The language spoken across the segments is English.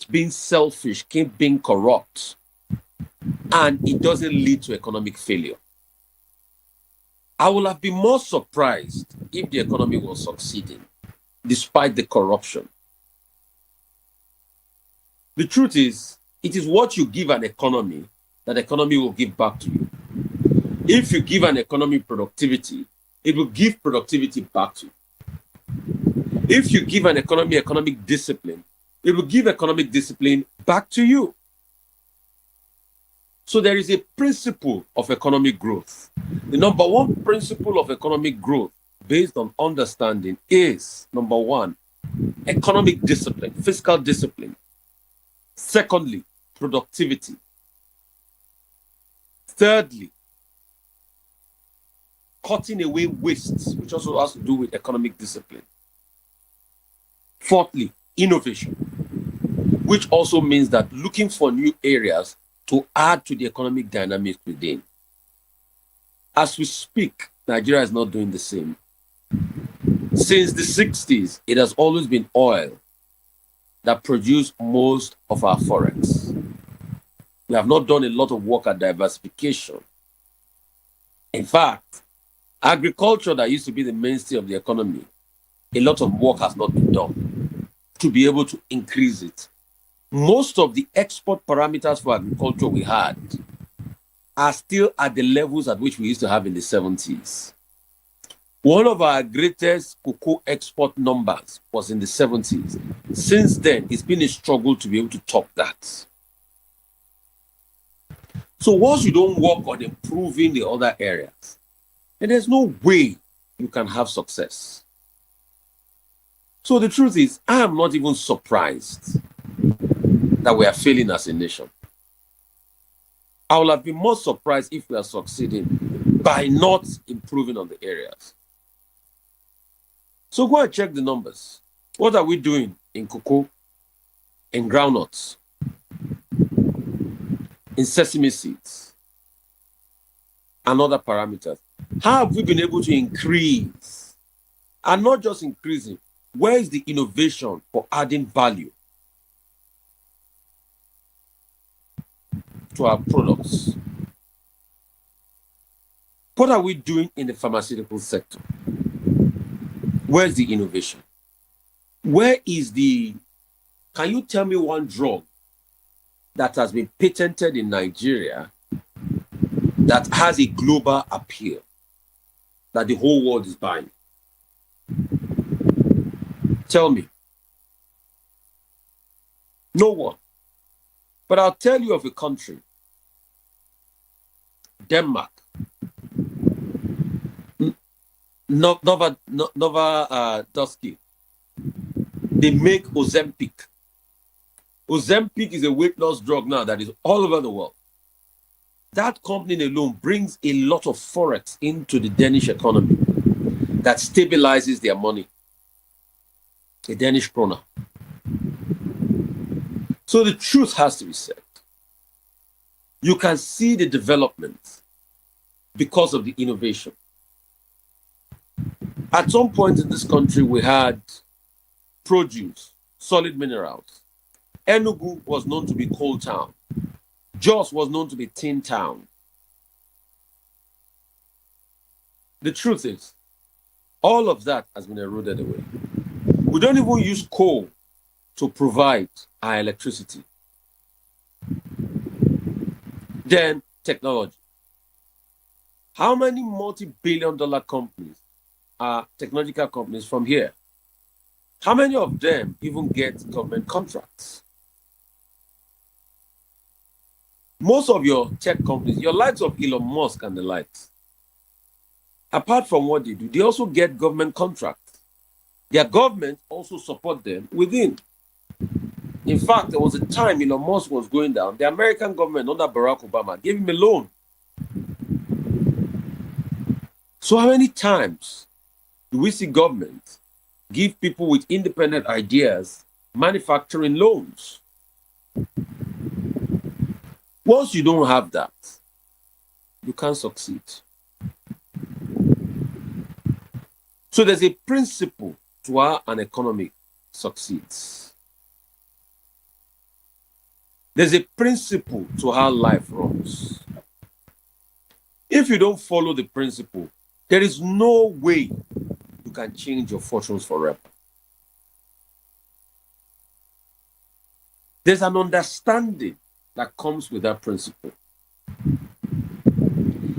being selfish, keep being corrupt, and it doesn't lead to economic failure. I would have been more surprised if the economy was succeeding despite the corruption. The truth is, it is what you give an economy that the economy will give back to you. If you give an economy productivity, it will give productivity back to you. If you give an economy economic discipline, it will give economic discipline back to you. So there is a principle of economic growth. The number one principle of economic growth based on understanding is, number one, economic discipline, fiscal discipline. Secondly, productivity. Thirdly, cutting away wastes, which also has to do with economic discipline. Fourthly, innovation, which also means that looking for new areas to add to the economic dynamics within. As we speak, Nigeria is not doing the same. Since the 60s, it has always been oil that produced most of our forex. We have not done a lot of work at diversification. In fact, agriculture that used to be the mainstay of the economy, a lot of work has not been done to be able to increase it. Most of the export parameters for agriculture we had are still at the levels at which we used to have in the 70s. One of our greatest cocoa export numbers was in the 70s. Since then, it's been a struggle to be able to top that. So once you don't work on improving the other areas, then there's no way you can have success. So the truth is, I am not even surprised that we are failing as a nation. I would have been more surprised if we are succeeding by not improving on the areas. So go and check the numbers. What are we doing in cocoa, in groundnuts, in sesame seeds, and other parameters? How have we been able to increase? And not just increasing, where is the innovation for adding value to our products? What are we doing in the pharmaceutical sector? Where's the innovation? Where is the, can you tell me one drug that has been patented in Nigeria that has a global appeal that the whole world is buying? Tell me. No one. But I'll tell you of a country, Denmark. Nova Dusky. They make Ozempic. Ozempic is a weight loss drug now that is all over the world. That company alone brings a lot of forex into the Danish economy that stabilizes their money, the Danish krona. So the truth has to be said. You can see the development because of the innovation. At some point in this country, we had produce, solid minerals. Enugu was known to be coal town. Jos was known to be tin town. The truth is, all of that has been eroded away. We don't even use coal to provide our electricity. Then technology. How many multi-billion-dollar companies are technological companies from here? How many of them even get government contracts? Most of your tech companies, your likes of Elon Musk and the likes, apart from what they do, they also get government contracts. Their government also support them within. In fact, there was a time Elon Musk was going down, the American government under Barack Obama gave him a loan. So how many times do we see government give people with independent ideas manufacturing loans? Once you don't have that, you can't succeed. So there's a principle to how an economy succeeds. There's a principle to how life runs. If you don't follow the principle, there is no way you can change your fortunes forever. There's an understanding that comes with that principle.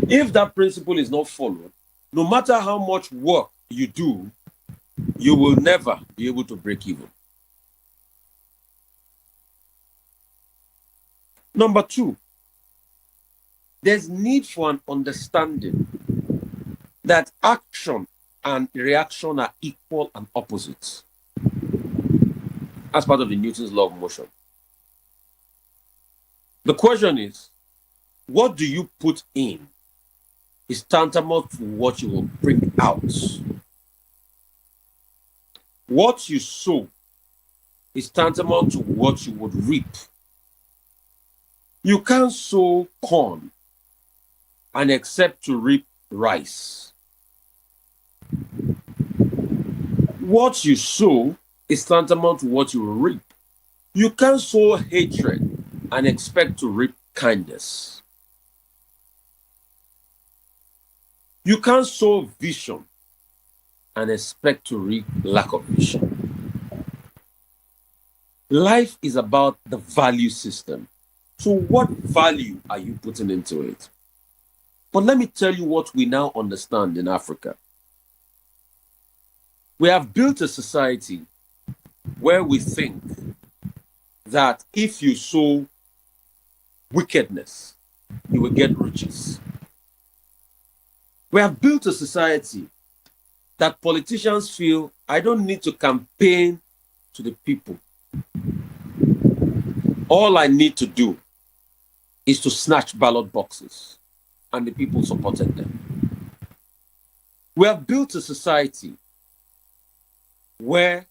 If that principle is not followed, no matter how much work you do, you will never be able to break even. Number two, there's need for an understanding that action and reaction are equal and opposite as part of the Newton's law of motion. The question is, what do you put in is tantamount to what you will bring out. What you sow is tantamount to what you would reap. You can't sow corn and expect to reap rice. What you sow is tantamount to what you will reap. You can't sow hatred and expect to reap kindness. You can't sow vision and expect to reap lack of vision. Life is about the value system. So what value are you putting into it? But let me tell you what we now understand in Africa. We have built a society where we think that if you sow wickedness, you will get riches. We have built a society that politicians feel, I don't need to campaign to the people. All I need to do is to snatch ballot boxes, and the people supported them. We have built a society where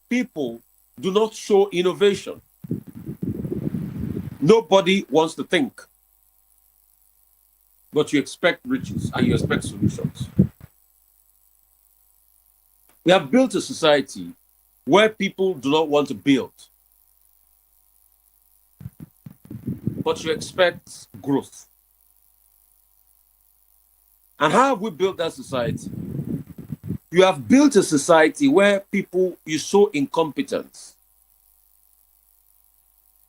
people do not show innovation. Nobody wants to think, but you expect riches and you expect solutions. We have built a society where people do not want to build, but you expect growth. And how have we built that society? You have built a society where people, you sow incompetence.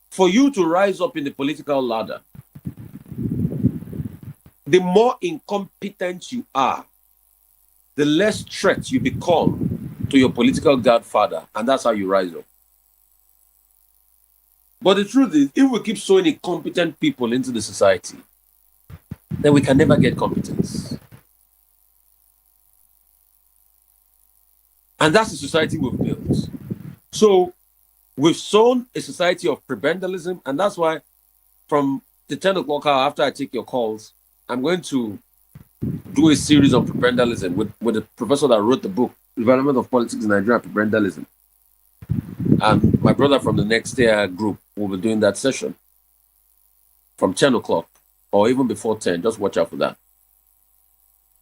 For you to rise up in the political ladder, the more incompetent you are, the less threat you become to your political godfather, and that's how you rise up. But the truth is, if we keep sowing incompetent people into the society, then we can never get competence. And that's the society we've built. So we've sown a society of prebendalism, and that's why from the 10 o'clock hour after I take your calls, I'm going to do a series on prebendalism with the professor that wrote the book, Development of Politics in Nigeria, Prebendalism. And my brother from the Next Year group will be doing that session from 10 o'clock or even before 10. Just watch out for that.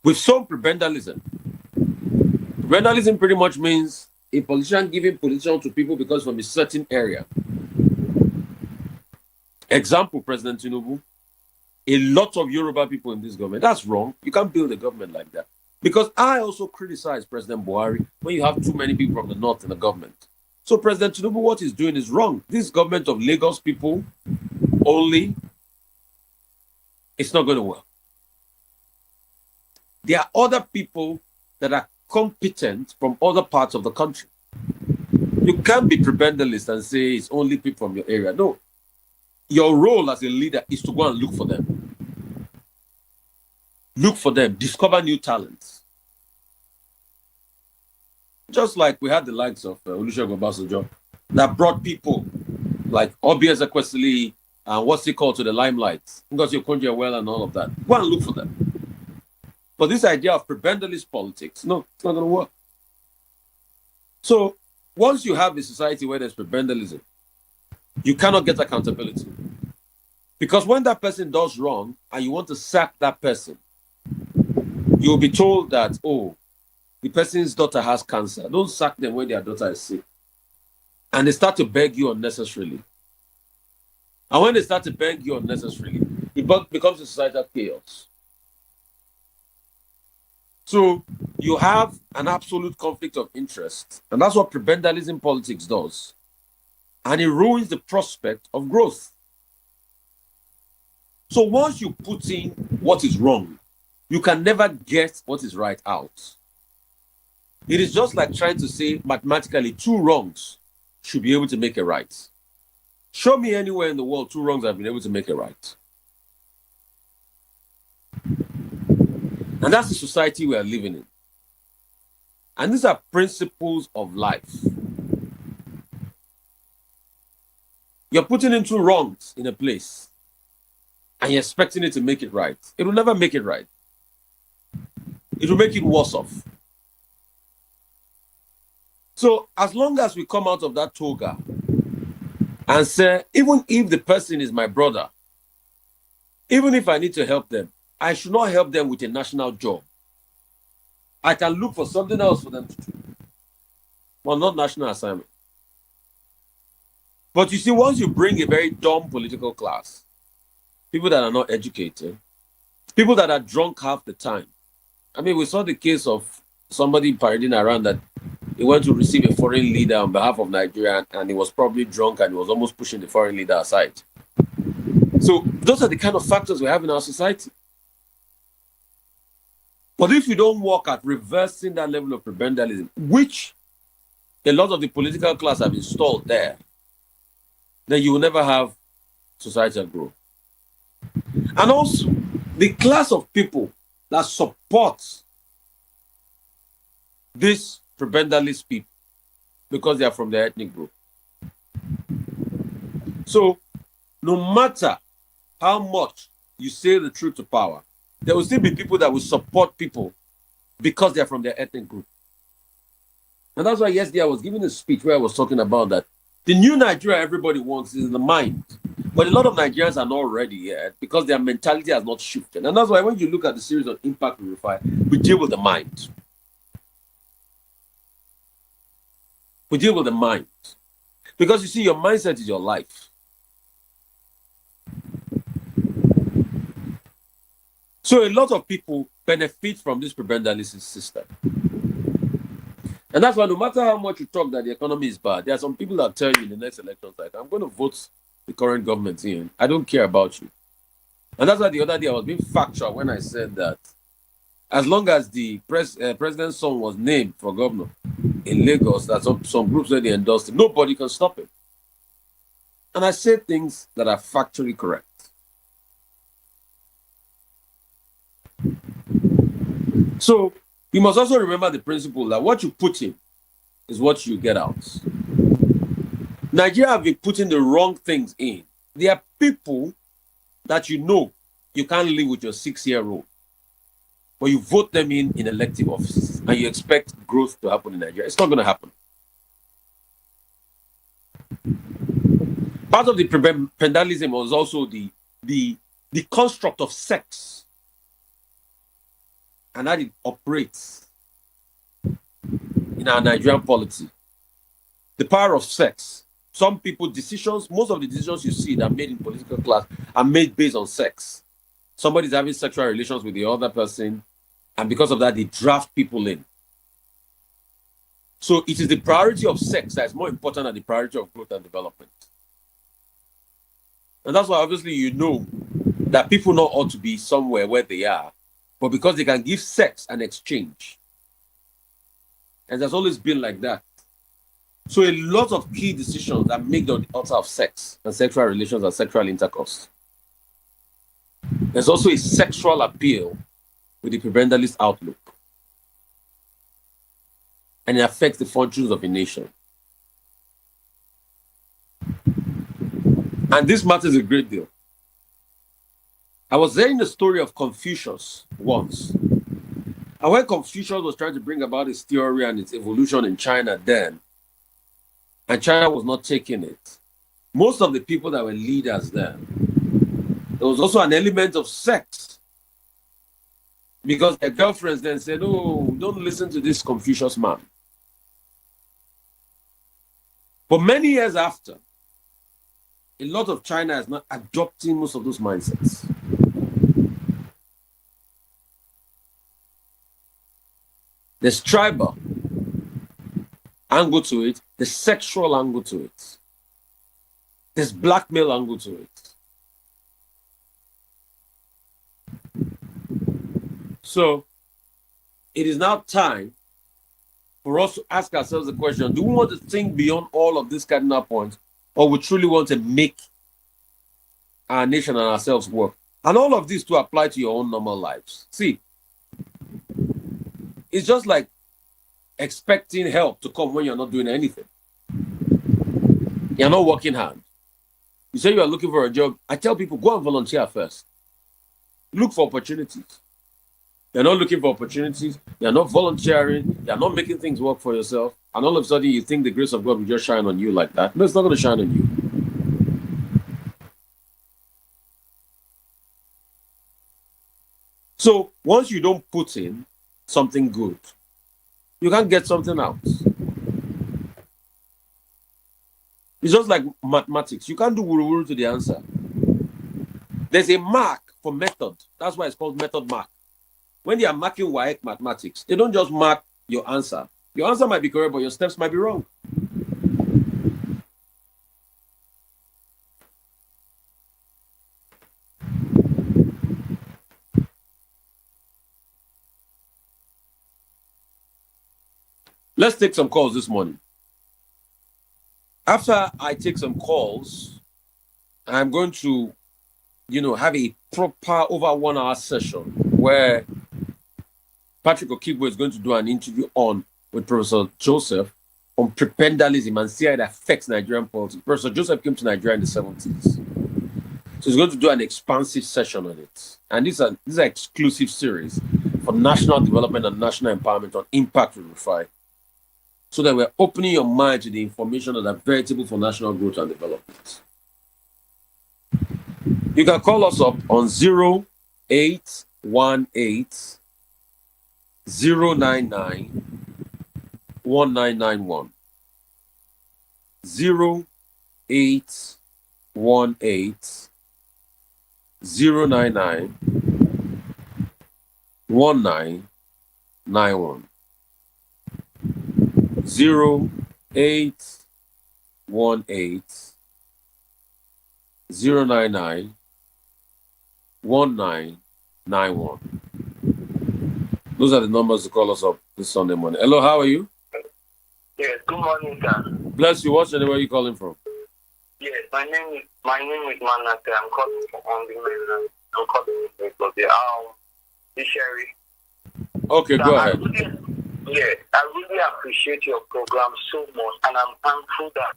We've sown prebendalism. Prebendalism pretty much means a politician giving position to people because from a certain area. Example, President Tinubu. A lot of Yoruba people in this government. That's wrong. You can't build a government like that. Because I also criticize President Buhari when you have too many people from the north in the government. So President Tinubu, what he's doing is wrong. This government of Lagos people only, it's not going to work. There are other people that are competent from other parts of the country. You can't be prebendalist and say it's only people from your area. No. Your role as a leader is to go and look for them. Look for them, discover new talents. Just like we had the likes of Olusegun Obasanjo that brought people like Obi Ezekwesili and what's he called to the limelight, Ngozi Okonjo-Iweala and all of that. Go and look for them. But this idea of prebendalist politics, no, it's not going to work. So once you have a society where there's prebendalism, you cannot get accountability. Because when that person does wrong and you want to sack that person, you'll be told that, oh, the person's daughter has cancer. Don't sack them when their daughter is sick. And they start to beg you unnecessarily. And when they start to beg you unnecessarily, it becomes a societal chaos. So you have an absolute conflict of interest. And that's what prebendalism politics does. And it ruins the prospect of growth. So once you put in what is wrong, you can never get what is right out. It is just like trying to say mathematically 2 wrongs should be able to make a right. Show me anywhere in the world 2 wrongs have been able to make a right. And that's the society we are living in. And these are principles of life. You're putting in 2 wrongs in a place and you're expecting it to make it right. It will never make it right. It will make it worse off. So as long as we come out of that toga and say, even if the person is my brother, even if I need to help them, I should not help them with a national job. I can look for something else for them to do. Well, not national assignment. But you see, once you bring a very dumb political class, people that are not educated, people that are drunk half the time. I mean, we saw the case of somebody parading around that he went to receive a foreign leader on behalf of Nigeria and he was probably drunk and he was almost pushing the foreign leader aside. So those are the kind of factors we have in our society. But if we don't work at reversing that level of prebendalism, which a lot of the political class have installed there, then you will never have societal growth. And also, the class of people that supports these prebendalist people because they are from their ethnic group. So, no matter how much you say the truth to power, there will still be people that will support people because they are from their ethnic group. And that's why yesterday I was giving a speech where I was talking about that the new Nigeria everybody wants is in the mind. But a lot of Nigerians are not ready yet because their mentality has not shifted. And that's why when you look at the series on Impact with Rufai, we deal with the mind. We deal with the mind. Because you see, your mindset is your life. So a lot of people benefit from this prebendalist system. And that's why no matter how much you talk that the economy is bad, there are some people that tell you in the next election cycle, I'm going to vote the current government in. I don't care about you. And that's why the other day I was being factual when I said that as long as the president's son was named for governor in Lagos, that some groups where they endorsed him, nobody can stop him. And I say things that are factually correct. So you must also remember the principle that what you put in is what you get out. Nigeria have been putting the wrong things in. There are people that you can't live with your 6-year-old, but you vote them in elective offices and you expect growth to happen in Nigeria. It's not going to happen. Part of the prebendalism was also the construct of sex and how it operates in our Nigerian polity. The power of sex. Some people decisions, most of the decisions you see that are made in political class are made based on sex. Somebody's having sexual relations with the other person, and because of that, they draft people in. So it is the priority of sex that is more important than the priority of growth and development. And that's why obviously you know that people not ought to be somewhere where they are, but because they can give sex and exchange. And there's always been like that. So a lot of key decisions that make on the altar of sex and sexual relations and sexual intercourse. There's also a sexual appeal with the prebendalist outlook. And it affects the fortunes of a nation. And this matters a great deal. I was hearing the story of Confucius once. And when Confucius was trying to bring about his theory and its evolution in China then, and China was not taking it, most of the people that were leaders then, there was also an element of sex. Because their girlfriends then said, oh, don't listen to this Confucius man. But many years after, a lot of China is not adopting most of those mindsets. There's tribal angle to it, there's sexual angle to it, there's blackmail angle to it. So it is now time for us to ask ourselves the question, do we want to think beyond all of these cardinal points, or we truly want to make our nation and ourselves work? And all of these to apply to your own normal lives. See, it's just like expecting help to come when you're not doing anything. You're not working hard. You say you are looking for a job. I tell people, go and volunteer first. Look for opportunities. You're not looking for opportunities. You're not volunteering. You're not making things work for yourself. And all of a sudden, you think the grace of God will just shine on you like that. No, it's not going to shine on you. So once you don't put in something good, you can't get something out. It's just like mathematics. You can't do wuru-wuru to the answer. There's a mark for method. That's why it's called method mark. When they are marking WAEC mathematics, they don't just mark your answer. Your answer might be correct, but your steps might be wrong. Let's take some calls this morning. After I take some calls, I'm going to, have a proper over 1 hour session where Patrick Okigbo is going to do an interview with Professor Joseph on prebendalism and see how it affects Nigerian politics. Professor Joseph came to Nigeria in the 70s. So he's going to do an expansive session on it. And this is an exclusive series for national development and national empowerment on impact with Rufai. So that we're opening your mind to the information that are veritable for national growth and development. You can call us up on 0818 099 1991. 0818 099 1991. 0818 099 1991. Those are the numbers to call us up this Sunday morning. Hello, how are you? Yes, good morning, sir. Bless you. What's your name? Where are you calling from? Yes, my name is Manase. I'm calling from the mainland. I'm calling from the Sherry. Okay, So go ahead. I really appreciate your program so much, and I'm thankful that.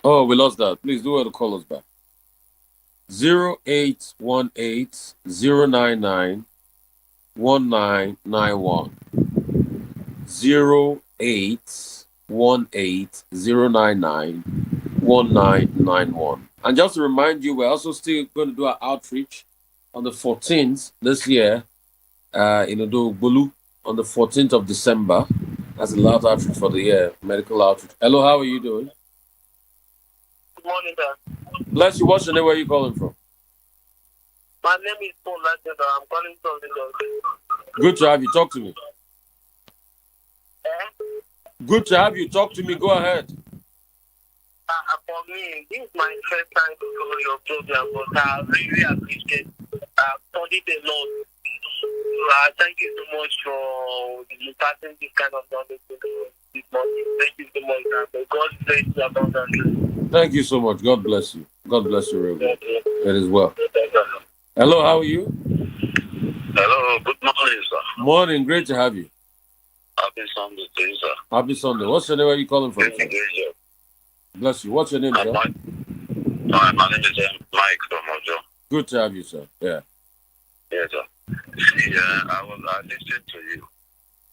Oh, we lost that. Please do well to call us back. 0818 099 1991. 0818 099 1991. And just to remind you, we're also still going to do our outreach on the 14th this year in Odogbolu on the 14th of December. That's the last outreach for the year, medical outreach. Hello, how are you doing? Good morning, sir. Bless you. What's your name? Where are you calling from? My name is Paul Latenda. I'm calling from Lagos. Good to have you. Talk to me. Good to have you. Talk to me. Go ahead. For me, this is my first time to follow your program, but I really appreciate it. I've studied a lot. Thank you so much for imparting this kind of knowledge this morning. Thank you so much, sir. May God bless you abundantly. Thank you so much. God bless you. God bless you, real good. It is well. Hello, how are you? Hello, good morning, sir. Morning. Great to have you. Happy Sunday to you, sir. Happy Sunday. What's your name? Where are you calling from? Bless you. What's your name, sir? My name is Mike from Ojo. Good to have you, sir. Yeah. Yes, sir. See, I listened to you,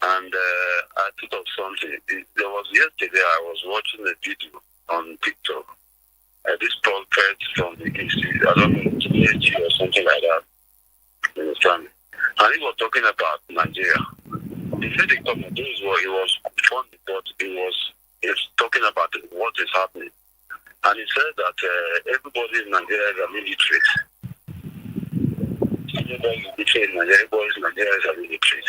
and I thought of something. There was yesterday I was watching a video on TikTok. This prophet from the East, I don't know, NJBJ or something like that. You understand? And he was talking about Nigeria. He said he was funny, but he was talking about what is happening. And he said that everybody in Nigeria is a military. Everybody is military in Nigeria, everybody in Nigeria is a military.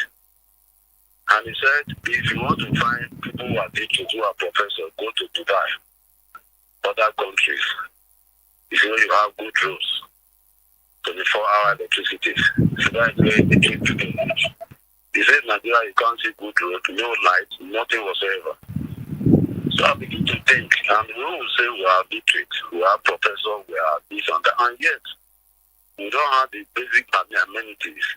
And he said, if you want to find people who are teachers, who are professors, go to Dubai, other countries. If you know you have good roads, 24-hour electricity, so that's where they keep people. He said, Nigeria, you can't see good road, no light, nothing whatsoever. So I begin to think, and we will say we are literate, we are professors, we are this and that, and yet we don't have the basic amenities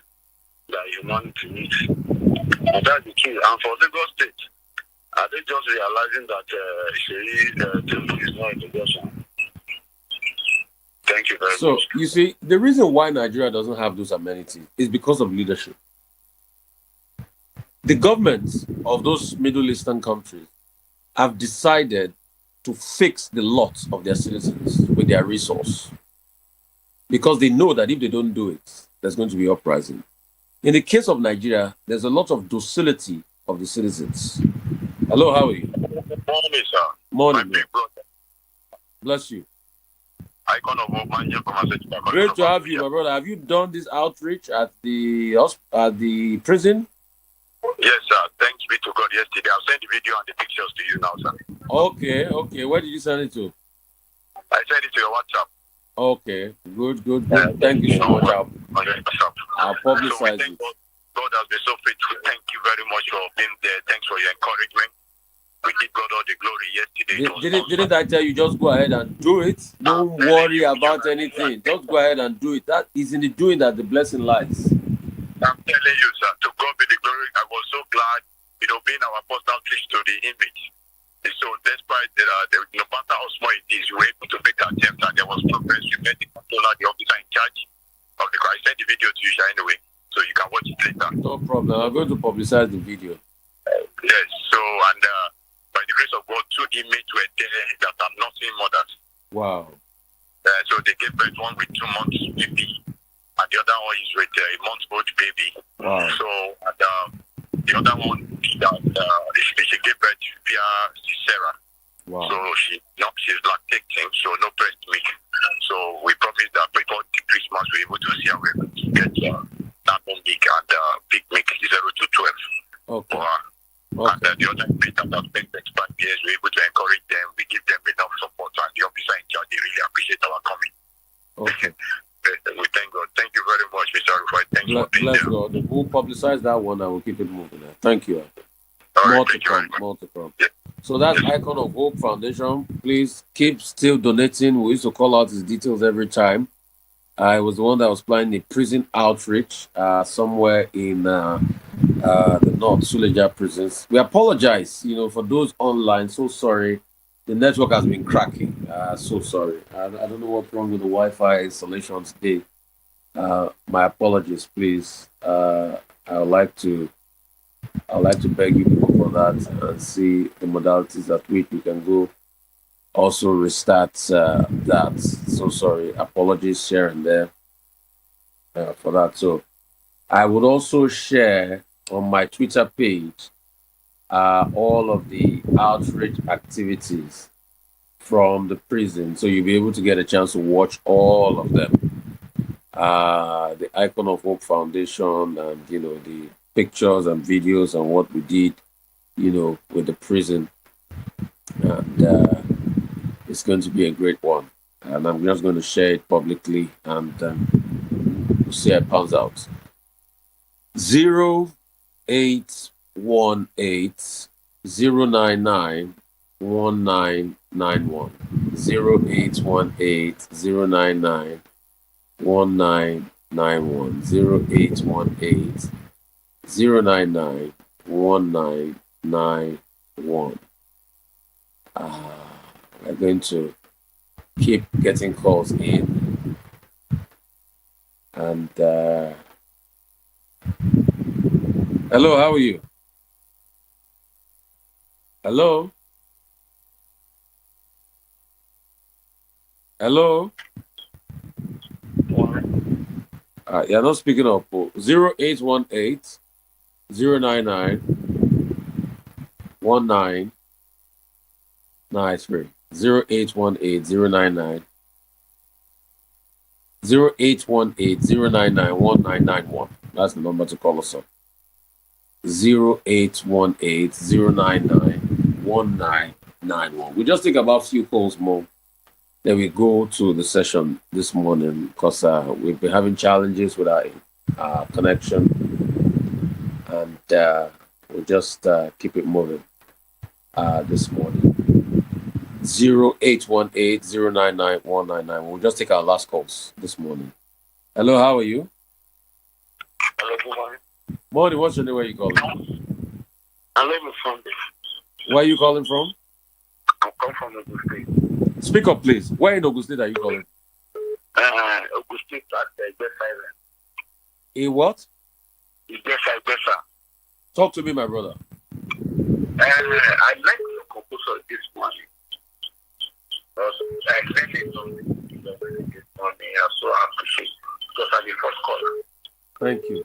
that humanity needs. And that's the key. And for Lagos State, are they just realizing that Sheri Temple is not in the Lagos? Thank you very much. So, you see, the reason why Nigeria doesn't have those amenities is because of leadership. The governments of those Middle Eastern countries have decided to fix the lot of their citizens with their resource because they know that if they don't do it, there's going to be uprising. In the case of Nigeria, there's a lot of docility of the citizens. Hello, how are you? Morning, sir. Morning. My big brother. Bless you. Icon of hope, man. Great to have you, my brother. Have you done this outreach at the prison? Yes, sir. Thanks be to God. Yesterday, I'll send the video and the pictures to you now, sir. Okay. Where did you send it to? I sent it to your WhatsApp. Okay, good. Thank you so much. I'll publicize it. God has been so faithful. Thank you very much for being there. Thanks for your encouragement. We give God all the glory yesterday. Didn't I tell you just go ahead and do it? Don't worry about anything. Just go ahead and do it. That is in the doing that the blessing lies. I'm telling you, sir, to God be the glory. I was so glad, being our first outreach to the image. And so despite no matter how small it is, we were able to make an attempt and there was progress. We met the controller, the officer in charge of the car. I sent the video to you, anyway, so you can watch it later. No problem. I'm going to publicize the video. Yes, so, and by the grace of God, 2 inmates were there that are nursing mothers. Wow. So they gave birth, one with 2 months baby, and the other one is with a month-old baby. Wow. So, the other one, she gave birth via Sarah. Wow. So she's lactating, so no breast milk. So we promised that before Christmas we're able to see her, we're able to get that one milk and big milk 0 to 12. Okay. And the other bit that has been expand years, we're able to encourage them, we give them enough support, and the officer in charge, they really appreciate our coming. Okay. We thank God. Thank you very much, Mr. Rufai. Thanks for being bless there. God. We'll publicize that one and we'll keep it moving. Thank you. All right, More to come. Yeah. So that's Icon of Hope Foundation. Please keep still donating. We used to call out his details every time. I was the one that was planning the prison outreach somewhere in the North Suleja prisons. We apologize, for those online. So sorry. The network has been cracking. So sorry. I don't know what's wrong with the Wi-Fi installation today. My apologies, please. I would like to beg you people for that and see the modalities at which we can go. Also restart that. So sorry. Apologies here and there for that. So I would also share on my Twitter page all of the outreach activities from the prison, so you'll be able to get a chance to watch all of them. The Icon of Hope Foundation, and the pictures and videos and what we did, with the prison, and it's going to be a great one. And I'm just going to share it publicly, and we'll see how it pans out. 0818 099 1991 0818 099 1991 0818 099 1991. We're going to keep getting calls in, and hello, how are you? Hello? Hello? You're not speaking up. 0818 099 1993. 0818-099 0818-099-1991. That's the number to call us up. 0818-099-1991. We just take about a few calls more. Then we go to the session this morning because we've been having challenges with our connection, and we'll just keep it moving this morning. 0818-099-1991. We'll just take our last calls this morning. Hello, how are you? Hello, good morning. Morning, what's your name? Where are you calling? I'm living from this. Where are you calling from? I'm coming from Ogun State. Speak up, please. Where in Ogun State are you calling? Ogun State at Igbesa Island. A what? Igbesa. Talk to me, my brother. I'd like to propose this morning. I sent it on this morning, so I appreciate it because I'm the first caller. Thank you.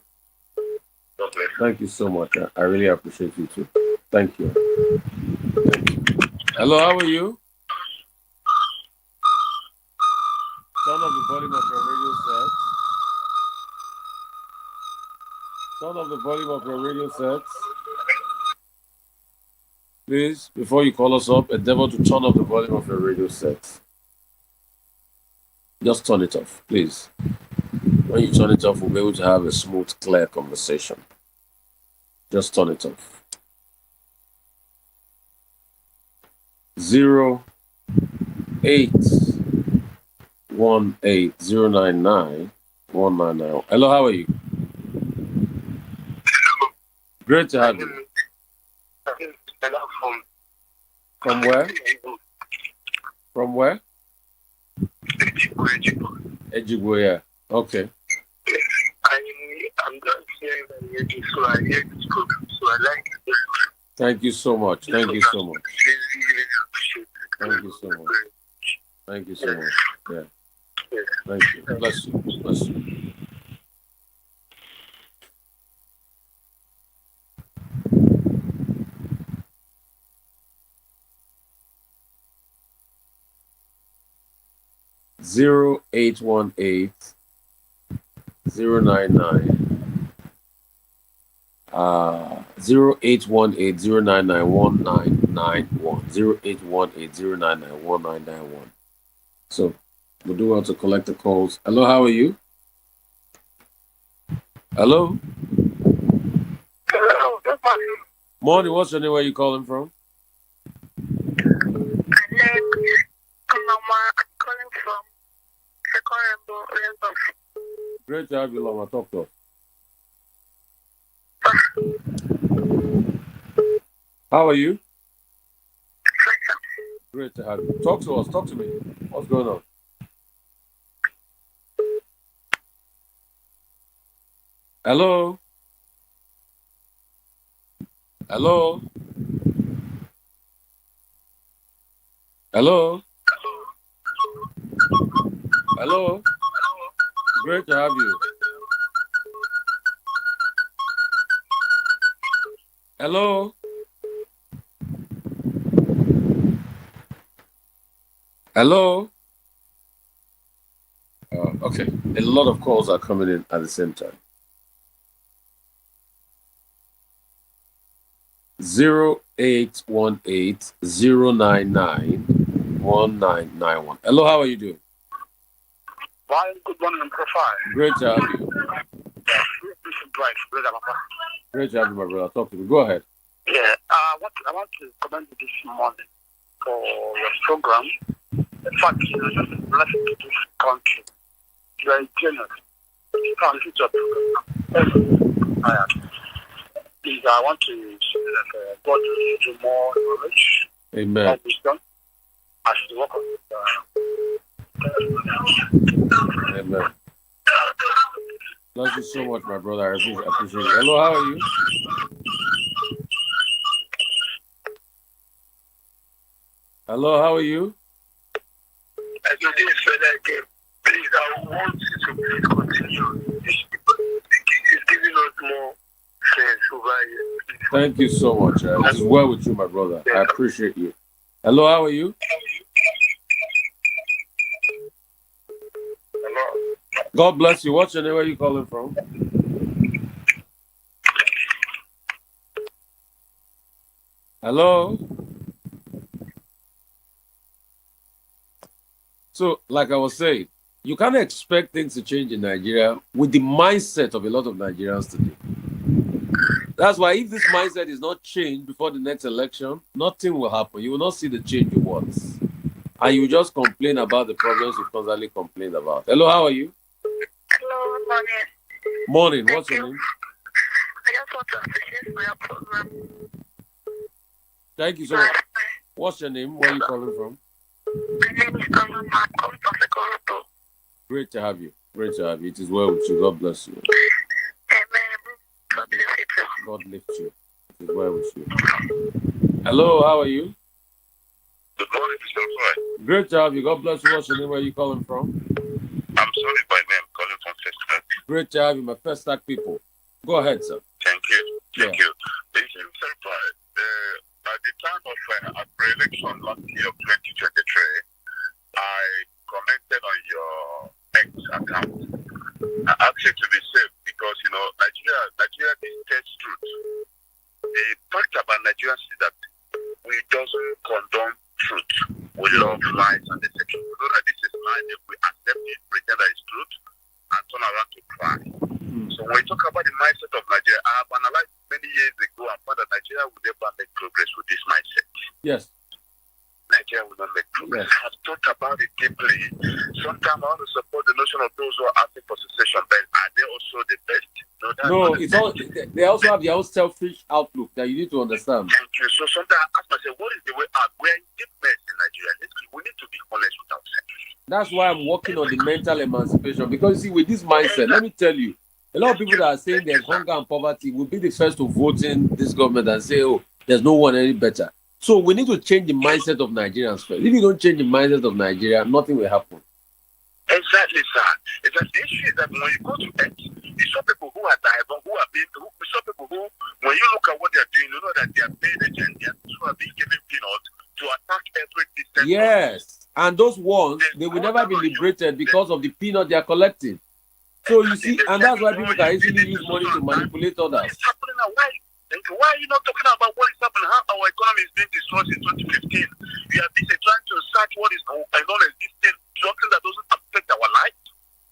God bless. Thank you so much. I really appreciate you too. Thank you. Hello, how are you? Turn off the volume of your radio set. Turn off the volume of your radio set. Please, before you call us up, endeavor to turn off the volume of your radio set. Just turn it off, please. When you turn it off, we'll be able to have a smooth, clear conversation. Just turn it off. 0818-099-199. Hello, how are you? Great to have you. From where? From where? Ejigbo, yeah. Okay. I'm just hearing the radio, so I hear this program, so I like it. Thank you so much. Thank you so much. Thank you so much. Thank you so much. Yeah. Thank you. Bless you. Bless you. Zero 0818099 0818-099-1991 0818-099-1991. So we'll do well to collect the calls. Hello, how are you? Hello? Hello, good morning. Morning, what's your name? Where are you calling from? I'm calling from Second Rainbow. Great to have you, Lama. Talk to us. How are you? Great to have you. Talk to us. Talk to me. What's going on? Hello? Hello? Hello? Hello? Great to have you. Hello? Hello? Okay. A lot of calls are coming in at the same time. 0818-099-1991. Hello, how are you doing? Fine, good morning, I'm Rufai. Great to have you. Great to have you, my brother. Talk to me. Go ahead. Yeah, I want to commend you this morning for your program. In fact, you're just a blessing to this country. You are generous. You can listen to your program. Please, I want to say that God will give you more knowledge, Amen. more wisdom, as you work on it. Amen. Thank you so much, my brother. I appreciate it. Hello, how are you? Hello, how are you? I do this further again. Please, I want you to please continue. It's giving us more sense over here. Thank you so much. It is well with you, my brother. I appreciate you. Hello, how are you? God bless you. What's your name? Where are you calling from? Hello? So, like I was saying, you can't expect things to change in Nigeria with the mindset of a lot of Nigerians today. That's why if this mindset is not changed before the next election, nothing will happen. You will not see the change you want. And you just complain about the problems you constantly complain about. Hello, how are you? Hello, morning. Morning. What's your name? I just want to appreciate for your program. Thank you so much. What's your name? Where are you calling from? My name is Alma. I'm calling from Sekoroto. Great to have you. Great to have you. It is well with you. God bless you. Amen. God bless you too. God lift you. It is well with you. Hello, how are you? Good morning, Mr. Rufai. Great to have you. God bless you. What's your name? Where are you calling from? I'm sorry by name, calling from Festac. Great to have you, my first stack people. Go ahead, sir. Thank you. Thank you. Mr. Rufai, at the time of pre-election last year of 2023, I commented on your X account. I asked you to be safe because, Nigeria dictates truth. The fact about Nigeria is that we doesn't condone truth. We love lies and deception. We know that this is lie, if we accept it, pretend that it's truth, and turn around to cry. So when we talk about the mindset of Nigeria, I have analyzed many years ago and found that Nigeria will never make progress with this mindset. Yes. Nigeria will not make progress. I have thought about it deeply. Sometimes I want to support the notion of those who are asking for secession, but are they also the best? No, it's all. They also have their own selfish outlook that you need to understand. Thank you. So sometimes I ask myself, what is the way out? We're in deep mess in Nigeria. We need to be honest with ourselves. That's why I'm working on the mental emancipation. Because you see, with this mindset, let me tell you, a lot of people that are saying there's hunger and poverty will be the first to vote in this government and say, oh, there's no one any better. So we need to change the mindset of Nigerians first. If you don't change the mindset of Nigeria, nothing will happen. Exactly, sir. It's the issue is that when you go to X, you saw people who are diverse, who are being, you saw people who, when you look at what they're doing, you know that they are paid agents who are being given peanuts to attack every dissent. Yes, and those ones, they will never be liberated because of the peanut they are collecting. So you see, and that's why people can easily use money to manipulate others. What is happening now? Why are you not talking about what is happening? How our economy is being destroyed in 2015? We are busy trying to search what is known as this thing, something that doesn't affect our life.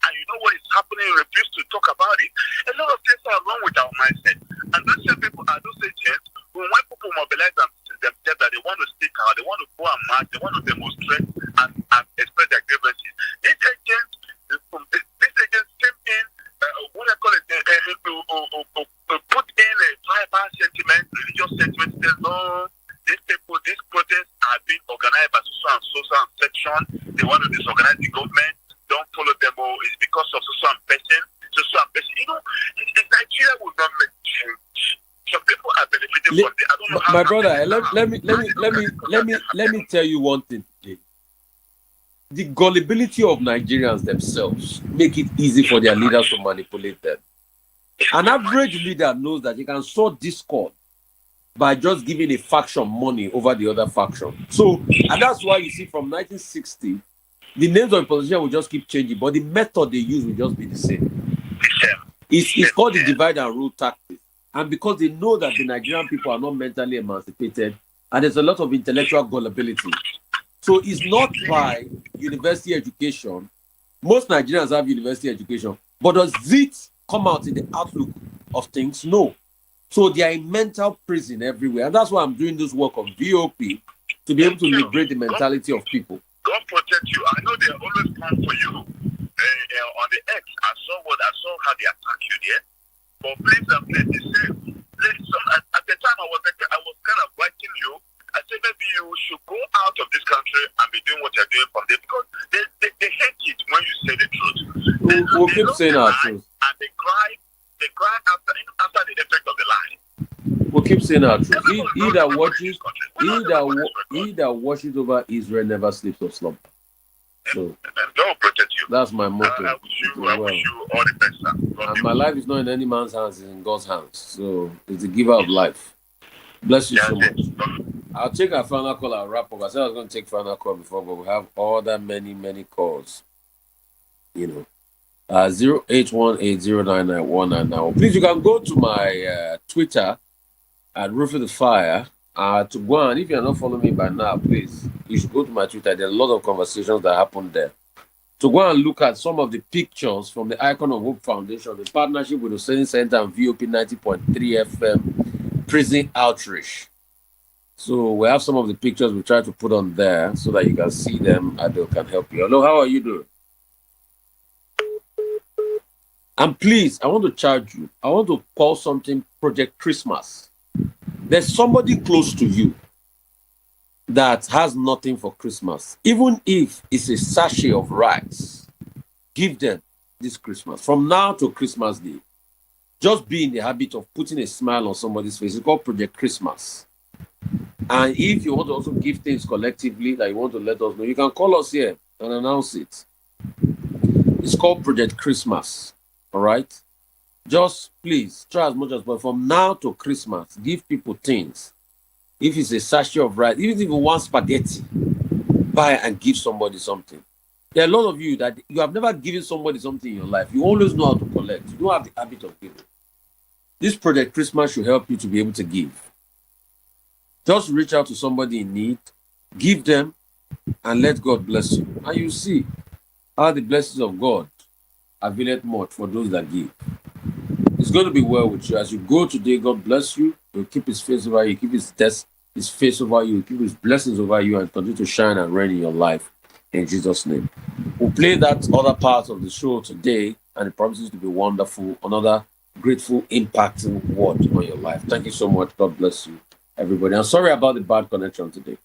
And you know what is happening, you refuse to talk about it. A lot of things are wrong with our mindset. And those same people are those agents who, when people mobilize themselves that they want to speak out, they want to go and march, they want to demonstrate and express their grievances. These agents came in, what I call it, to put in a tribal sentiment, religious sentiment. Says, no, these people, these protests are being organized by social section. They want to disorganize the government. Don't follow them. All it's because of social person. You know, Nigeria will not make change. Some people are benefiting from it. I don't know how. My brother, let me tell you one thing today. The gullibility of Nigerians themselves make it easy for their leaders to manipulate them. An average leader knows that he can sow discord by just giving a faction money over the other faction. So, and that's why you see from 1960, the names of the politicians will just keep changing, but the method they use will just be the same. It's called the divide and rule tactic. And because they know that the Nigerian people are not mentally emancipated, and there's a lot of intellectual gullibility. So it's not by university education. Most Nigerians have university education, but does it come out in the outlook of things? No. So they are in mental prison everywhere. And that's why I'm doing this work of VOP, to be able to liberate the mentality of people. God protect you. I know they always come for you. On the X, I saw how they attack you there. But please be safe. At the time I was kind of writing you. I said maybe you should go out of this country and be doing what you're doing from there, because they hate it when you say the truth. We'll keep saying our truth. And they cry after the effect of the lie. We'll keep saying our truth. He that watches over Israel never sleeps or slumber. So God protect you. That's my motto. I wish you all the best, sir. And my life is not in any man's hands, it's in God's hands. So it's the giver of life. Bless you so much. I'll take our final call. I'll wrap up. I said I was going to take final call before, but we have other many calls. You know. 0818099199. Please, you can go to my Twitter at Rufai the Fire. To go on, if you're not following me by now, please, you should go to my Twitter. There are a lot of conversations that happen there. To go and look at some of the pictures from the Icon of Hope Foundation, the partnership with the Oseni Center and VOP 90.3 FM prison outreach. So we have some of the pictures we try to put on there so that you can see them and they can help you. Hello, how are you doing? And please, I want to charge you. I want to call something Project Christmas. There's somebody close to you that has nothing for Christmas. Even if it's a sachet of rice, give them this Christmas. From now to Christmas Day, just be in the habit of putting a smile on somebody's face. It's called Project Christmas. And if you want to also give things collectively that you want to let us know, you can call us here and announce it. It's called Project Christmas. All right? Just please try as much as possible. From now to Christmas, give people things. If it's a sachet of rice, even if you want spaghetti, buy and give somebody something. There are a lot of you that you have never given somebody something in your life. You always know how to collect. You don't have the habit of giving. This Project Christmas should help you to be able to give. Just reach out to somebody in need, give them, and let God bless you. And you see how the blessings of God availeth much for those that give. It's going to be well with you. As you go today, God bless you. He'll keep his face over you, keep his face over you, keep his blessings over you, and continue to shine and reign in your life. In Jesus' name. We'll play that other part of the show today, and it promises to be wonderful. Another grateful, impacting word on your life. Thank you so much. God bless you, everybody. I'm sorry about the bad connection today.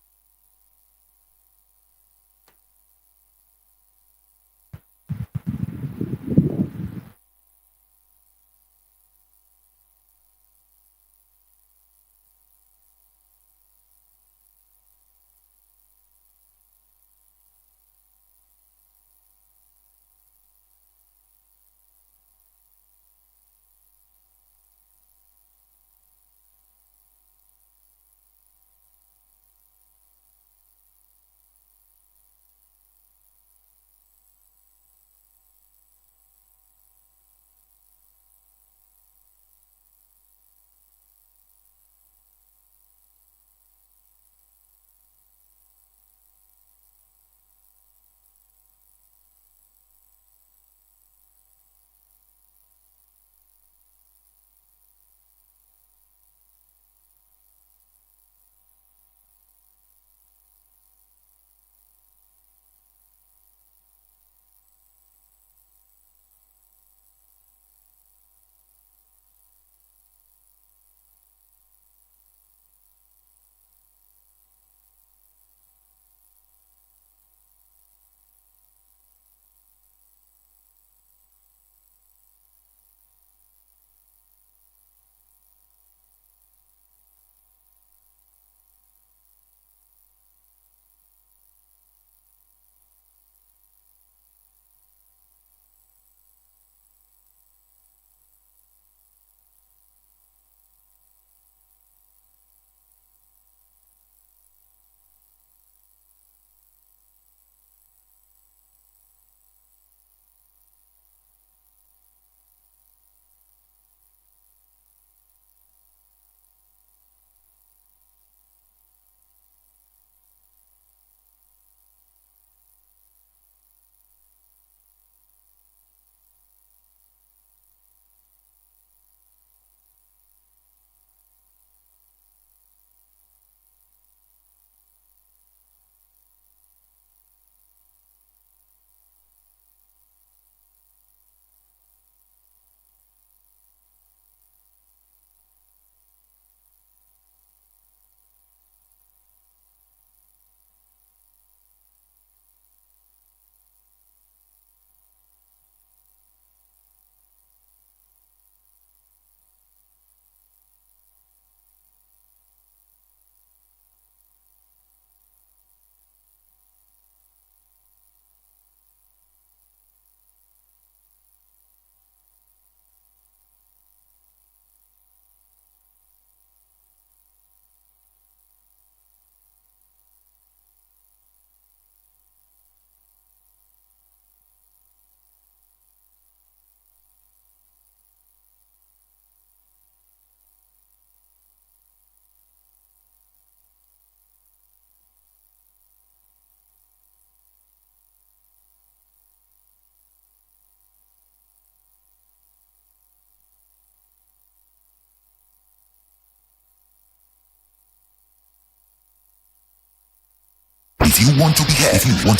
If you want to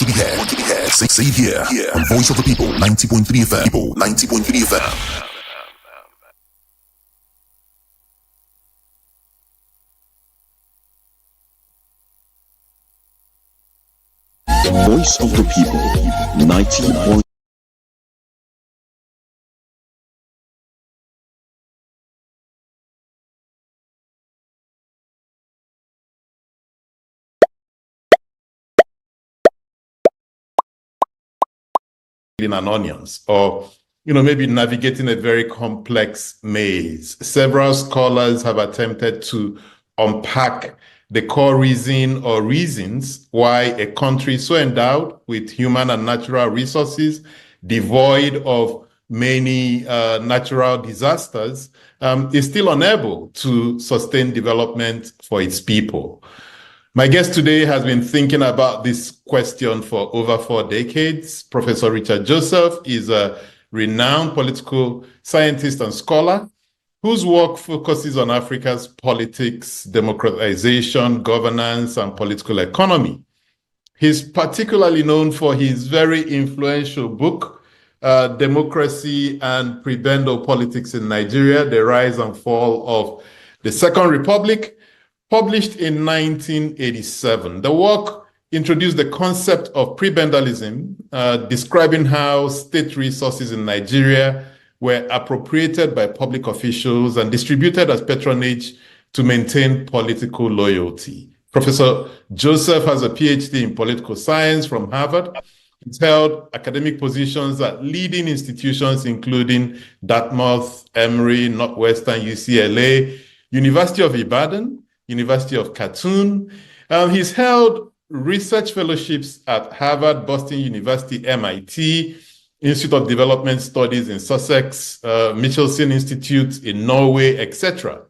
be heard, say it here on Voice of the People, 90.3 FM. People, 90.3 FM. Voice of the People, 90. And onions, or maybe navigating a very complex maze. Several scholars have attempted to unpack the core reason or reasons why a country so endowed with human and natural resources, devoid of many natural disasters, is still unable to sustain development for its people. My guest today has been thinking about this question for over 4 decades. Professor Richard Joseph is a renowned political scientist and scholar whose work focuses on Africa's politics, democratization, governance, and political economy. He's particularly known for his very influential book, Democracy and Prebendal Politics in Nigeria, The Rise and Fall of the Second Republic, published in 1987. The work introduced the concept of prebendalism, describing how state resources in Nigeria were appropriated by public officials and distributed as patronage to maintain political loyalty. Professor Joseph has a PhD in political science from Harvard. He's held academic positions at leading institutions including Dartmouth, Emory, Northwestern, UCLA, University of Ibadan, University of Khartoum. He's held research fellowships at Harvard, Boston University, MIT, Institute of Development Studies in Sussex, Michelson Institute in Norway, etc.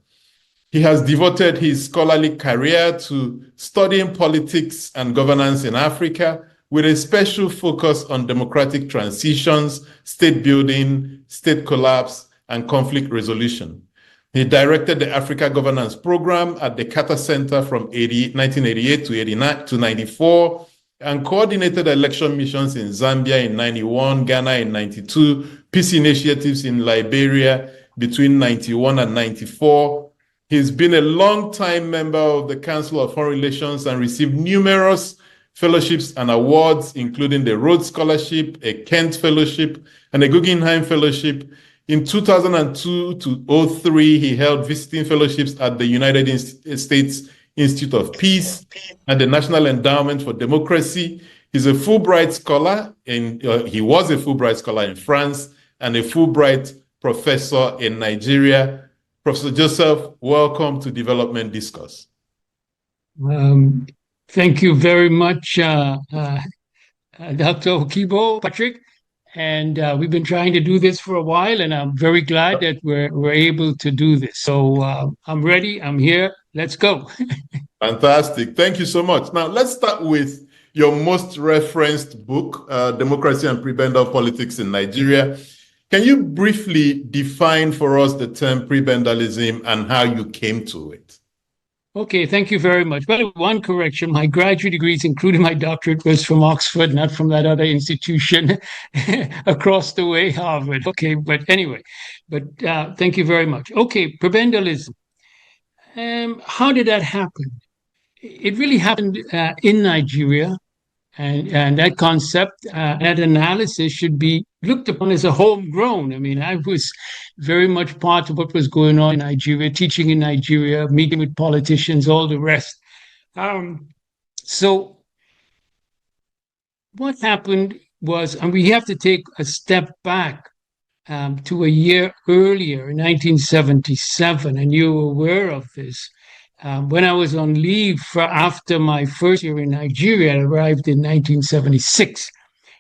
He has devoted his scholarly career to studying politics and governance in Africa, with a special focus on democratic transitions, state building, state collapse, and conflict resolution. He directed the Africa Governance Program at the Carter Center from 1988 to 94, and coordinated election missions in Zambia in 91, Ghana in 92, peace initiatives in Liberia between 91 and 94. He's been a long-time member of the Council of Foreign Relations and received numerous fellowships and awards, including the Rhodes Scholarship, a Kent Fellowship, and a Guggenheim Fellowship. In 2002 to 2003, he held visiting fellowships at the United States Institute of Peace and the National Endowment for Democracy. He's a Fulbright scholar, and he was a Fulbright scholar in France and a Fulbright professor in Nigeria. Professor Joseph, welcome to Development Discourse. Thank you very much, Dr. Okibo, Patrick. And we've been trying to do this for a while, and I'm very glad that we're able to do this. So I'm ready. I'm here. Let's go. Fantastic. Thank you so much. Now, let's start with your most referenced book, Democracy and Prebendal Politics in Nigeria. Can you briefly define for us the term prebendalism and how you came to it? Okay, thank you very much. Well, one correction, my graduate degrees, including my doctorate, was from Oxford, not from that other institution across the way, Harvard. Okay, but anyway, thank you very much. Okay, prebendalism. How did that happen? It really happened in Nigeria, and that concept, that analysis should be looked upon as a homegrown. I mean, I was very much part of what was going on in Nigeria, teaching in Nigeria, meeting with politicians, all the rest. So what happened was, and we have to take a step back to a year earlier, in 1977, and you're aware of this. When I was on leave after my first year in Nigeria, I arrived in 1976,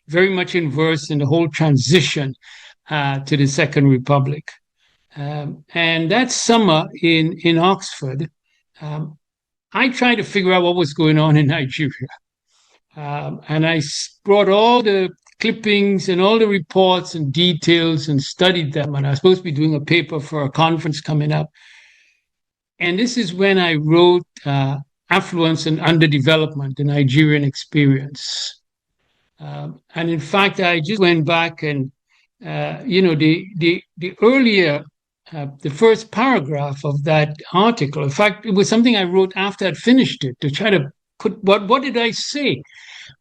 very much immersed in the whole transition to the Second Republic. And that summer in Oxford, I tried to figure out what was going on in Nigeria. And I brought all the clippings and all the reports and details and studied them. And I was supposed to be doing a paper for a conference coming up. And this is when I wrote affluence and underdevelopment, the Nigerian experience. And in fact, I just went back and, the earlier, the first paragraph of that article, in fact, it was something I wrote after I'd finished it to try to put, what did I say,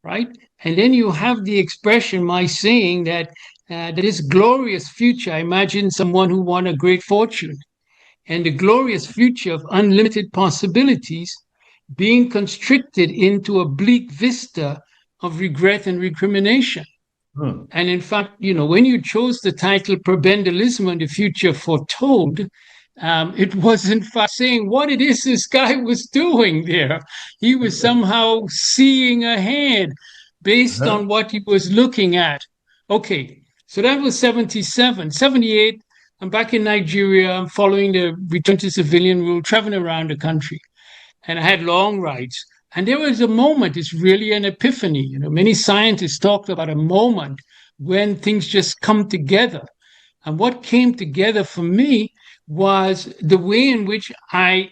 right? And then you have the expression, my saying that this glorious future, I imagine someone who won a great fortune, and the glorious future of unlimited possibilities being constricted into a bleak vista of regret and recrimination. And in fact, when you chose the title Prebendalism and the Future Foretold, it was in fact saying what it is this guy was doing there. He was somehow seeing ahead based on what he was looking at. Okay, so that was 77. 78, I'm back in Nigeria. I'm following the return to civilian rule, traveling around the country. And I had long rides. And there was a moment, it's really an epiphany. Many scientists talked about a moment when things just come together. And what came together for me was the way in which I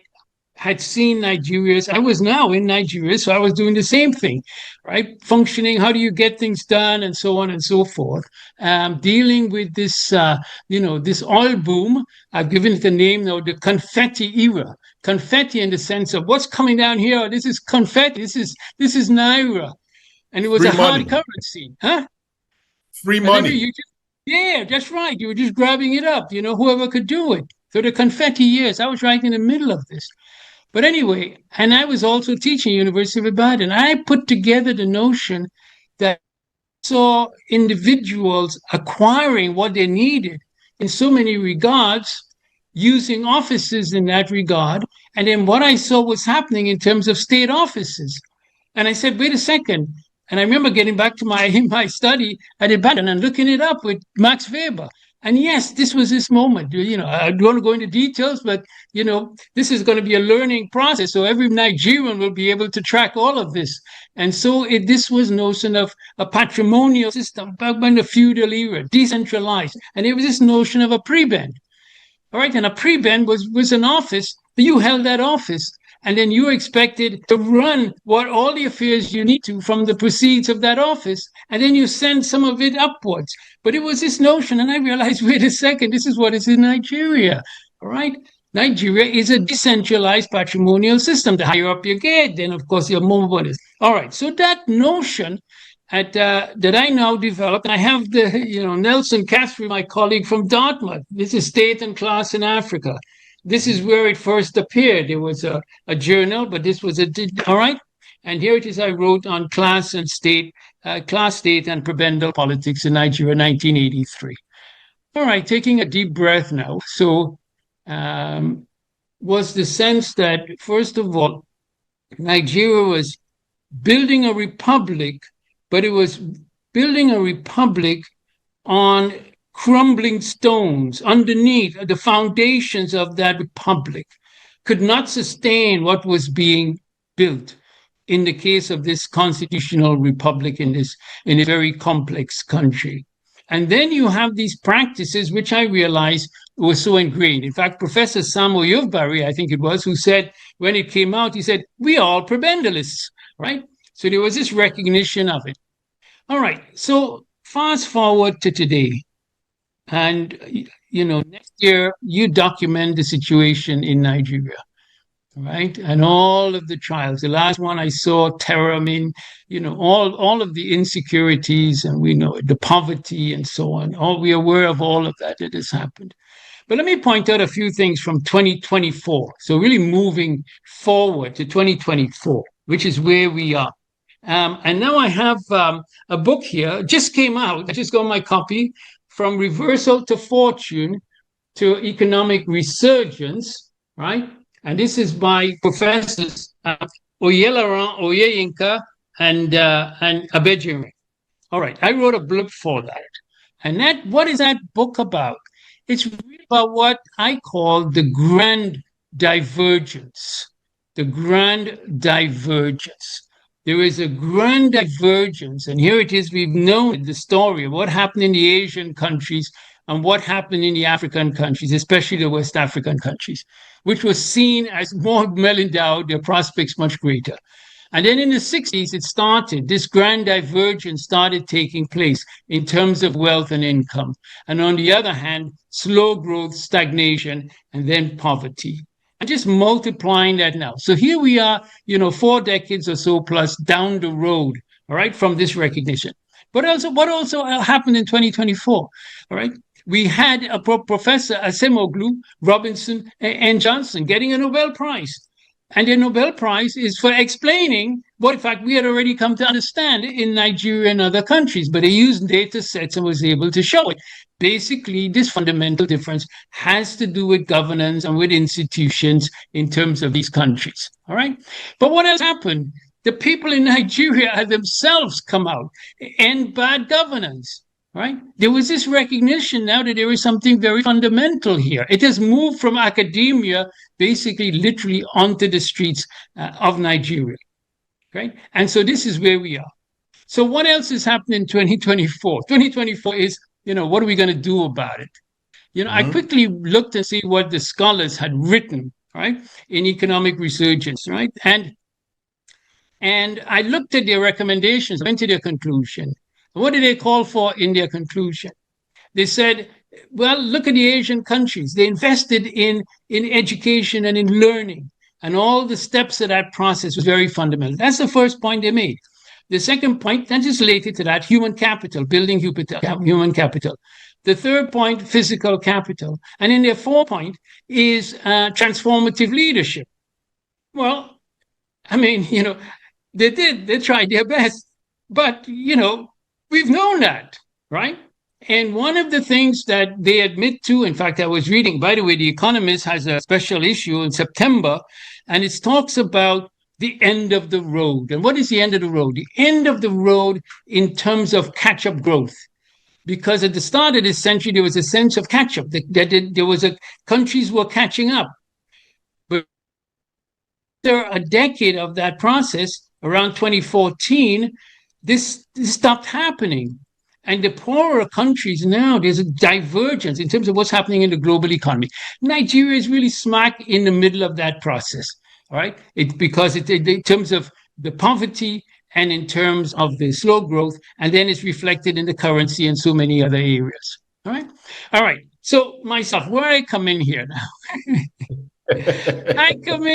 had seen Nigeria. I was now in Nigeria, so I was doing the same thing, right? Functioning, how do you get things done, and so on and so forth. Dealing with this, this oil boom. I've given it a name now, the confetti era. Confetti in the sense of what's coming down here. This is confetti. This is naira, and it was free a hard currency, huh? Free money. Yeah, that's right. You were just grabbing it up. Whoever could do it. So the confetti years, I was right in the middle of this. But anyway, and I was also teaching at University of Ibadan. I put together the notion that I saw individuals acquiring what they needed in so many regards, using offices in that regard. And then what I saw was happening in terms of state offices. And I said, wait a second. And I remember getting back to my study at Ibadan and looking it up with Max Weber. And yes, this was this moment. I don't want to go into details, but, this is going to be a learning process. So every Nigerian will be able to track all of this. And so this was notion of a patrimonial system back in the feudal era, decentralized. And there was this notion of a prebend. All right, and a prebend was an office. You held that office. And then you expected to run all the affairs you need to from the proceeds of that office, and then you send some of it upwards. But it was this notion, and I realized, wait a second, this is what is in Nigeria, all right? Nigeria is a decentralized patrimonial system. The higher up you get, then of course you're more bonus. All right, so that notion that I now developed, and I have Nelson Casper, my colleague from Dartmouth. This is State and Class in Africa. This is where it first appeared. There was a journal, but this was all right. And here it is. I wrote on class, state, and prebendal politics in Nigeria, 1983. All right, taking a deep breath now. So, was the sense that first of all, Nigeria was building a republic, but it was building a republic on crumbling stones. Underneath the foundations of that republic could not sustain what was being built in the case of this constitutional republic in a very complex country. And then you have these practices which I realized were so ingrained. In fact, Professor Samuel Yovbari, I think it was, who said when it came out, he said, we are all prebendalists, right? So there was this recognition of it. All right, so fast forward to today. And, next year, you document the situation in Nigeria, right? And all of the trials. The last one I saw, terror, all of the insecurities, and we know it, the poverty and so on. We're aware of all of that has happened. But let me point out a few things from 2024. So really moving forward to 2024, which is where we are. And now I have a book here, just came out. I just got my copy. From Reversal to Fortune to Economic Resurgence, right? And this is by Professors Oyelaran, Oyeyinka, and Abejiri. All right, I wrote a blurb for that. And what is that book about? It's really about what I call the grand divergence. The grand divergence. There is a grand divergence, and here it is. We've known the story of what happened in the Asian countries on what happened in the African countries, especially the West African countries, which was seen as more well endowed, their prospects much greater. And then in the 60s, it started, this grand divergence started taking place in terms of wealth and income. And on the other hand, slow growth, stagnation, and then poverty. And just multiplying that now. So here we are, 4 decades or so plus down the road, all right, from this recognition. But also, what also happened in 2024, all right? We had a Professor Acemoglu, Robinson, and Johnson getting a Nobel Prize. And the Nobel Prize is for explaining what, in fact, we had already come to understand in Nigeria and other countries, but they used data sets and was able to show it. Basically, this fundamental difference has to do with governance and with institutions in terms of these countries, all right? But what has happened? The people in Nigeria have themselves come out and bad governance. Right? There was this recognition now that there is something very fundamental here. It has moved from academia, basically, literally onto the streets of Nigeria. Right? And so this is where we are. So what else has happened in 2024? 2024 is, what are we going to do about it? I quickly looked to see what the scholars had written, right, in economic resurgence, right? And I looked at their recommendations, went to their conclusion. What did they call for in their conclusion? They said, well, look at the Asian countries. They invested in education and in learning. And all the steps of that process was very fundamental. That's the first point they made. The second point, that is related to that, human capital, building human capital. The third point, physical capital. And in their fourth point is transformative leadership. Well, I mean, they tried their best. But, we've known that, right? And one of the things that they admit to, in fact, I was reading, by the way, The Economist has a special issue in September, and it talks about the end of the road. And what is the end of the road? The end of the road in terms of catch-up growth. Because at the start of this century, there was a sense of catch-up, that countries were catching up. But after a decade of that process, around 2014, this stopped happening. And the poorer countries now, there's a divergence in terms of what's happening in the global economy. Nigeria is really smack in the middle of that process, all right? Because in terms of the poverty and in terms of the slow growth, and then it's reflected in the currency and so many other areas, all right? All right, so myself, where I come in here now? I come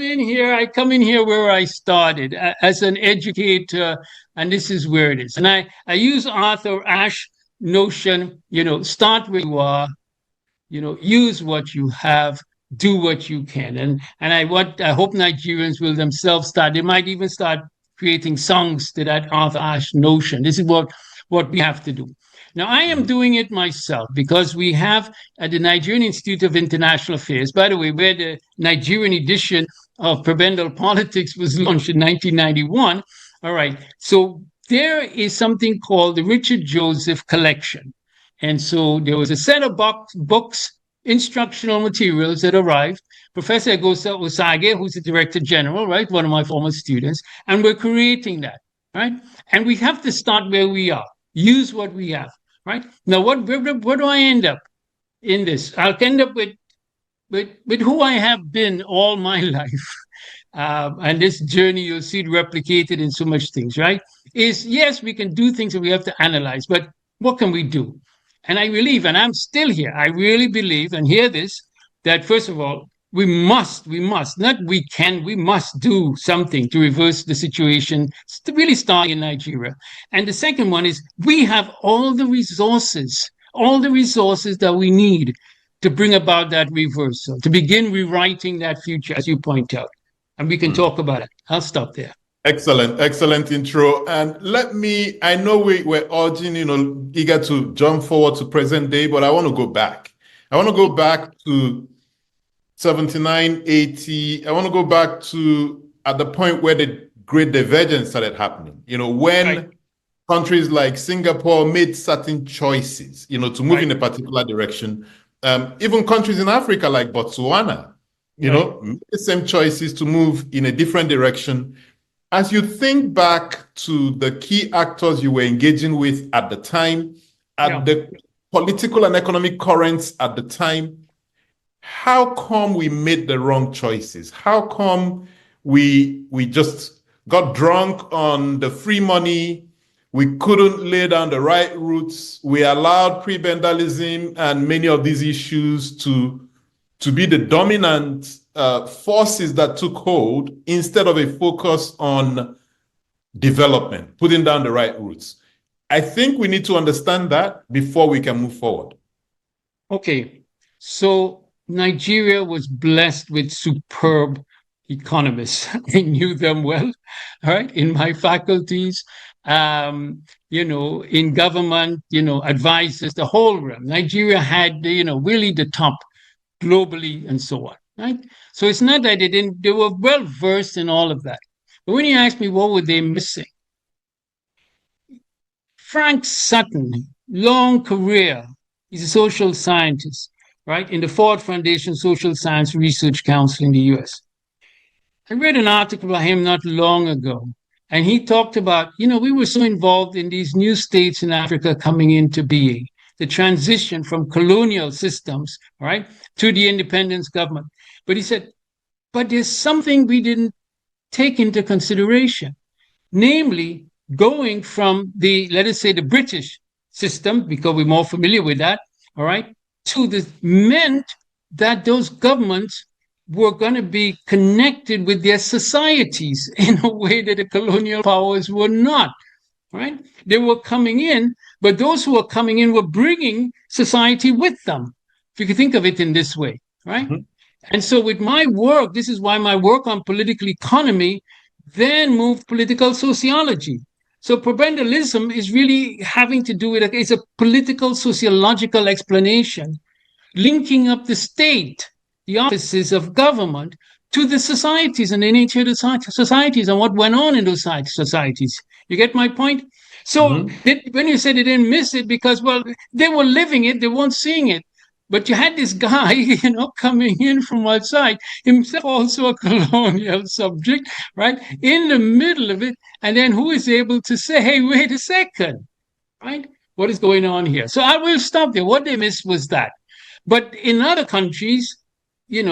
in here where I started as an educator, and this is where it is. And I use Arthur Ashe notion, start where you are, use what you have, do what you can. And I hope Nigerians will themselves start, they might even start creating songs to that Arthur Ashe notion. This is what we have to do. Now, I am doing it myself because we have at the Nigerian Institute of International Affairs, by the way, where the Nigerian edition of Prebendal Politics was launched in 1991. All right. So there is something called the Richard Joseph Collection. And so there was a set of books, instructional materials that arrived. Professor Agosa Osage, who's the Director General, right, one of my former students, and we're creating that, right? And we have to start where we are, use what we have. Right now, where do I end up in this? I'll end up with who I have been all my life, and this journey you'll see it replicated in so much things. Right? Is yes, we can do things and we have to analyze, but what can we do? And I believe, and I'm still here. I really believe, and hear this, that first of all, we must do something to reverse the situation, really starting in Nigeria. And the second one is we have all the resources that we need to bring about that reversal, to begin rewriting that future, as you point out. And we can talk about it. I'll stop there. Excellent intro. And I know we're urging, eager to jump forward to present day, but I want to go back. I want to go back to 79, 80. I want to go back to at the point where the great divergence started happening. When countries like Singapore made certain choices, to move in a particular direction. Even countries in Africa like Botswana, made the same choices to move in a different direction. As you think back to the key actors you were engaging with at the time, at the political and economic currents at the time, how come we made the wrong choices? How come we just got drunk on the free money? We couldn't lay down the right roots. We allowed prebendalism and many of these issues to be the dominant forces that took hold instead of a focus on development, putting down the right roots. I think we need to understand that before we can move forward. Okay, so Nigeria was blessed with superb economists. I knew them well, all right, in my faculties, in government, advisors, the whole realm. Nigeria had, really the top globally and so on, right? So it's not that they were well versed in all of that. But when you ask me what were they missing, Frank Sutton, long career, he's a social scientist, right, in the Ford Foundation Social Science Research Council in the US. I read an article by him not long ago, and he talked about, we were so involved in these new states in Africa coming into being, the transition from colonial systems, right, to the independence government. But he said, but there's something we didn't take into consideration, namely going from let us say, the British system, because we're more familiar with that, all right, to this meant that those governments were going to be connected with their societies in a way that the colonial powers were not, right? They were coming in, but those who were coming in were bringing society with them, if you could think of it in this way, right? Mm-hmm. And so with my work, this is why my work on political economy then moved political sociology. So prebendalism is really having to do with it's a political sociological explanation, linking up the state, the offices of government, to the societies and the nature of the societies and what went on in those societies. You get my point? So when you said they didn't miss it because, well, they were living it, they weren't seeing it. But you had this guy, coming in from outside, himself also a colonial subject, right, in the middle of it. And then who is able to say, hey, wait a second, right? What is going on here? So I will stop there. What they missed was that. But in other countries, when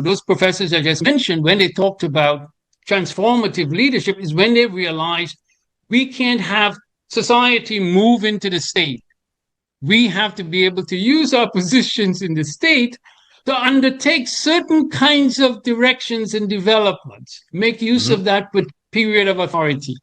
those professors I just mentioned, when they talked about transformative leadership, is when they realized we can't have society move into the state. We have to be able to use our positions in the state to undertake certain kinds of directions and developments, make use of that period of authority.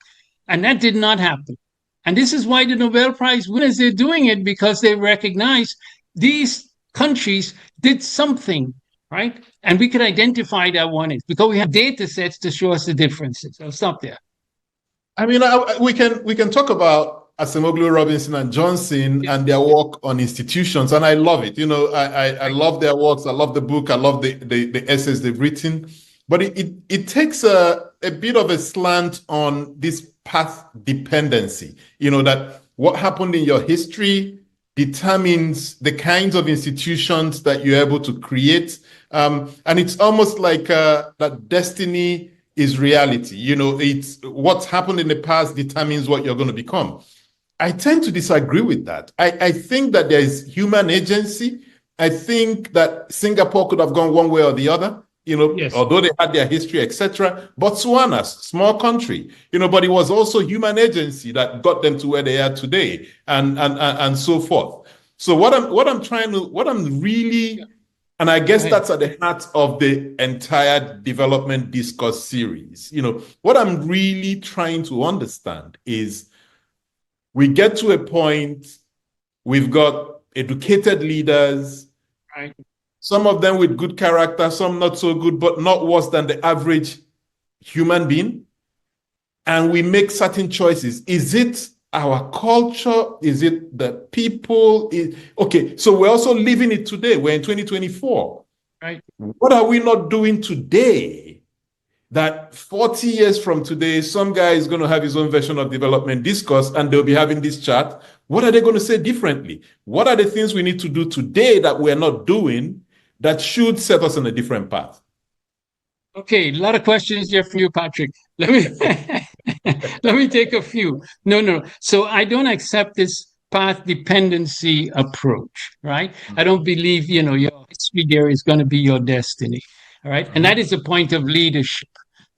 And that did not happen. And this is why the Nobel Prize winners, they're doing it because they recognize these countries did something, right? And we could identify that one is because we have data sets to show us the differences. I'll stop there. I mean, we can talk about Acemoglu, Robinson, and Johnson and their work on institutions, and I love it. I love their works. I love the book. I love the essays they've written. But it takes a bit of a slant on this path dependency. That what happened in your history determines the kinds of institutions that you're able to create, and it's almost like that destiny is reality. It's what's happened in the past determines what you're going to become. I tend to disagree with that. I think that there is human agency. I think that Singapore could have gone one way or the other, yes, although they had their history, etc. Botswana, small country, but it was also human agency that got them to where they are today, and so forth. So what I'm really, and I guess that's at the heart of the entire development discourse series. What I'm really trying to understand is, we get to a point, we've got educated leaders, right, some of them with good character, some not so good, but not worse than the average human being. And we make certain choices. Is it our culture? Is it the people? Okay, so we're also living it today. We're in 2024. Right. What are we not doing today that 40 years from today, some guy is going to have his own version of development discourse and they'll be having this chat? What are they going to say differently? What are the things we need to do today that we're not doing that should set us on a different path? Okay, a lot of questions here from you, Patrick. Let me take a few. No. So I don't accept this path dependency approach, right? I don't believe, your history there is going to be your destiny, all right? And that is a point of leadership,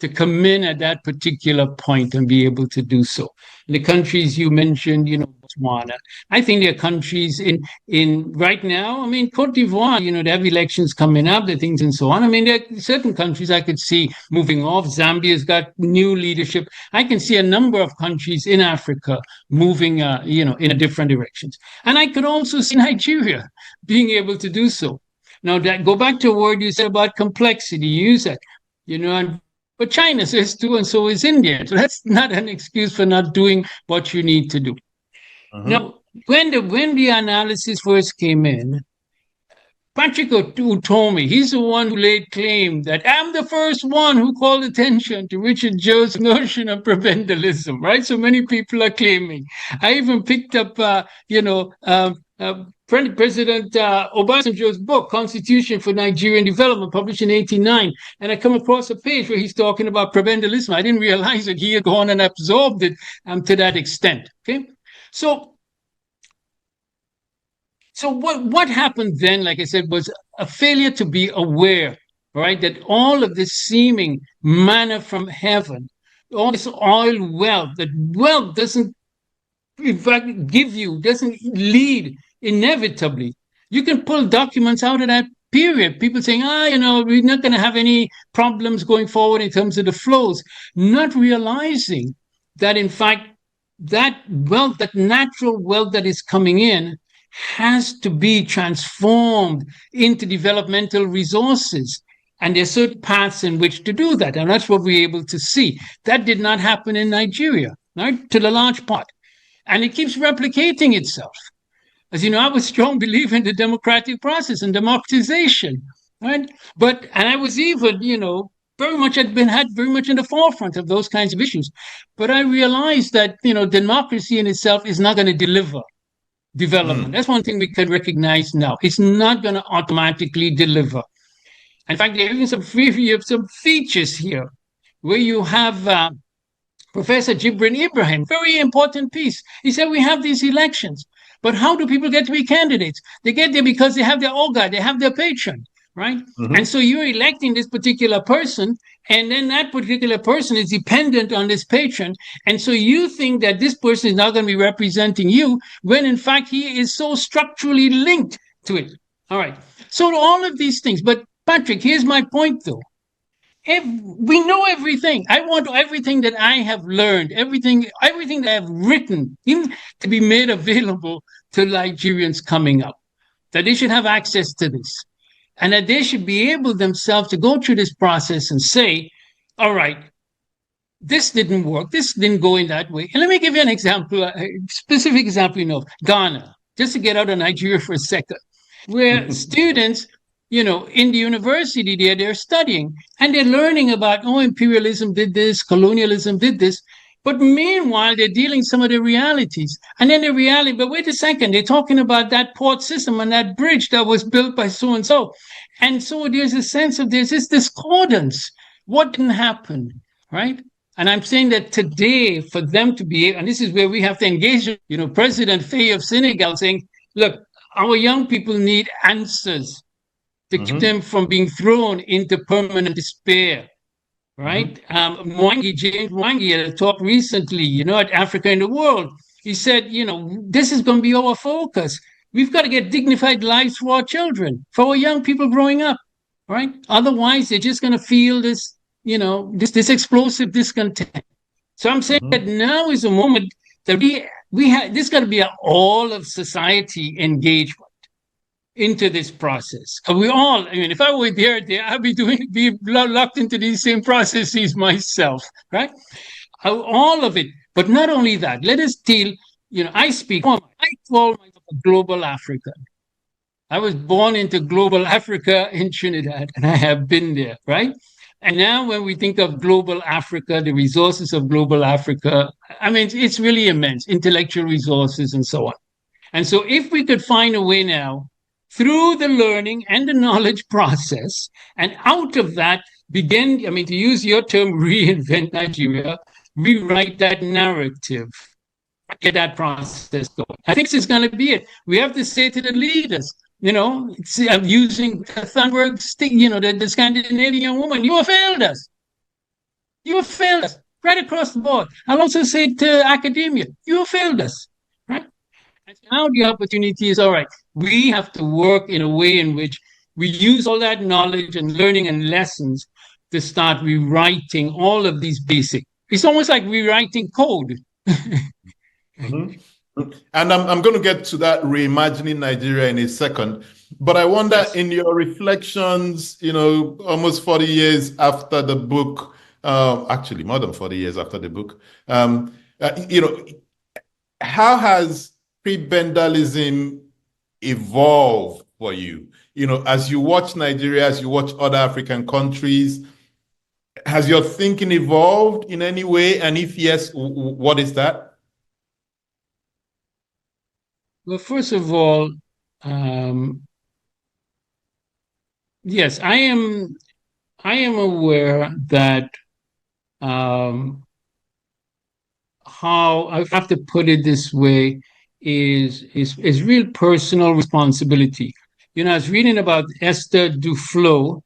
to come in at that particular point and be able to do so. In the countries you mentioned, Botswana, I think there are countries in right now, Cote d'Ivoire, they have elections coming up, the things and so on. There are certain countries I could see moving off. Zambia's got new leadership. I can see a number of countries in Africa moving, in a different directions. And I could also see Nigeria being able to do so. Now, go back to a word you said about complexity. You use that, but China says too, and so is India. So that's not an excuse for not doing what you need to do. Now, when the analysis first came in, Patrick Utomi, he's the one who laid claim that I'm the first one who called attention to Richard Joe's notion of prebendalism, right? So many people are claiming. I even picked up, President Obasanjo's book, Constitution for Nigerian Development, published in 1989, and I come across a page where he's talking about prebendalism. I didn't realize that he had gone and absorbed it to that extent. Okay, so what happened then, like I said, was a failure to be aware, right, that all of this seeming manna from heaven, all this oil wealth, that wealth doesn't, in fact, doesn't lead inevitably. You can pull documents out of that period. People saying, we're not going to have any problems going forward in terms of the flows, not realizing that, in fact, that wealth, that natural wealth that is coming in, has to be transformed into developmental resources. And there's certain paths in which to do that. And that's what we're able to see. That did not happen in Nigeria, right, to the large part. And it keeps replicating itself. As you know, I was a strong believer in the democratic process and democratization, right? And I was even, very much in the forefront of those kinds of issues. But I realized that, democracy in itself is not going to deliver development. That's one thing we can recognize now. It's not going to automatically deliver. In fact, there are even some features here where you have Professor Jibrin Ibrahim, very important piece. He said, we have these elections, but how do people get to be candidates? They get there because they have their Oga, they have their patron, right? And so you're electing this particular person, and then that particular person is dependent on this patron. And so you think that this person is not going to be representing you, when in fact he is so structurally linked to it. All right. So all of these things. But Patrick, here's my point though. We know everything. I want everything that I have learned, everything that I have written, even to be made available to Nigerians coming up, that they should have access to this, and that they should be able themselves to go through this process and say, all right, this didn't work, this didn't go in that way. And let me give you an example, a specific example, Ghana, just to get out of Nigeria for a second, where students, in the university there, they're studying and they're learning about, imperialism did this, colonialism did this. But meanwhile, they're dealing some of the realities. And then but wait a second, they're talking about that port system and that bridge that was built by so-and-so. And so there's a sense of, there's this discordance. What didn't happen, right? And I'm saying that today, for them to be, and this is where we have to engage, President Faye of Senegal saying, look, our young people need answers to keep them from being thrown into permanent despair, right? James Mwangi had a talk recently, at Africa in the World. He said, this is going to be our focus. We've got to get dignified lives for our children, for our young people growing up, right? Otherwise, they're just going to feel this, this explosive discontent. So I'm saying that now is a moment that we have, this got to be an all of society engagement into this process. We all, if I were there, I'd be locked into these same processes myself, right? All of it. But not only that, let us deal, I call myself a global African. I was born into global Africa in Trinidad, and I have been there, right? And now when we think of global Africa, the resources of global Africa, it's really immense, intellectual resources and so on. And so if we could find a way now, through the learning and the knowledge process, and out of that begin, to use your term, reinvent Nigeria, rewrite that narrative, get that process going. I think this is going to be it. We have to say to the leaders, I'm using Thunberg, the Scandinavian woman, you have failed us. You have failed us right across the board. I'll also say to academia, you have failed us, right? And now the opportunity is, all right, we have to work in a way in which we use all that knowledge and learning and lessons to start rewriting all of these basic. It's almost like rewriting code. Mm-hmm. And I'm going to get to that reimagining Nigeria in a second. But I wonder, yes, in your reflections, almost 40 years after the book, actually more than 40 years after the book, how has prebendalism evolved for you? As you watch Nigeria, as you watch other African countries, has your thinking evolved in any way? And if yes, what is that? Well, first of all, yes, I am aware that how I have to put it this way is real personal responsibility. I was reading about Esther Duflo,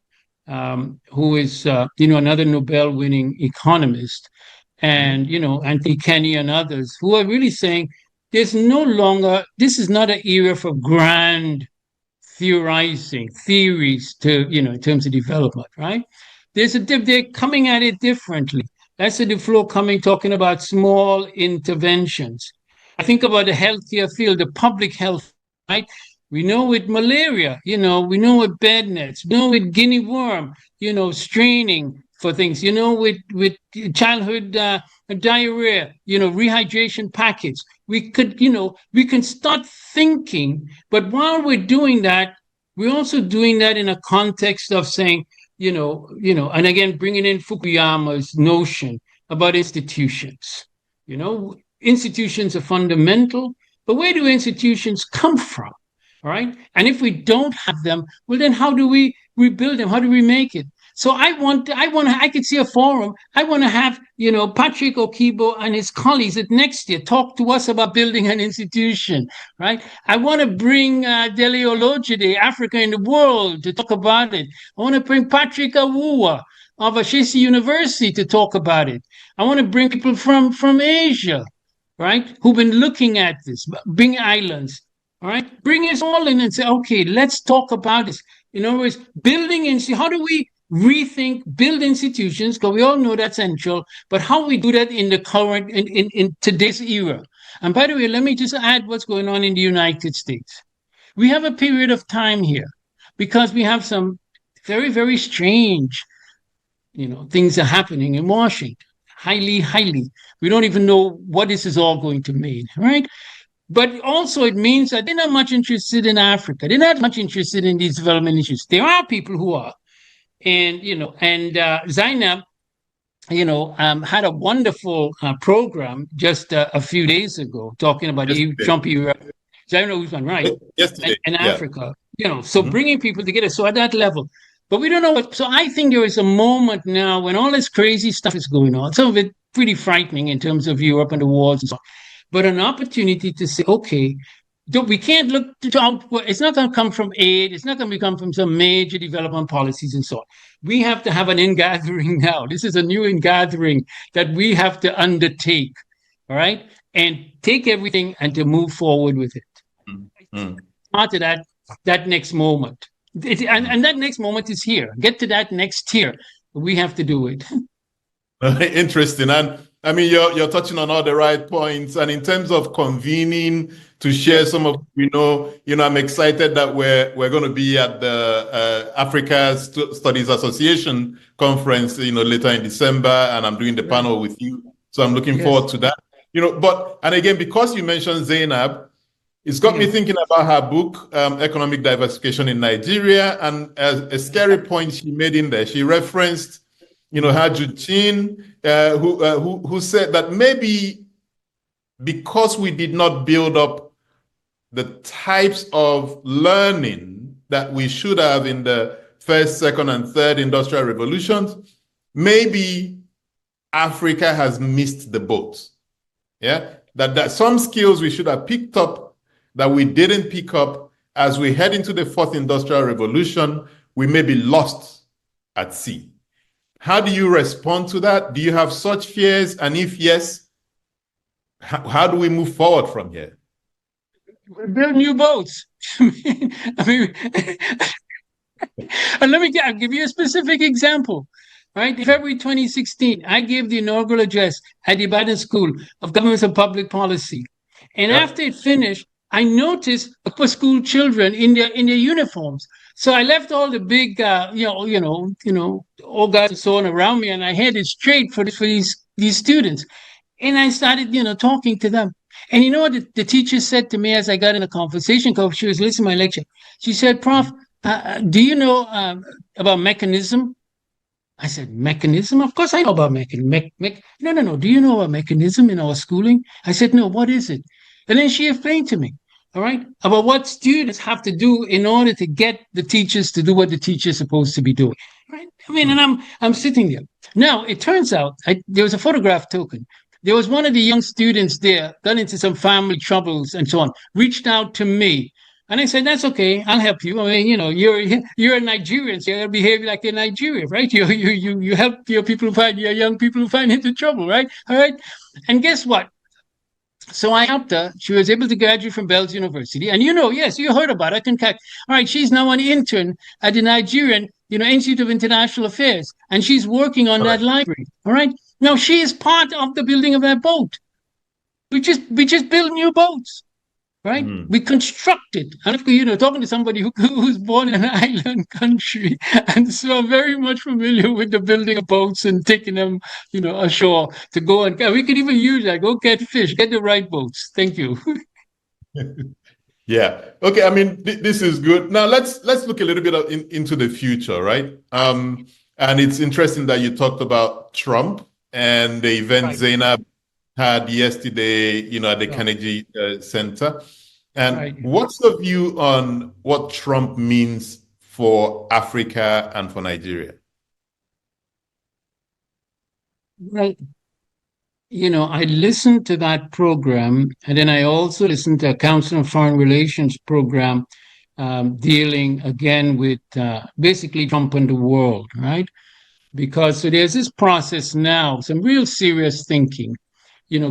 who is another Nobel-winning economist, and Anthony Kenny and others who are really saying this is not an era for grand theorizing theories in terms of development, right? They're coming at it differently. That's the flow talking about small interventions. I think about the healthcare field, the public health, right? We know with malaria, we know with bed nets, we know with guinea worm, straining for things, with childhood diarrhea, rehydration packets. We can start thinking, but while we're doing that, we're also doing that in a context of saying, and again, bringing in Fukuyama's notion about institutions. Institutions are fundamental, but where do institutions come from? All right. And if we don't have them, well, then how do we rebuild them? How do we make it? So I could see a forum. I want to have, Patrick Okibo and his colleagues at next year talk to us about building an institution, right? I want to bring Dele Olojide, Africa in the World, to talk about it. I want to bring Patrick Awuwa of Ashesi University to talk about it. I want to bring people from Asia, right, who've been looking at this, bring islands, all right? Bring us all in and say, okay, let's talk about this. In other words, how do we build institutions, because we all know that's essential, but how we do that in the current, in today's era. And by the way, let me just add what's going on in the United States. We have a period of time here because we have some very, very strange, things are happening in Washington. Highly. We don't even know what this is all going to mean, right? But also it means that they're not much interested in Africa. They're not much interested in these development issues. There are people who are. And, Zainab, had a wonderful program just a few days ago talking about the Trump era. Zainab was one, right? Yesterday. And Africa, so bringing people together. So at that level, but we don't know what. So I think there is a moment now when all this crazy stuff is going on. Some of it pretty frightening in terms of Europe and the wars and so on. But an opportunity to say, okay, we can't look outward. It's not going to come from aid. It's not going to come from some major development policies and so on. We have to have an ingathering now. This is a new ingathering that we have to undertake, all right? And take everything and to move forward with it. After that next moment. And that next moment is here. Get to that next tier. We have to do it. Interesting. And I mean, you're touching on all the right points. And in terms of convening to share some of, I'm excited that we're going to be at the Africa Studies Association conference, later in December, and I'm doing the panel with you. So I'm looking forward to that. And again, because you mentioned Zainab, it's got me thinking about her book, Economic Diversification in Nigeria, and a scary point she made in there. She referenced Hajj Chin, who said that maybe because we did not build up the types of learning that we should have in the first, second, and third industrial revolutions, maybe Africa has missed the boat. Yeah. that some skills we should have picked up that we didn't pick up as we head into the fourth industrial revolution, we may be lost at sea. How do you respond to that? Do you have such fears? And if yes, how do we move forward from here? Build new boats. I mean, and I'll give you a specific example. Right, in February 2016, I gave the inaugural address at the Ibadan School of Government and Public Policy. And after it finished, I noticed upper school children in their uniforms. So I left all the big, old guys and so on around me, and I headed straight for these students. And I started, talking to them. And you know what the teacher said to me as I got in a conversation, because she was listening to my lecture. She said, "Prof, do you know about mechanism?" I said, "Mechanism? Of course I know about mechanism. No. Do you know about mechanism in our schooling?" I said, "No, what is it?" And then she explained to me, all right, about what students have to do in order to get the teachers to do what the teacher's supposed to be doing. Right? I mean, and I'm sitting there. Now, it turns out there was a photograph token. There was one of the young students there, got into some family troubles and so on, reached out to me. And I said, "That's okay. I'll help you. I mean, you're a Nigerian, so you gotta behave like a Nigerian, right? You help your young people who find into trouble, right? All right." And guess what? So I helped her. She was able to graduate from Bells University. And yes, you heard about it. All right, she's now an intern at the Nigerian, Institute of International Affairs, and she's working on that library. All right. Now she is part of the building of that boat. We just build new boats. Right? We construct it. And, talking to somebody who's born in an island country. And so I'm very much familiar with the building of boats and taking them, ashore to go. And we could even use that. Go get fish, get the right boats. Thank you. Yeah. Okay. I mean, this is good. Now let's look a little bit into the future, right? And it's interesting that you talked about Trump and the event Zainab had yesterday, at the Kennedy Center. And what's your view on what Trump means for Africa and for Nigeria? Right. I listened to that program, and then I also listened to a Council on Foreign Relations program dealing again with basically Trump and the world, right? Because so there's this process now, some real serious thinking,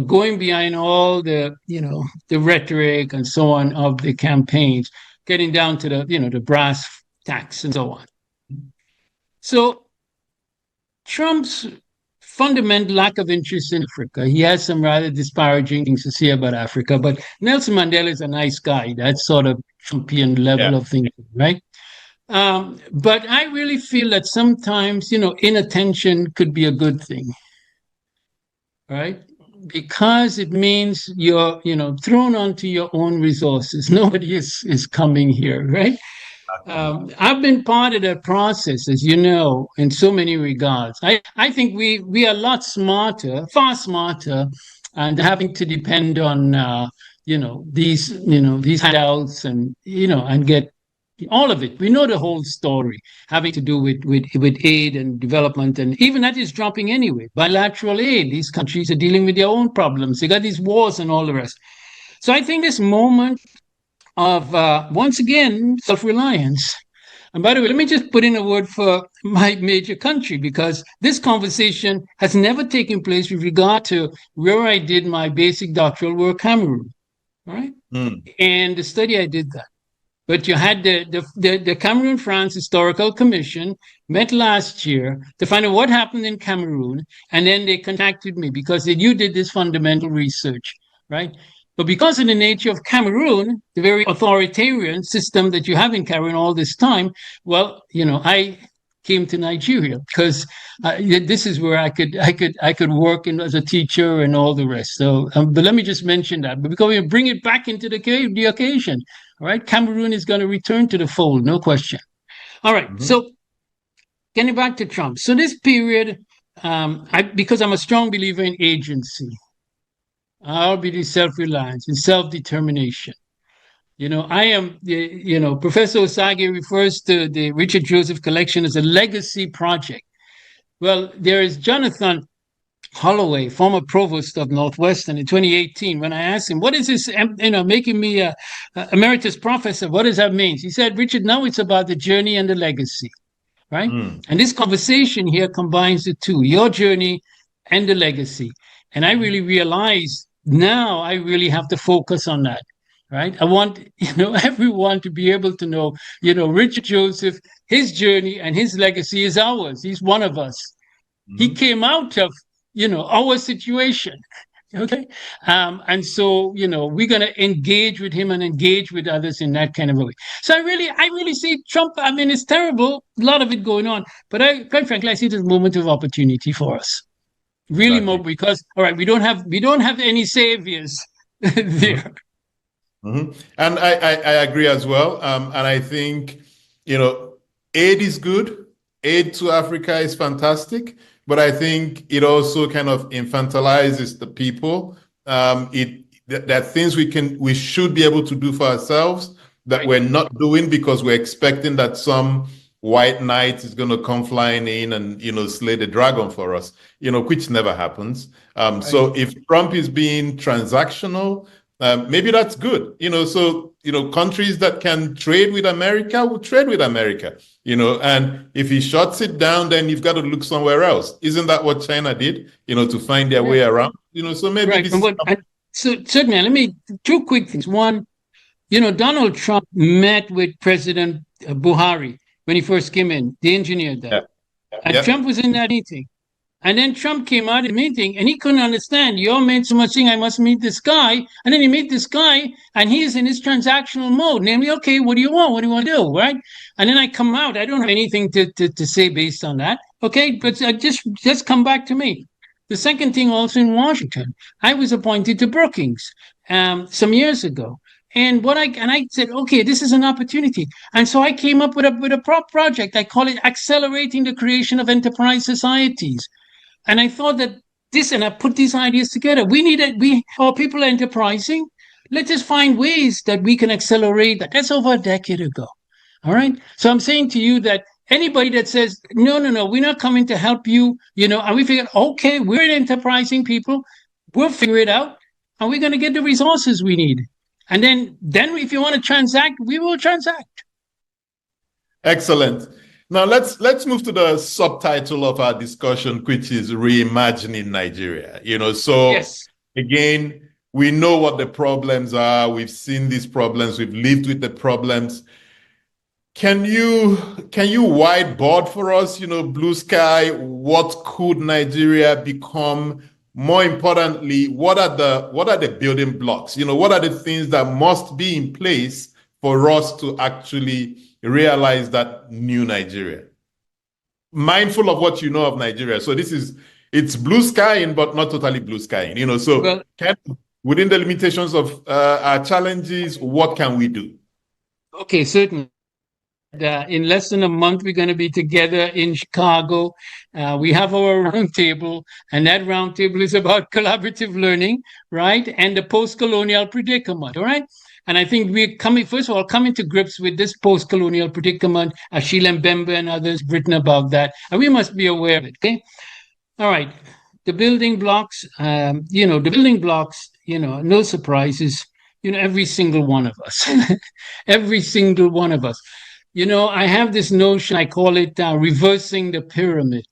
going behind all the, the rhetoric and so on of the campaigns, getting down to the, the brass tacks and so on. So Trump's fundamental lack of interest in Africa, he has some rather disparaging things to say about Africa, but Nelson Mandela is a nice guy. That's sort of Trumpian level of thinking, right? But I really feel that sometimes, inattention could be a good thing, right? Because it means you're, thrown onto your own resources. Nobody is coming here, right? I've been part of that process, as you know, in so many regards. I think we are a lot smarter, far smarter, and having to depend on, these handouts and, and get all of it. We know the whole story having to do with aid and development, and even that is dropping anyway. Bilateral aid, these countries are dealing with their own problems. They got these wars and all the rest. So I think this moment of, once again, self-reliance. And by the way, let me just put in a word for my major country, because this conversation has never taken place with regard to where I did my basic doctoral work, Cameroon. All right? And the study I did that. But you had the Cameroon-France Historical Commission met last year to find out what happened in Cameroon, and then they contacted me because you did this fundamental research, right? But because of the nature of Cameroon, the very authoritarian system that you have in Cameroon all this time, well, I came to Nigeria because this is where I could work as a teacher and all the rest. So, but let me just mention that. But because we bring it back into the occasion, all right, Cameroon is going to return to the fold, no question. All right, so getting back to Trump. So this period, because I'm a strong believer in agency, I'll be self-reliance and self-determination. I am, Professor Osage refers to the Richard Joseph Collection as a legacy project. Well, there is Jonathan Holloway, former provost of Northwestern, in 2018, when I asked him, what is this, making me a emeritus professor, what does that mean? He said, Richard, now it's about the journey and the legacy, right? And this conversation here combines the two, your journey and the legacy. And I really realized now I really have to focus on that, right? I want, everyone to be able to know, Richard Joseph, his journey and his legacy is ours. He's one of us. He came out of, our situation. Okay. And so, we're going to engage with him and engage with others in that kind of a way. So I really see Trump. I mean, it's terrible, a lot of it going on, but quite frankly, I see it as a moment of opportunity for us. Really more, because, all right, we don't have any saviors there. And I agree as well. And I think, aid is good. Aid to Africa is fantastic. But I think it also kind of infantilizes the people. There are things we should be able to do for ourselves that we're not doing because we're expecting that some white knight is going to come flying in and, slay the dragon for us, which never happens. So if Trump is being transactional, maybe that's good. Countries that can trade with America will trade with America, and if he shuts it down, then you've got to look somewhere else. Isn't that what China did, to find their way around? So maybe so certainly, let me, two quick things. One, Donald Trump met with President Buhari when he first came in. They engineered that. And Trump was in that meeting. And then Trump came out of the meeting and he couldn't understand. You all made so much thing, I must meet this guy. And then he met this guy and he's in his transactional mode. Namely, okay, what do you want? What do you want to do? Right? And then I come out. I don't have anything to say based on that. Okay, but just come back to me. The second thing also in Washington, I was appointed to Brookings some years ago. And I said, okay, this is an opportunity. And so I came up with a project. I call it Accelerating the Creation of Enterprise Societies. And I thought that and I put these ideas together. Our people are enterprising. Let us find ways that we can accelerate that. That's over a decade ago. All right. So I'm saying to you that anybody that says, no, we're not coming to help you, and we figured, okay, we're enterprising people. We'll figure it out. And we're going to get the resources we need. And then if you want to transact, we will transact. Excellent. Now let's move to the subtitle of our discussion, which is Reimagining Nigeria. Yes. Again, we know what the problems are. We've seen these problems. We've lived with the problems. Can you whiteboard for us, blue sky, what could Nigeria become? More importantly, what are the building blocks? What are the things that must be in place for us to actually realize that new Nigeria? Mindful of what you know of Nigeria. So it's blue skying, but not totally blue skying. Within the limitations of our challenges, what can we do? Okay, certainly. In less than a month, we're going to be together in Chicago. We have our roundtable, and that roundtable is about collaborative learning, right? And the post-colonial predicament, all right? And I think we're coming to grips with this post-colonial predicament. Achille Mbembe and others have written about that, and we must be aware of it, okay? All right, the building blocks, no surprises, every single one of us, every single one of us. I have this notion, I call it reversing the pyramid.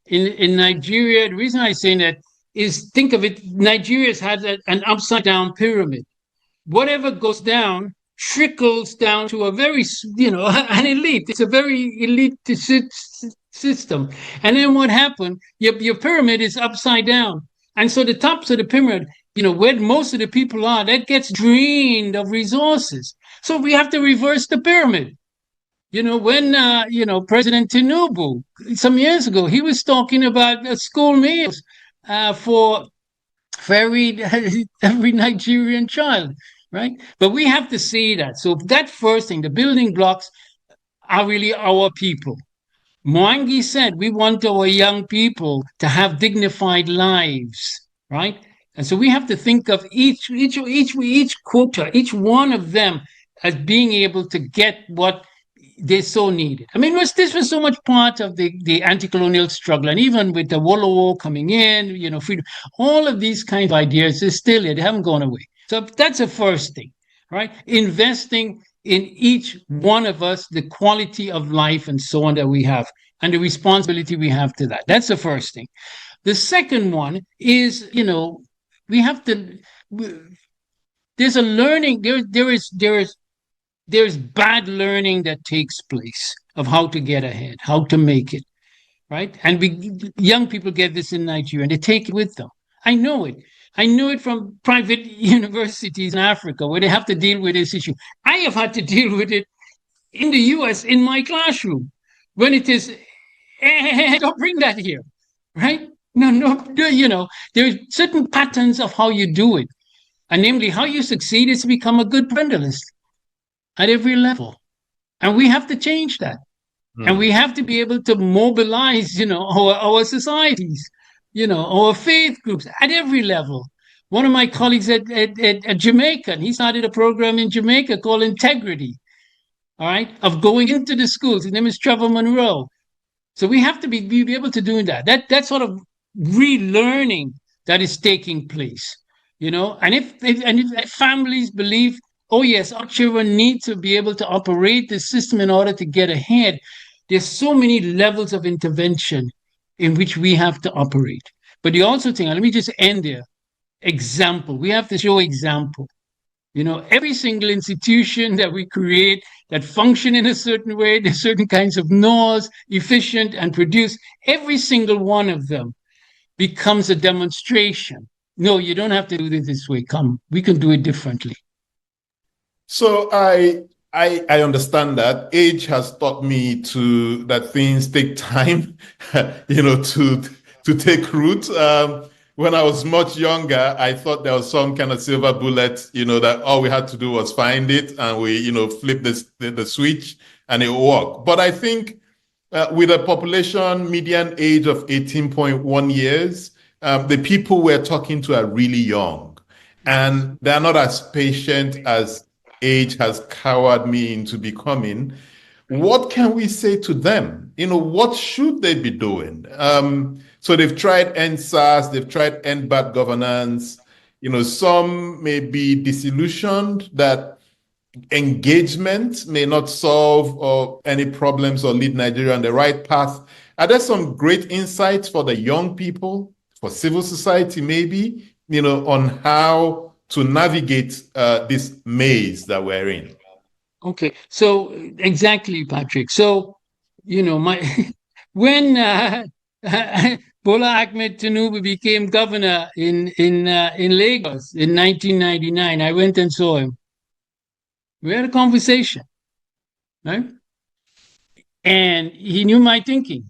In Nigeria, the reason I say that is, think of it, Nigeria's had an upside down pyramid. Whatever goes down trickles down to a very, an elite. It's a very elite system. And then what happened? Your pyramid is upside down. And so the tops of the pyramid, where most of the people are, that gets drained of resources. So we have to reverse the pyramid. When, President Tinubu, some years ago, he was talking about school meals for every Nigerian child, right? But we have to see that. So that first thing, the building blocks are really our people. Mwangi said, we want our young people to have dignified lives, right? And so we have to think of each quota, each one of them as being able to get what they're so needed. I mean, this was so much part of the anti-colonial struggle, and even with the Wolo War coming in, freedom, all of these kind of ideas are still there. They haven't gone away. So that's the first thing, right? Investing in each one of us, the quality of life and so on that we have, and the responsibility we have to that. That's the first thing. The second one is, we have to. There's a learning. There's bad learning that takes place of how to get ahead, how to make it, right? And young people get this in Nigeria and they take it with them. I know it. I know it from private universities in Africa where they have to deal with this issue. I have had to deal with it in the US in my classroom when it is, don't bring that here, right? No, there are certain patterns of how you do it. And namely, how you succeed is to become a good prebendalist at every level. And we have to change that. And we have to be able to mobilize, our societies, our faith groups at every level. One of my colleagues at Jamaica, and he started a program in Jamaica called Integrity, all right, of going into the schools. His name is Trevor Monroe. So we have to be able to do that. That sort of relearning that is taking place, and if families believe, oh yes, our children need to be able to operate the system in order to get ahead, there's so many levels of intervention in which we have to operate. But the also thing, let me just end there. Example. We have to show example. Every single institution that we create that function in a certain way, there's certain kinds of laws, efficient and produce, every single one of them becomes a demonstration. No, you don't have to do it this way. Come, we can do it differently. So I understand that. Age has taught me that things take time, to take root. When I was much younger, I thought there was some kind of silver bullet, that all we had to do was find it and we, flip the switch and it worked. But I think with a population median age of 18.1 years, the people we're talking to are really young and they're not as patient as age has cowered me into becoming. What can we say to them? What should they be doing? So they've tried NSAS, they've tried end bad governance. Some may be disillusioned that engagement may not solve any problems or lead Nigeria on the right path. Are there some great insights for the young people, for civil society maybe, on how to navigate this maze that we're in? Okay, so exactly, Patrick. So, when Bola Ahmed Tinubu became governor in Lagos in 1999, I went and saw him. We had a conversation, right? And he knew my thinking.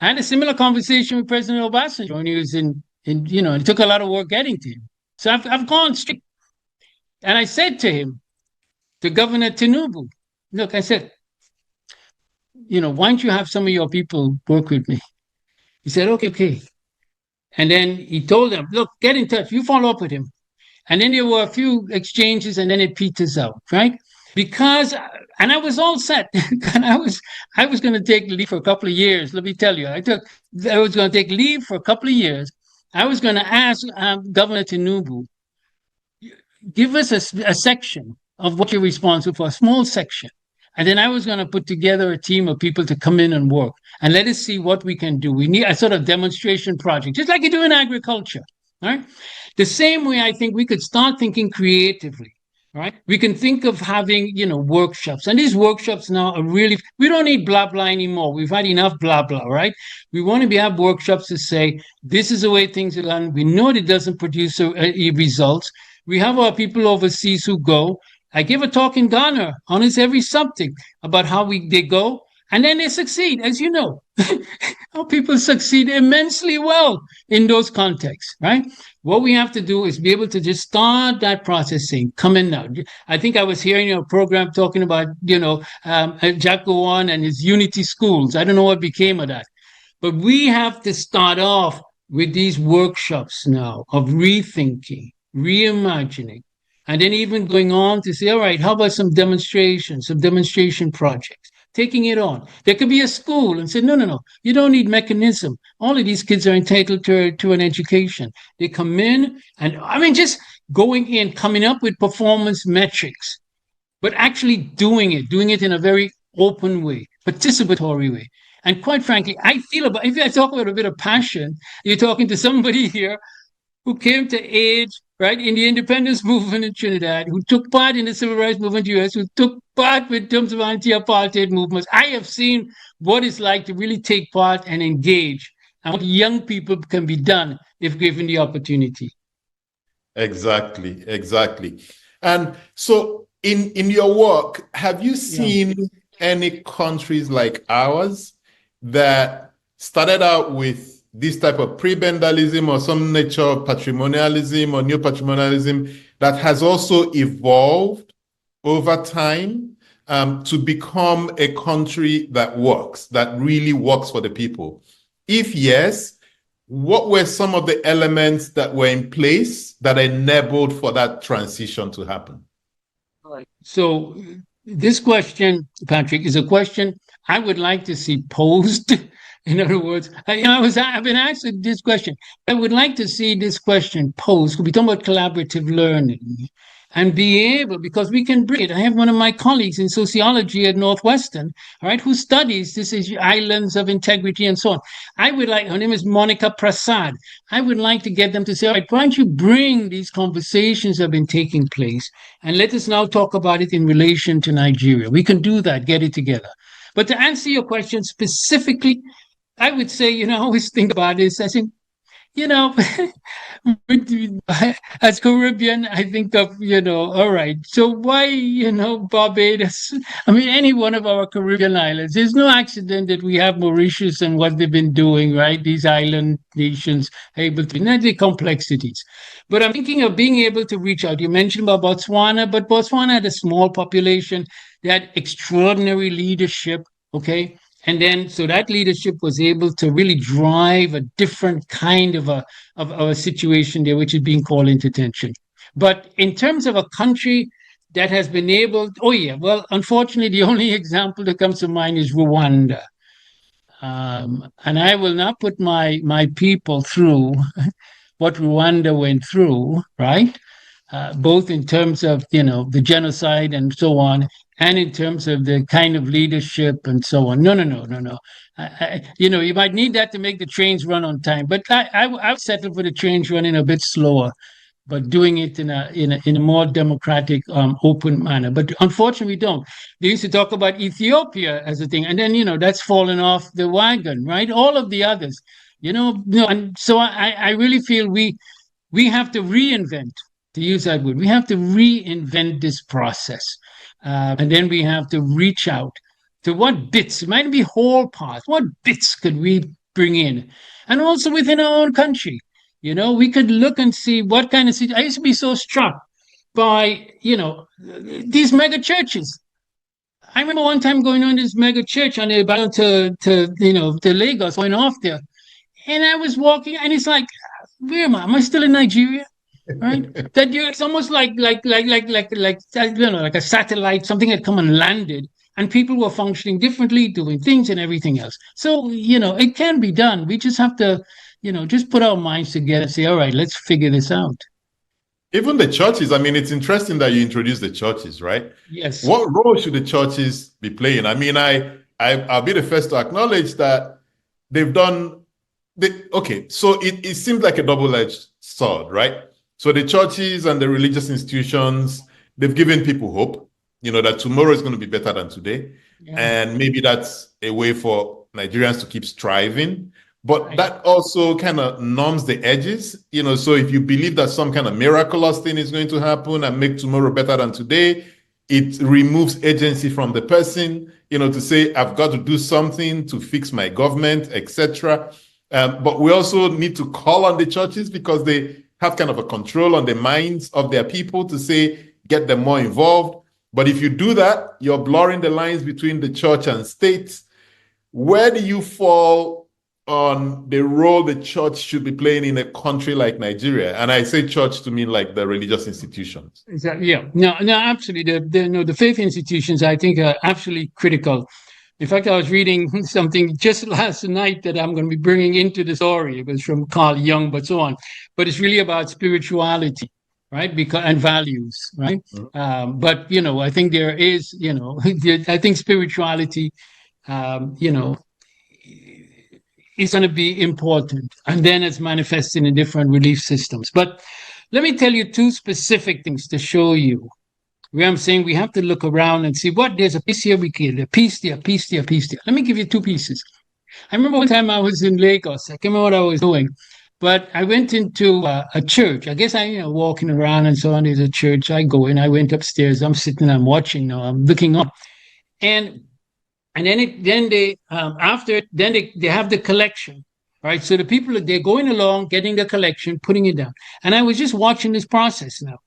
I had a similar conversation with President Obasanjo when he was it took a lot of work getting to him. So I've gone straight. And I said to him, to Governor Tinubu, look, I said, why don't you have some of your people work with me? He said, okay. And then he told them, look, get in touch. You follow up with him. And then there were a few exchanges and then it peters out, right? And I was all set. And I was going to take leave for a couple of years. Let me tell you, I was going to take leave for a couple of years. I was going to ask Governor Tinubu, give us a section of what you're responsible for, a small section. And then I was going to put together a team of people to come in and work and let us see what we can do. We need a sort of demonstration project, just like you do in agriculture, right? The same way I think we could start thinking creatively, right? We can think of having, workshops. And these workshops now are really, we don't need blah, blah anymore. We've had enough blah, blah, right? We want to have workshops to say, this is the way things are done. We know it doesn't produce results. We have our people overseas who go. I give a talk in Ghana on this every subject about how they go, and then they succeed, as you know. How people succeed immensely well in those contexts, right? What we have to do is be able to just start that process saying, come in now. I think I was hearing a program talking about, Jack Gowon and his Unity schools. I don't know what became of that. But we have to start off with these workshops now of rethinking, reimagining, And then even going on to say, all right, how about some demonstrations, some demonstration projects? Taking it on. There could be a school and say, no, no, no, you don't need mechanism. All of these kids are entitled to an education. They come in and, I mean, just going in, coming up with performance metrics, but actually doing it in a very open way, participatory way. And quite frankly, I feel about, if I talk about a bit of passion, you're talking to somebody here who came to age, right, in the independence movement in Trinidad, who took part in the civil rights movement in the US, who took part in terms of anti-apartheid movements. I have seen what it's like to really take part and engage, and what young people can be done if given the opportunity. Exactly, exactly. And so in your work, have you seen any countries like ours that started out with this type of prebendalism or some nature of patrimonialism or neo-patrimonialism that has also evolved over time to become a country that works, that really works for the people? If yes, what were some of the elements that were in place that enabled for that transition to happen? So this question, Patrick, is a question I would like to see posed. In other words, I've been asked this question. I would like to see this question posed. We're talking about collaborative learning and be able, because we can bring it. I have one of my colleagues in sociology at Northwestern, all right, who studies this is islands of integrity and so on. I would like, her name is Monica Prasad. I would like to get them to say, all right, why don't you bring these conversations that have been taking place and let us now talk about it in relation to Nigeria. We can do that, get it together. But to answer your question specifically, I would say, I always think about this. I think, as Caribbean, I think of, all right, so why, Barbados? I mean, any one of our Caribbean islands. There's no accident that we have Mauritius and what they've been doing, right? These island nations able to, not the complexities. But I'm thinking of being able to reach out. You mentioned about Botswana, but Botswana had a small population. They had extraordinary leadership, okay? And then, so that leadership was able to really drive a different kind of a situation there, which is being called into attention. But in terms of a country that has been able, well, unfortunately, the only example that comes to mind is Rwanda. And I will not put my people through what Rwanda went through, right? Both in terms of, the genocide and so on, and in terms of the kind of leadership and so on. No. You might need that to make the trains run on time, but I would settle for the trains running a bit slower, but doing it in a more democratic, open manner. But unfortunately, we don't. They used to talk about Ethiopia as a thing, and then that's fallen off the wagon, right? All of the others, and so I really feel we have to reinvent. To use that word, we have to reinvent this process. And then we have to reach out to what bits, it might be whole parts, what bits could we bring in? And also within our own country, we could look and see what kind of, I used to be so struck by, these mega churches. I remember one time going on this mega church on the bound to Lagos, going off there. And I was walking and it's like, where am I? Am I still in Nigeria? Right? That it's almost like a satellite, something had come and landed, and people were functioning differently, doing things and everything else. So, it can be done. We just have to, just put our minds together and say, all right, let's figure this out. Even the churches, I mean, it's interesting that you introduced the churches, right? Yes. What role should the churches be playing? I mean, I'll be the first to acknowledge that they've done, okay, so it seems like a double-edged sword, right? So the churches and the religious institutions, they've given people hope, that tomorrow is going to be better than today. Yeah. And maybe that's a way for Nigerians to keep striving. But right. That also kind of numbs the edges, so if you believe that some kind of miraculous thing is going to happen and make tomorrow better than today, it removes agency from the person, to say, I've got to do something to fix my government, etc. But we also need to call on the churches because they have kind of a control on the minds of their people to say, get them more involved. But if you do that, you're blurring the lines between the church and state. Where do you fall on the role the church should be playing in a country like Nigeria? And I say church to mean like the religious institutions. Exactly. Yeah. No, absolutely. The faith institutions, I think, are absolutely critical. In fact, I was reading something just last night that I'm going to be bringing into the story. It was from Carl Jung, but so on. But it's really about spirituality, right? And values, right? But I think there is, I think spirituality, is going to be important, and then it's manifesting in different relief systems. But let me tell you two specific things to show you where I'm saying we have to look around and see what there's a piece here, we get a piece there, piece there, piece there. Let me give you two pieces. I remember one time I was in Lagos. I can't remember what I was doing, but I went into a church. I guess walking around and so on. There's a church. I go in. I went upstairs. I'm sitting. I'm watching now. I'm looking up, and then they have the collection. Right. So the people, they're going along, getting the collection, putting it down. And I was just watching this process now.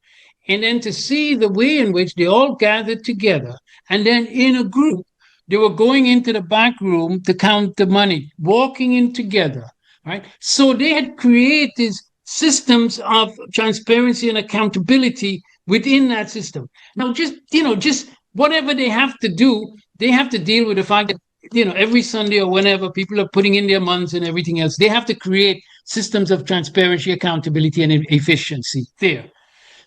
And then to see the way in which they all gathered together, and then in a group, they were going into the back room to count the money, walking in together, right? So they had created systems of transparency and accountability within that system. Now, just whatever they have to do, they have to deal with the fact that, every Sunday or whenever people are putting in their months and everything else, they have to create systems of transparency, accountability, and efficiency there.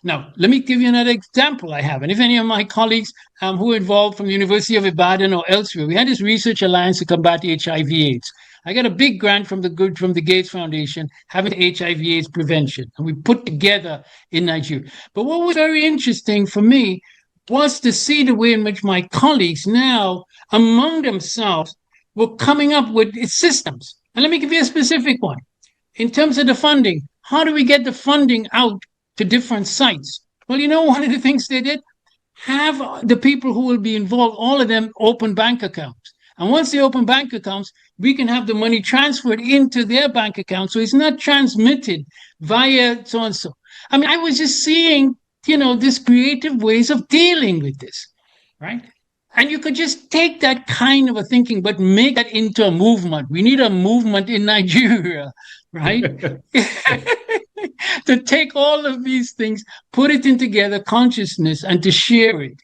Now, let me give you another example I have. And if any of my colleagues who are involved from the University of Ibadan or elsewhere, we had this research alliance to combat HIV/AIDS. I got a big grant from the Gates Foundation having HIV/AIDS prevention, and we put together in Nigeria. But what was very interesting for me was to see the way in which my colleagues now, among themselves, were coming up with systems. And let me give you a specific one. In terms of the funding, how do we get the funding out to different sites? Well, one of the things they did, have the people who will be involved, all of them open bank accounts. And once they open bank accounts, we can have the money transferred into their bank account. So it's not transmitted via so and so. I mean, I was just seeing, this creative ways of dealing with this, right? And you could just take that kind of a thinking, but make that into a movement. We need a movement in Nigeria, right? To take all of these things, put it in together, consciousness, and to share it.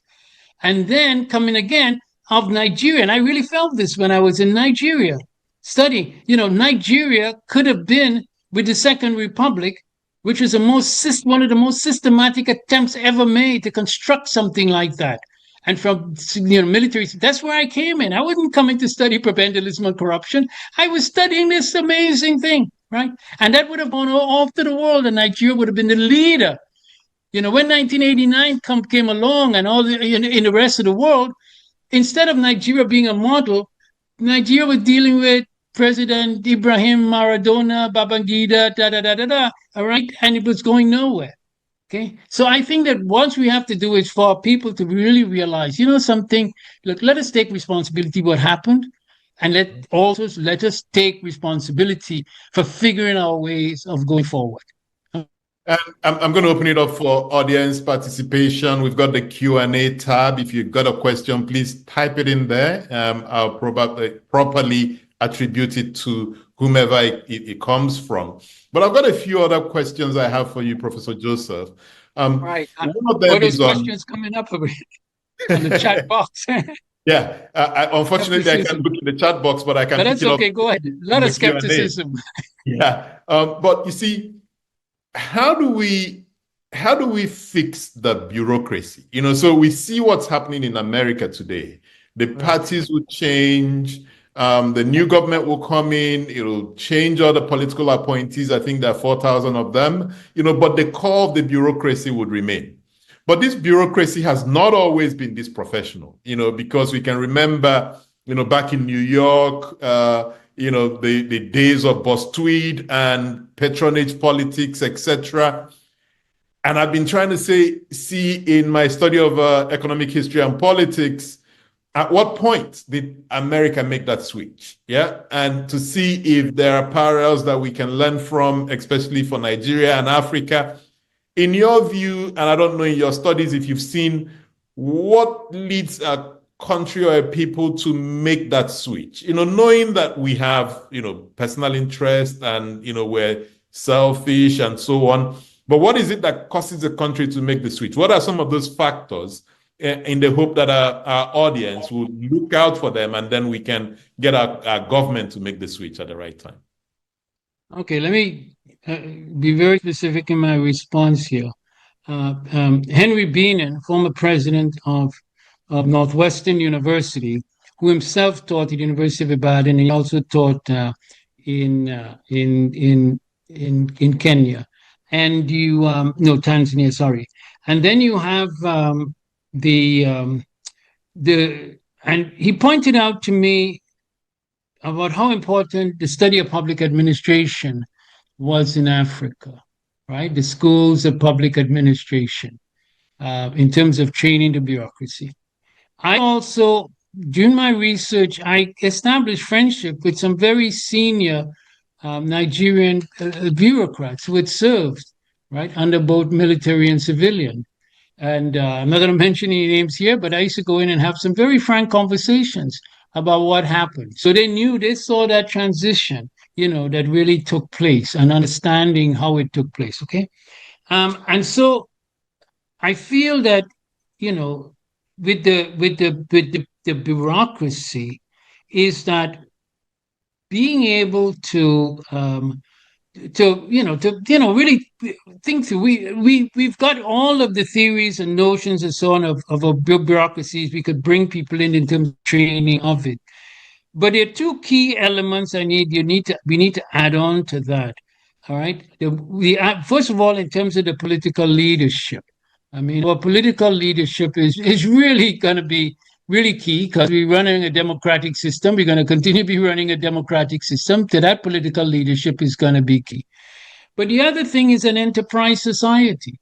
And then coming again of Nigeria, and I really felt this when I was in Nigeria studying. Nigeria could have been with the Second Republic, which was one of the most systematic attempts ever made to construct something like that. And from military, that's where I came in. I wasn't coming to study prebendalism and corruption. I was studying this amazing thing, right? And that would have gone off to the world, and Nigeria would have been the leader. When 1989 came along, and all in the rest of the world, instead of Nigeria being a model, Nigeria was dealing with President Ibrahim Maradona, Babangida, all right? And it was going nowhere. Okay, so I think that what we have to do is for people to really realize, something. Look, let us take responsibility what happened, and let us take responsibility for figuring our ways of going forward. And I'm going to open it up for audience participation. We've got the Q&A tab. If you've got a question, please type it in there. I'll properly attribute it to whomever it comes from. But I've got a few other questions I have for you, Professor Joseph. Right. One of them is questions coming up on the chat box. Yeah. Unfortunately, I can't look in the chat box, but I can. But that's okay. Go ahead. A lot of skepticism. Yeah. But you see, how do we fix the bureaucracy? So we see what's happening in America today. The parties will change. The new government will come in. It'll change all the political appointees. I think there are 4,000 of them. But the core of the bureaucracy would remain. But this bureaucracy has not always been this professional. Because we can remember, back in New York, the days of Boss Tweed and patronage politics, etc. And I've been trying to see in my study of economic history and politics, at what point did America make that switch? Yeah. And to see if there are parallels that we can learn from, especially for Nigeria and Africa. In your view, and I don't know in your studies if you've seen, what leads a country or a people to make that switch? Knowing that we have, personal interest and, we're selfish and so on. But what is it that causes a country to make the switch? What are some of those factors in the hope that our audience will look out for them and then we can get our government to make the switch at the right time? Okay, let me be very specific in my response here. Henry Beenan, former president of Northwestern University, who himself taught at the University of Ibadan, and he also taught in Kenya, and Tanzania, sorry. And then you have and he pointed out to me about how important the study of public administration was in Africa, right? The schools of public administration in terms of training the bureaucracy. I also, during my research, I established friendship with some very senior Nigerian bureaucrats who had served, right, under both military and civilian. And I'm not going to mention any names here, but I used to go in and have some very frank conversations about what happened. So they saw that transition, that really took place and understanding how it took place, okay? And so I feel that, with the bureaucracy is that being able to really think through. We've got all of the theories and notions and so on of bureaucracies. We could bring people in terms of training of it, but there are two key elements we need to add on to that. All right. First of all, in terms of the political leadership, I mean, our political leadership is really going to be really key because we're running a democratic system. We're going to continue to be running a democratic system. So that political leadership is going to be key. But the other thing is an enterprise society,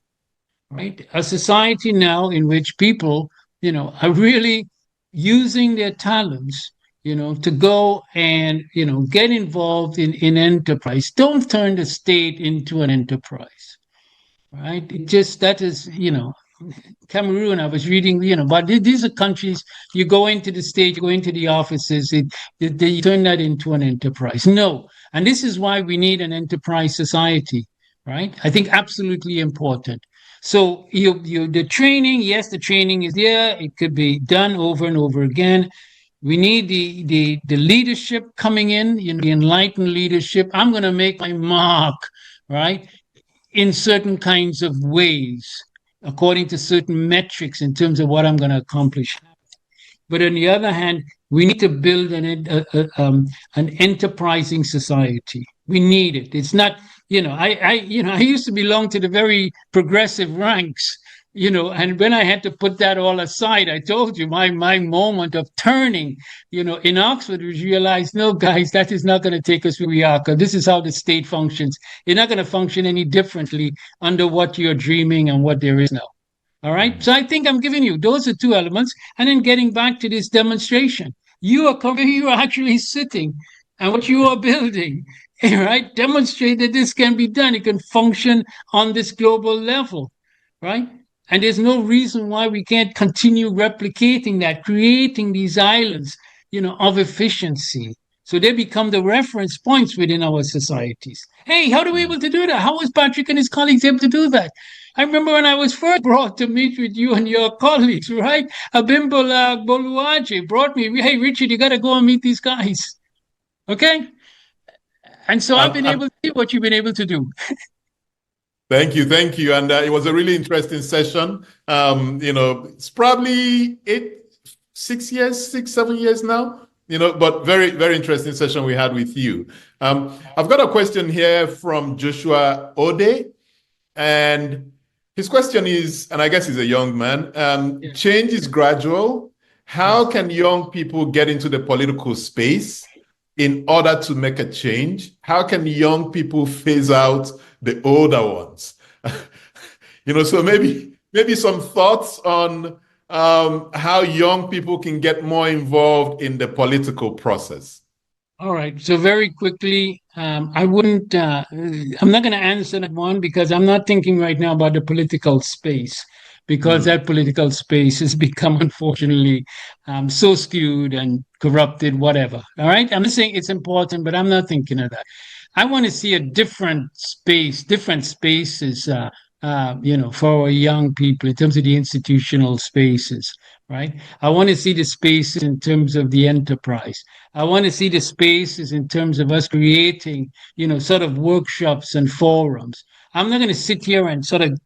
right? A society now in which people, are really using their talents, to go and, get involved in enterprise. Don't turn the state into an enterprise, right? That is, Cameroon, I was reading, but these are countries, you go into the state, you go into the offices, they turn that into an enterprise. No. And this is why we need an enterprise society, right? I think absolutely important. So the training, yes, the training is there. It could be done over and over again. We need the leadership coming in, the enlightened leadership. I'm going to make my mark, right, in certain kinds of ways, according to certain metrics in terms of what I'm going to accomplish. But on the other hand, we need to build an enterprising society. We need it. It's not, I used to belong to the very progressive ranks, and when I had to put that all aside, I told you my moment of turning, in Oxford was realized, no, guys, that is not going to take us where we are, because this is how the state functions. You're not going to function any differently under what you're dreaming and what there is now. All right. So I think I'm giving you, those are two elements. And then getting back to this demonstration, you are actually sitting and what you are building, right? Demonstrate that this can be done. It can function on this global level, right? And there's no reason why we can't continue replicating that, creating these islands, of efficiency. So they become the reference points within our societies. Hey, how are we able to do that? How was Patrick and his colleagues able to do that? I remember when I was first brought to meet with you and your colleagues, right? Abimbola Boluaje brought me, hey, Richard, you got to go and meet these guys. Okay? And so I've been able to see what you've been able to do. Thank you. And it was a really interesting session. It's probably 6, 7 years now, but very, very interesting session we had with you. I've got a question here from Joshua Ode, and his question is, and I guess he's a young man, change is gradual. How can young people get into the political space in order to make a change? How can young people phase out the older ones? So maybe some thoughts on how young people can get more involved in the political process. All right. So very quickly, I'm not going to answer that one because I'm not thinking right now about the political space. because that political space has become, unfortunately, so skewed and corrupted, whatever. All right. I'm not saying it's important, but I'm not thinking of that. I want to see a different space, different spaces, for our young people in terms of the institutional spaces, right? I want to see the spaces in terms of the enterprise. I want to see the spaces in terms of us creating, sort of workshops and forums. I'm not going to sit here and sort of,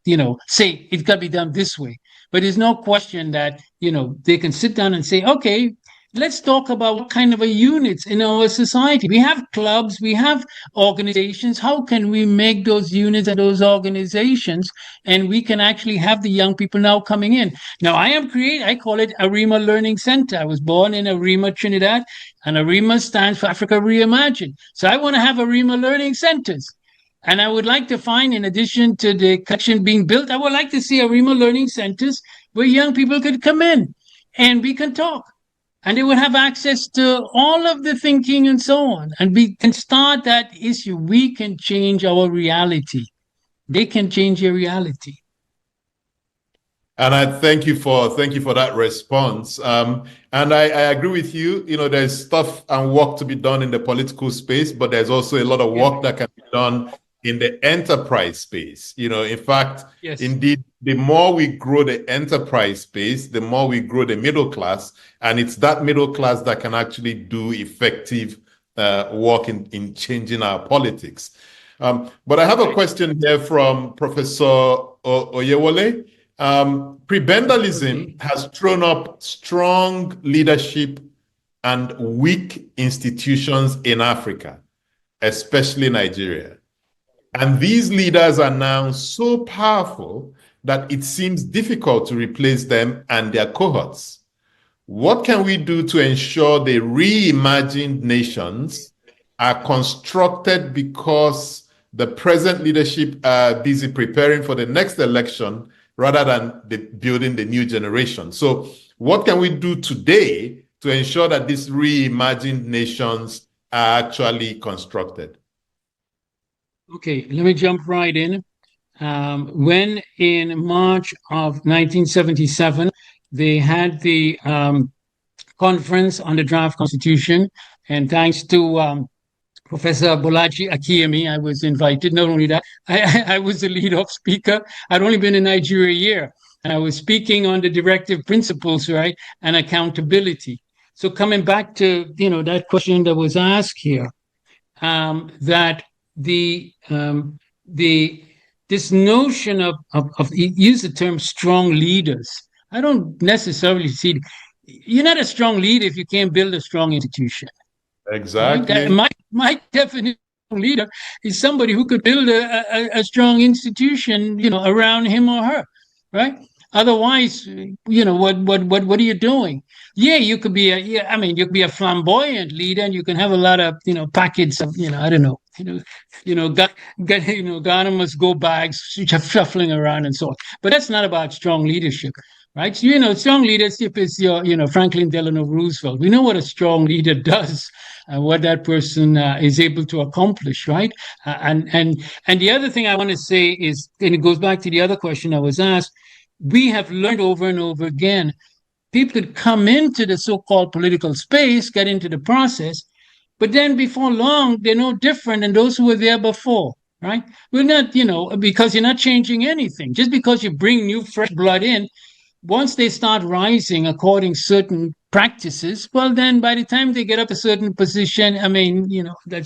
say it's got to be done this way. But there's no question that, they can sit down and say, okay, let's talk about what kind of a units in our society. We have clubs, we have organizations. How can we make those units and those organizations, and we can actually have the young people now coming in? Now, I call it Arima Learning Center. I was born in Arima, Trinidad, and Arima stands for Africa Reimagined. So I want to have Arima Learning Centers. And I would like to find, in addition to the collection being built, I would like to see Arima Learning Centers where young people could come in and we can talk. And they would have access to all of the thinking and so on. And we can start that issue. We can change our reality. They can change your reality. And I thank you for that response. And I agree with you. There's stuff and work to be done in the political space, but there's also a lot of work that can be done in the enterprise space. In fact, yes. Indeed, the more we grow the enterprise space, the more we grow the middle class. And it's that middle class that can actually do effective work in changing our politics. But I have a question here from Professor Oyewole. Prebendalism has thrown up strong leadership and weak institutions in Africa, especially Nigeria. And these leaders are now so powerful that it seems difficult to replace them and their cohorts. What can we do to ensure the reimagined nations are constructed because the present leadership are busy preparing for the next election rather than building the new generation? So what can we do today to ensure that these reimagined nations are actually constructed? Okay, let me jump right in. When in March of 1977, they had the conference on the draft constitution, and thanks to Professor Bolaji Akiyemi, I was invited. Not only that, I was the lead-off speaker. I'd only been in Nigeria a year, and I was speaking on the directive principles, right, and accountability. So coming back to that question that was asked here, that this notion of use the term strong leaders. I don't necessarily see. You're not a strong leader if you can't build a strong institution. Exactly. Right? My definition of leader is somebody who could build a strong institution, around him or her, right? Otherwise, what are you doing? Yeah, you could be you could be a flamboyant leader, and you can have a lot of packets of I don't know, Ghanamus go bags shuffling around and so on. But that's not about strong leadership, right? So, strong leadership is Franklin Delano Roosevelt. We know what a strong leader does and what that person is able to accomplish, right? And the other thing I want to say is, and it goes back to the other question I was asked, we have learned over and over again, people could come into the so-called political space, get into the process, but then before long, they're no different than those who were there before, right? We're not, because you're not changing anything. Just because you bring new, fresh blood in, once they start rising according to certain practices, well, then by the time they get up a certain position, as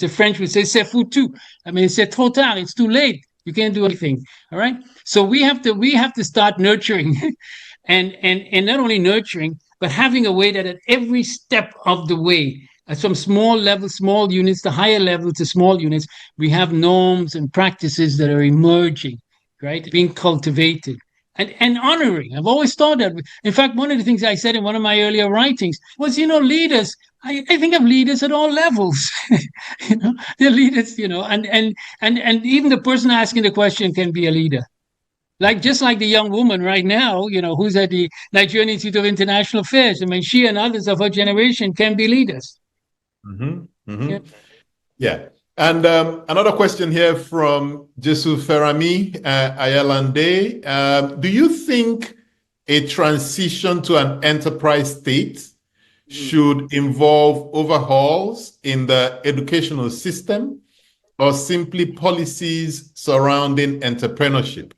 the French would say, c'est foutu. C'est trop tard. It's too late. You can't do anything. All right. So we have to start nurturing, and not only nurturing, but having a way that at every step of the way, from small level, small units to higher level to small units, we have norms and practices that are emerging, right? Being cultivated and honoring. I've always thought that. In fact, one of the things I said in one of my earlier writings was, leaders. I think of leaders at all levels. They're leaders. And even the person asking the question can be a leader. Just like the young woman right now, who's at the Nigerian Institute of International Affairs. She and others of her generation can be leaders. Mm-hmm. Mm-hmm. Yeah. And another question here from Jesu Ferami Ayalande. Do you think a transition to an enterprise state should involve overhauls in the educational system or simply policies surrounding entrepreneurship.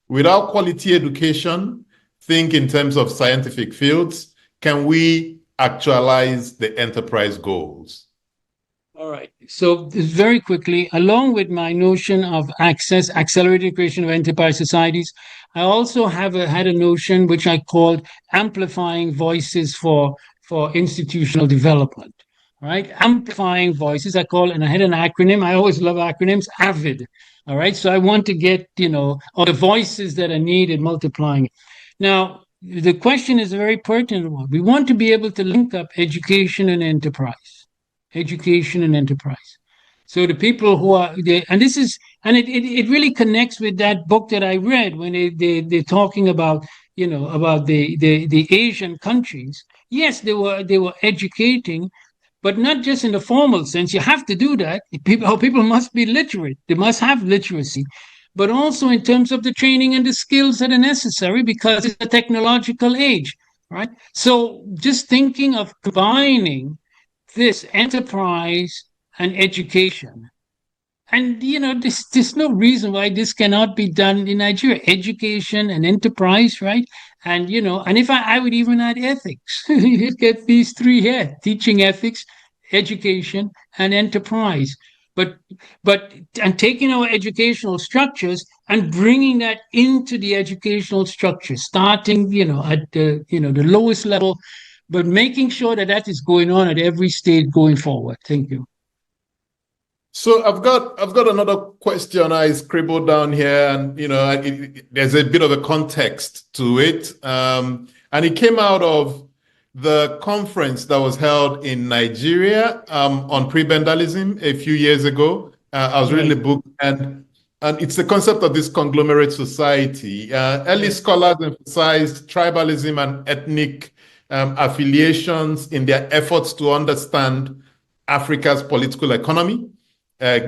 Without quality education, think in terms of scientific fields, can we actualize the enterprise goals? All right. So very quickly, along with my notion of access, accelerated creation of enterprise societies, I also had a notion which I called amplifying voices for institutional development. Right? Amplifying voices, I call, and I had an acronym. I always love acronyms, AVID. All right. So I want to get, all the voices that are needed, multiplying. Now, the question is a very pertinent one. We want to be able to link up education and enterprise. Education and enterprise. So the people who are there, and this is, and it really connects with that book that I read when they're talking about, about the Asian countries. Yes, they were educating, but not just in the formal sense. You have to do that. People must be literate. They must have literacy, but also in terms of the training and the skills that are necessary because it's a technological age, right? So just thinking of combining this enterprise and education. And, there's no reason why this cannot be done in Nigeria. Education and enterprise, right? And, and if I would even add ethics, you get these three here, teaching ethics, education, and enterprise. But and taking our educational structures and bringing that into the educational structure, starting, at the, the lowest level, but making sure that that is going on at every stage going forward. Thank you. So I've got another question I scribbled down here, and there's a bit of a context to it, and it came out of the conference that was held in Nigeria on prebendalism a few years ago. I was reading the book, and it's the concept of this conglomerate society. Early scholars emphasized tribalism and ethnic affiliations in their efforts to understand Africa's political economy.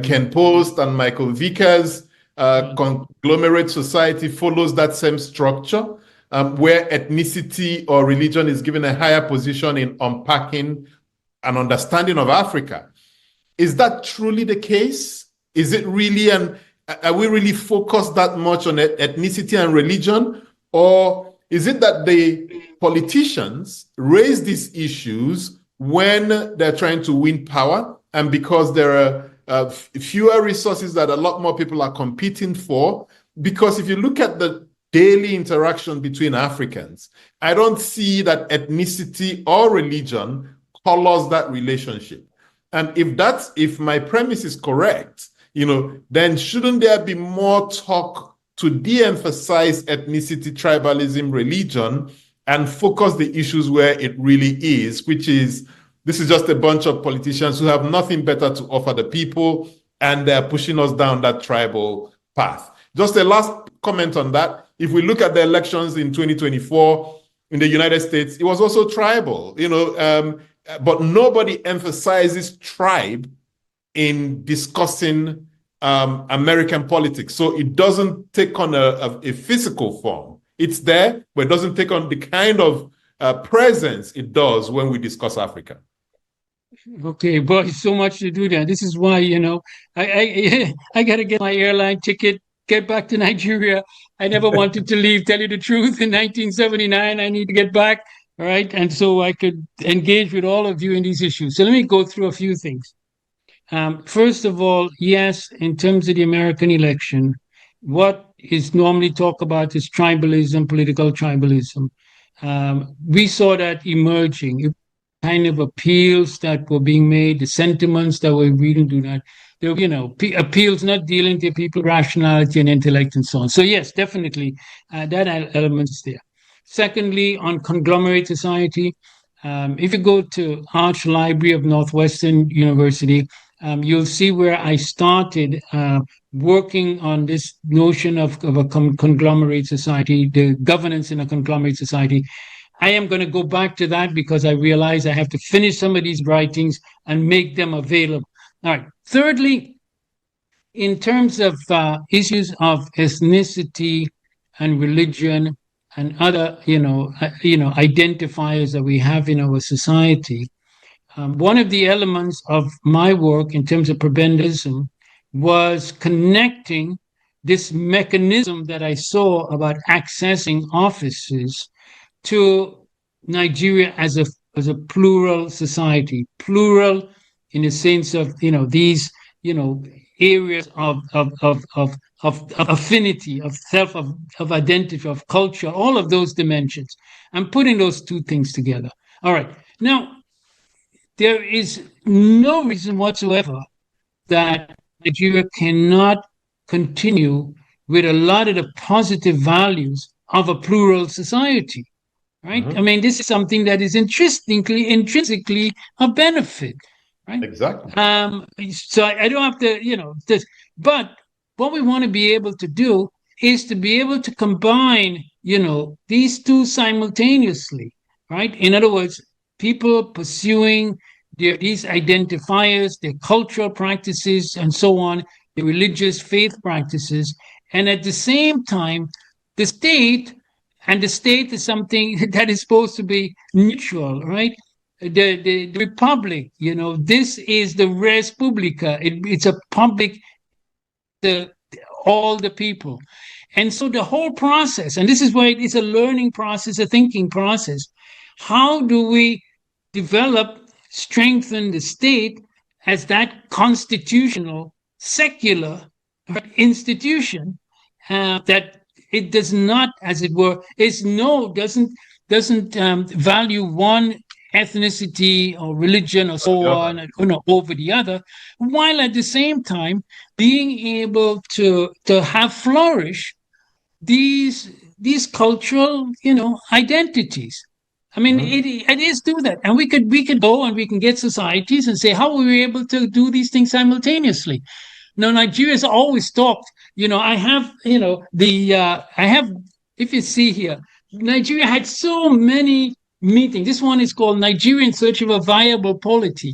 Ken Post and Michael Vickers' conglomerate society follows that same structure, where ethnicity or religion is given a higher position in unpacking an understanding of Africa. Is that truly the case? Is it really, are we really focused that much on ethnicity and religion? Or is it that the politicians raise these issues when they're trying to win power, and because there are fewer resources that a lot more people are competing for? Because if you look at the daily interaction between Africans, I don't see that ethnicity or religion colors that relationship. And if my premise is correct, then shouldn't there be more talk to de-emphasize ethnicity, tribalism, religion, and focus the issues where it really is, which is, this is just a bunch of politicians who have nothing better to offer the people, and they're pushing us down that tribal path. Just a last comment on that. If we look at the elections in 2024 in the United States, it was also tribal, but nobody emphasizes tribe in discussing American politics. So it doesn't take on a physical form. It's there, but it doesn't take on the kind of presence it does when we discuss Africa. Okay, boy, so much to do there. This is why, I got to get my airline ticket, get back to Nigeria. I never wanted to leave, tell you the truth. In 1979, I need to get back, all right? And so I could engage with all of you in these issues. So let me go through a few things. First of all, yes, in terms of the American election, what is normally talked about is tribalism, political tribalism. We saw that emerging. Kind of appeals that were being made, the sentiments that were reading do not, there were, appeals not dealing to people's rationality and intellect and so on. So yes, definitely that element is there. Secondly, on conglomerate society, if you go to Arch Library of Northwestern University, you'll see where I started working on this notion of a conglomerate society, the governance in a conglomerate society. I am going to go back to that because I realize I have to finish some of these writings and make them available. All right. Thirdly, in terms of issues of ethnicity and religion and other, identifiers that we have in our society. One of the elements of my work in terms of prebendalism was connecting this mechanism that I saw about accessing offices to Nigeria as a plural society, plural in the sense of these areas of affinity, of self, of identity, of culture, all of those dimensions. I'm putting those two things together. All right. Now, there is no reason whatsoever that Nigeria cannot continue with a lot of the positive values of a plural society, right? I mean, this is something that is intrinsically a benefit, right? Exactly. So I don't have to, but what we want to be able to do is to be able to combine, these two simultaneously, right? In other words, people pursuing these identifiers, their cultural practices, and so on, their religious faith practices, and at the same time, the state, and the state is something that is supposed to be neutral, right? The republic, this is the res publica. It's a public, all the people. And so the whole process, and this is why it's a learning process, a thinking process. How do we develop, strengthen the state as that constitutional, secular institution that it does not, as it were, doesn't value one ethnicity or religion or so on over the other, while at the same time being able to have flourish these cultural identities. I mean, it is do that, and we could go and we can get societies and say, how are we able to do these things simultaneously? Now, Nigeria's always talked. I have if you see here, Nigeria had so many meetings. This one is called Nigeria in Search of a Viable Polity.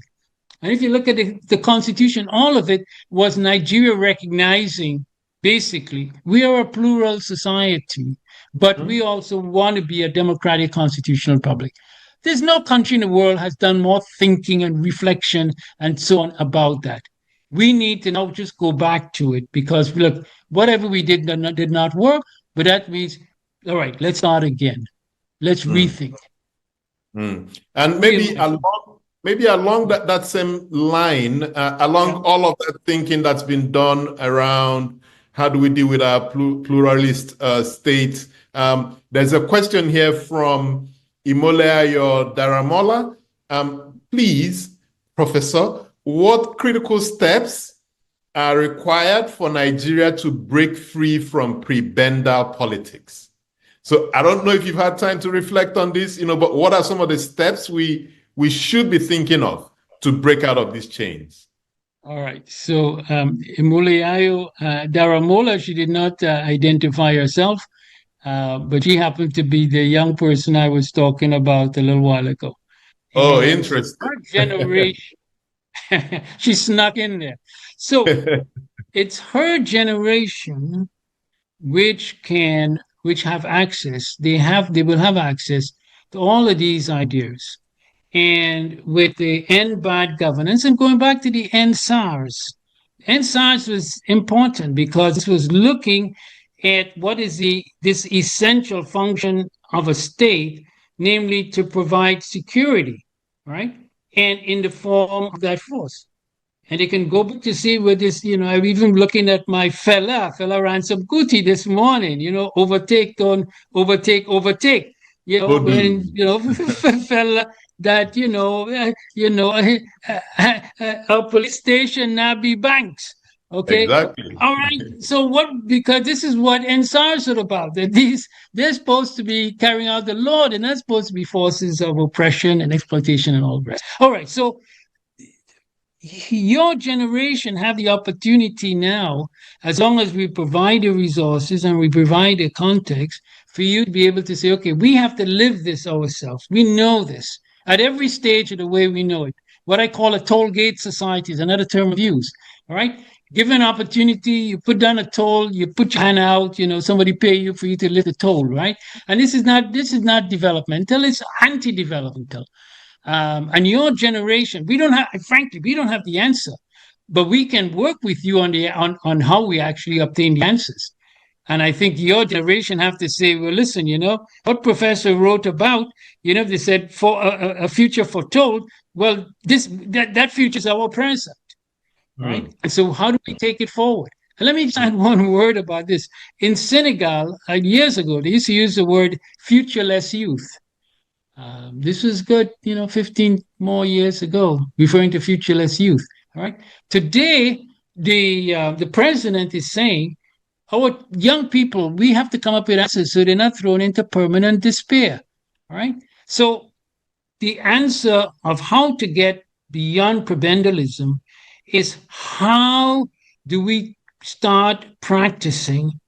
And if you look at the Constitution, all of it was Nigeria recognizing, basically, we are a plural society, but we also want to be a democratic constitutional republic. There's no country in the world has done more thinking and reflection and so on about that. We need to now just go back to it because, look, whatever we did not work, but that means, all right, let's start again. Let's rethink. And maybe along that same line, all of that thinking that's been done around how do we deal with our pluralist state, there's a question here from Imoleayo Daramola. Please, Professor, what critical steps are required for Nigeria to break free from prebendal politics? So I don't know if you've had time to reflect on this, but what are some of the steps we should be thinking of to break out of these chains? All right. So Imoleayo Daramola, she did not identify herself, but she happened to be the young person I was talking about a little while ago. Oh, interesting. Her generation, she snuck in there. So it's her generation which have access. They will have access to all of these ideas. And with the end bad governance, and going back to the end SARS was important because it was looking at what is this essential function of a state, namely to provide security, right? And in the form of that force. And you can go back to see where this, I'm even looking at my fella Ransom Kuti this morning, overtake. Fella that, a police station now be banks. Okay. Exactly. All right. So because this is what NSARS are about. That they're supposed to be carrying out the law. They're not supposed to be forces of oppression and exploitation and all the rest. All right. So your generation have the opportunity now, as long as we provide the resources and we provide the context, for you to be able to say, okay, we have to live this ourselves. We know this at every stage of the way we know it. What I call a toll gate society is another term of use. All right. Give an opportunity, you put down a toll, you put your hand out, somebody pay you for you to lift the toll, right? And this is not developmental, it's anti-developmental. And your generation, we don't have the answer, but we can work with you on how we actually obtain the answers. And I think your generation have to say, well, listen, what professor wrote about, they said for a future foretold. Well, that future is our present, right? And so how do we take it forward? And let me just add one word about this. In Senegal, years ago, they used to use the word futureless youth. This was good, 15 more years ago, referring to futureless youth. All right. Today, the president is saying, our young people, we have to come up with answers so they're not thrown into permanent despair. All right. So the answer of how to get beyond prebendalism is how do we start practicing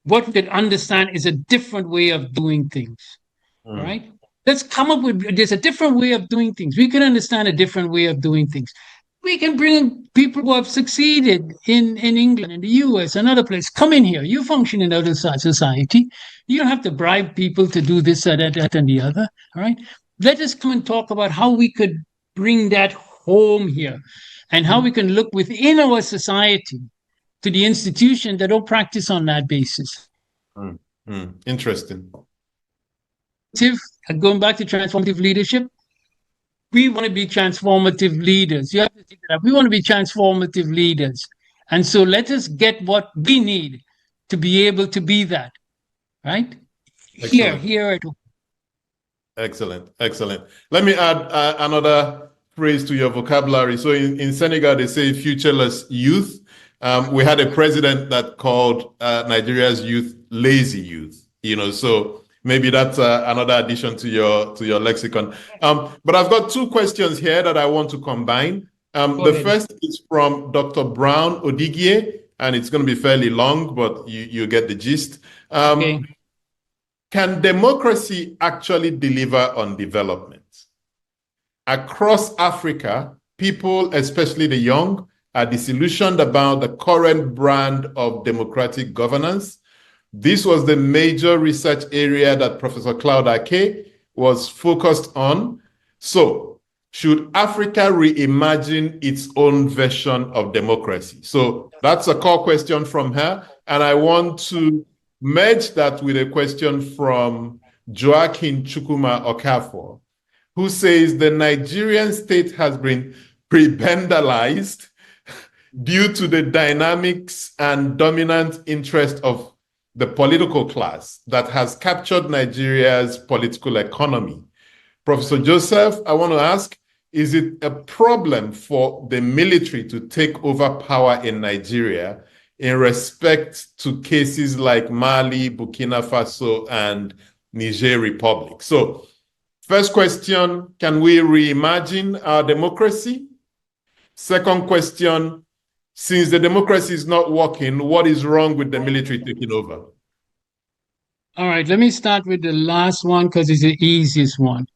what we could understand is a different way of doing things. All right. Let's come up with, there's a different way of doing things. We can understand a different way of doing things. We can bring people who have succeeded in England, in the US, and other places. Come in here. You function in other society. You don't have to bribe people to do this or that and the other. All right. Let us come and talk about how we could bring that home here and how we can look within our society to the institution that don't practice on that basis. Interesting. Going back to transformative leadership, we want to be transformative leaders. You have to think that we want to be transformative leaders. And so let us get what we need to be able to be that, right? Excellent. Here. Excellent. Let me add another phrase to your vocabulary. So in Senegal, they say futureless youth. We had a president that called Nigeria's youth lazy youth, so maybe that's another addition to your lexicon. But I've got two questions here that I want to combine. The first is from Dr. Brown Odigie, and it's going to be fairly long, but you get the gist. Okay. Can democracy actually deliver on development? Across Africa, people, especially the young, are disillusioned about the current brand of democratic governance. This was the major research area that Professor Claude Ake was focused on. So, should Africa reimagine its own version of democracy? So, that's a core question from her. And I want to merge that with a question from Joaquin Chukuma Okafor, who says the Nigerian state has been prebendalized due to the dynamics and dominant interest of the political class that has captured Nigeria's political economy. Professor Joseph, I want to ask, is it a problem for the military to take over power in Nigeria in respect to cases like Mali, Burkina Faso, and Niger Republic? So, first question, can we reimagine our democracy? Second question, since the democracy is not working, what is wrong with the military taking over? All right, let me start with the last one because it's the easiest one.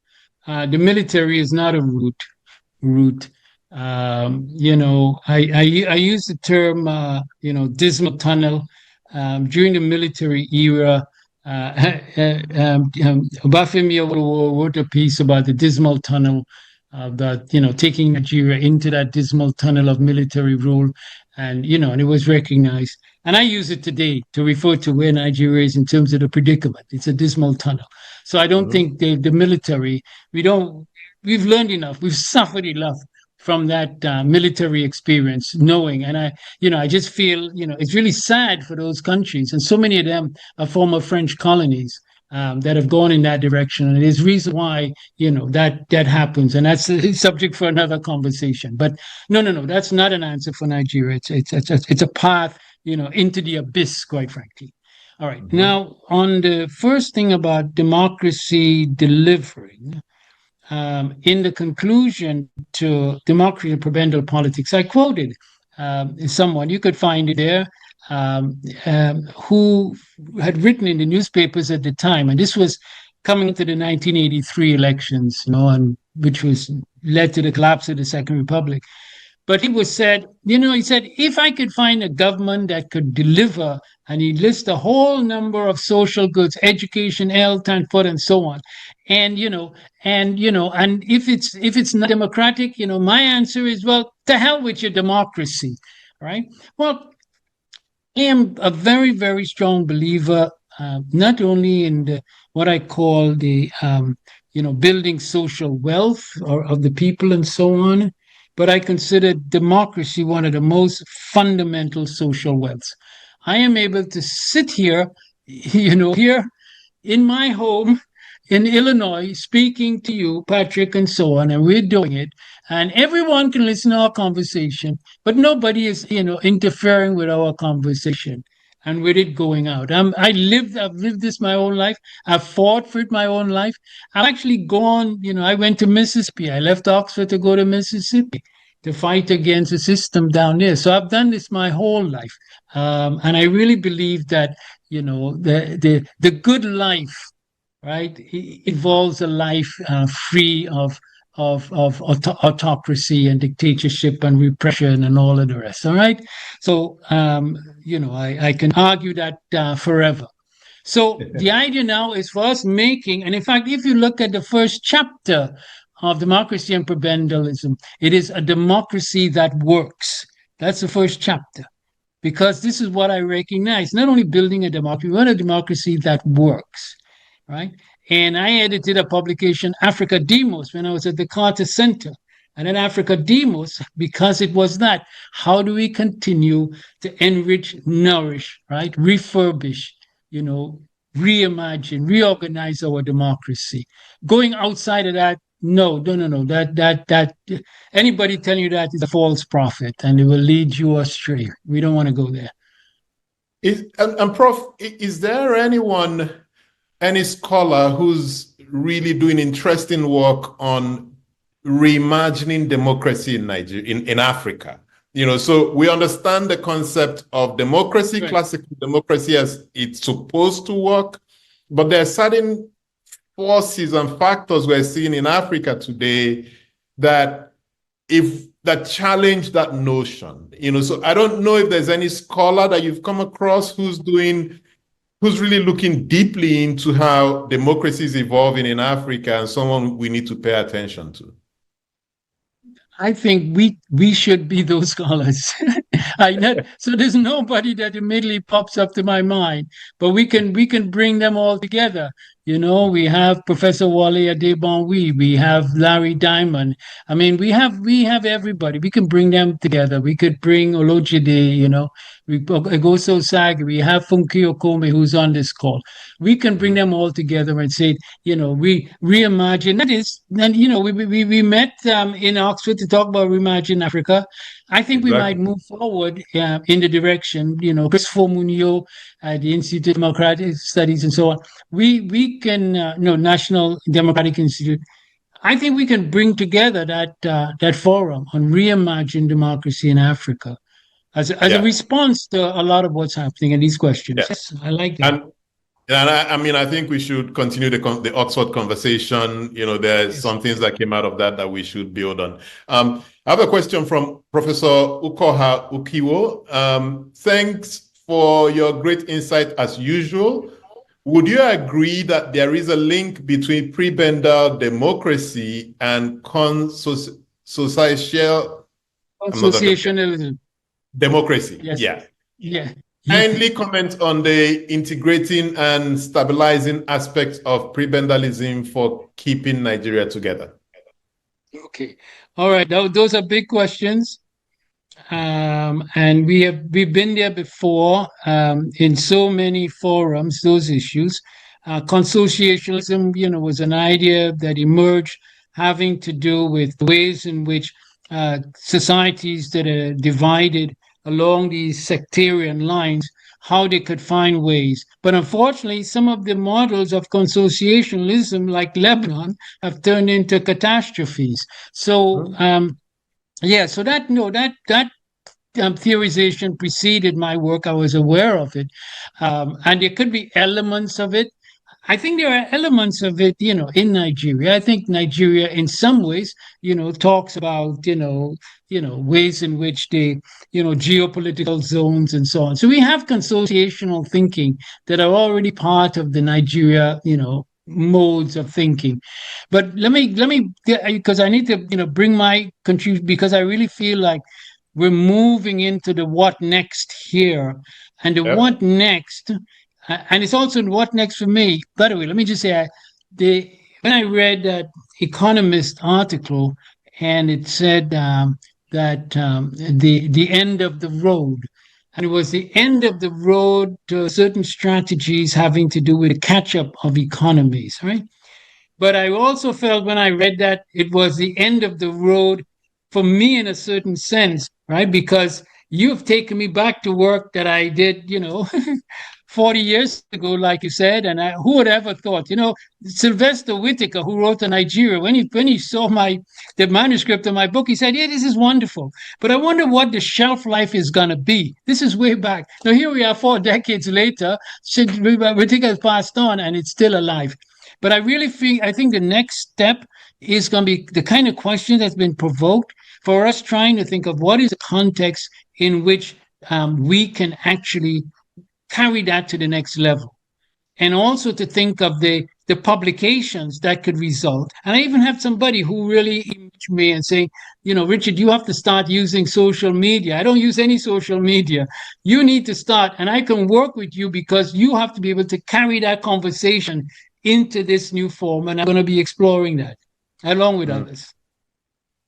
The military is not a route. I use the term, dismal tunnel. During the military era, Obafemi wrote a piece about the dismal tunnel, taking Nigeria into that dismal tunnel of military rule. And it was recognized. And I use it today to refer to where Nigeria is in terms of the predicament. It's a dismal tunnel. So I don't think the military, we've learned enough. We've suffered enough from that military experience, knowing. And I just feel, it's really sad for those countries. And so many of them are former French colonies that have gone in that direction. And there's reason why, that happens. And that's a subject for another conversation. But no, that's not an answer for Nigeria. It's a path, into the abyss, quite frankly. All right. Mm-hmm. Now, on the first thing about democracy delivering, in the conclusion to Democracy and Prebendal Politics, I quoted someone, you could find it there, who had written in the newspapers at the time, and this was coming into the 1983 elections, and which was led to the collapse of the Second Republic. But he said, if I could find a government that could deliver, and he lists a whole number of social goods, education, health, and food, and so on. And and if it's not democratic, my answer is, well, to hell with your democracy, right? Well, I am a very, very strong believer, not only in what I call the building social wealth of the people and so on, but I consider democracy one of the most fundamental social wealths. I am able to sit here, here in my home in Illinois, speaking to you, Patrick, and so on, and we're doing it, and everyone can listen to our conversation, but nobody is, interfering with our conversation and with it going out. I've lived this my own life. I've fought for it my own life. I've actually gone, I went to Mississippi. I left Oxford to go to Mississippi to fight against the system down there. So I've done this my whole life. And I really believe that, the good life, right, involves a life free of autocracy and dictatorship and repression and all of the rest. All right. So, I can argue that forever. So the idea now is for us making, and in fact, if you look at the first chapter of Democracy and Prebendalism, it is a democracy that works. That's the first chapter. Because this is what I recognize, not only building a democracy, but a democracy that works, right? And I edited a publication, Africa Demos, when I was at the Carter Center. And in Africa Demos, because it was that, how do we continue to enrich, nourish, right? Refurbish, reimagine, reorganize our democracy. Going outside of that, no. That anybody telling you that is a false prophet, and it will lead you astray. We don't want to go there. And Prof, is there any scholar who's really doing interesting work on reimagining democracy in Nigeria, in Africa? So we understand the concept of democracy, right. Classical democracy as it's supposed to work, but there are certain forces and factors we're seeing in Africa today that challenge that notion. So I don't know if there's any scholar that you've come across who's really looking deeply into how democracy is evolving in Africa, and someone we need to pay attention to. I think we should be those scholars. So there's nobody that immediately pops up to my mind, but we can bring them all together. We have Professor Wale Adebonwi, we have Larry Diamond. I mean, we have everybody. We can bring them together. We could bring Olojide, Egoso Sagi, we have Funke Okome, who's on this call. We can bring them all together and say, we reimagine. That is, and we met in Oxford to talk about Reimagine Africa. I think we might move forward in the direction, Christopher Munio at the Institute of Democratic Studies and so on. We can, National Democratic Institute. I think we can bring together that forum on Reimagine Democracy in Africa as a response to a lot of what's happening in these questions. Yes, I like that. And I think we should continue the Oxford conversation. There's some things that came out of that we should build on. I have a question from Professor Ukoha Ukiwo. Thanks for your great insight as usual. Would you agree that there is a link between prebendal democracy and consociationalism? Democracy? Yes. Yeah. Kindly comment on the integrating and stabilizing aspects of prebendalism for keeping Nigeria together. Okay. All right. Those are big questions. And we've been there before in so many forums, those issues. Consociationalism, was an idea that emerged having to do with the ways in which societies that are divided along these sectarian lines, how they could find ways. But unfortunately, some of the models of consociationalism, like Lebanon, have turned into catastrophes. So, so that theorization preceded my work. I was aware of it. And there could be elements of it. I think there are elements of it, in Nigeria. I think Nigeria, in some ways, talks about, ways in which they, geopolitical zones and so on. So we have consociational thinking that are already part of the Nigeria, modes of thinking. But let me, because I need to, bring my contribution, because I really feel like we're moving into the what next here. And the what next, and it's also what next for me. By the way, let me just say, when I read that Economist article, and it said that the end of the road, and it was the end of the road to certain strategies having to do with the catch-up of economies, right? But I also felt when I read that it was the end of the road for me in a certain sense, right? Because you've taken me back to work that I did, 40 years ago, like you said, and who would ever thought, Sylvester Whitaker, who wrote in Nigeria, when he saw the manuscript of my book, he said, yeah, this is wonderful, but I wonder what the shelf life is going to be. This is way back. Now, here we are 4 decades later, Whitaker has passed on and it's still alive. But I think the next step is going to be the kind of question that's been provoked for us trying to think of what is the context in which we can actually carry that to the next level. And also to think of the publications that could result. And I even have somebody who really imaged me and say, Richard, you have to start using social media. I don't use any social media. You need to start, and I can work with you because you have to be able to carry that conversation into this new form. And I'm going to be exploring that along with others.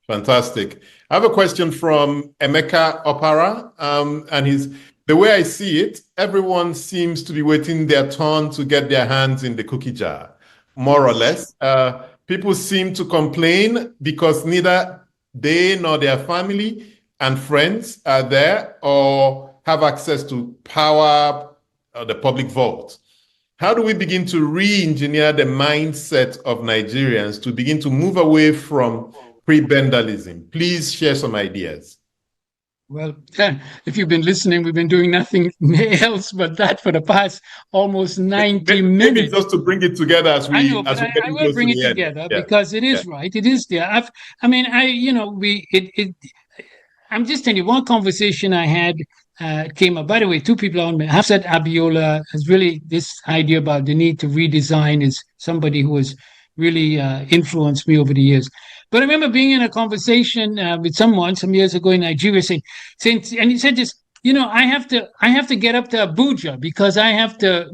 Fantastic. I have a question from Emeka Opara, and the way I see it, everyone seems to be waiting their turn to get their hands in the cookie jar, more or less. People seem to complain because neither they nor their family and friends are there or have access to power or the public vote. How do we begin to re-engineer the mindset of Nigerians to begin to move away from prebendalism? Please share some ideas. Well, if you've been listening, we've been doing nothing else but that for the past almost 90 minutes. Maybe just to bring it together as we. I know, but I will bring it together because it is right. It is there. I'm just telling you, one conversation I had came up. By the way, 2 people on me. Hafsat Abiola has really this idea about the need to redesign is somebody who has really influenced me over the years. But I remember being in a conversation with someone some years ago in Nigeria saying, and he said this, I have to get up to Abuja because I have to,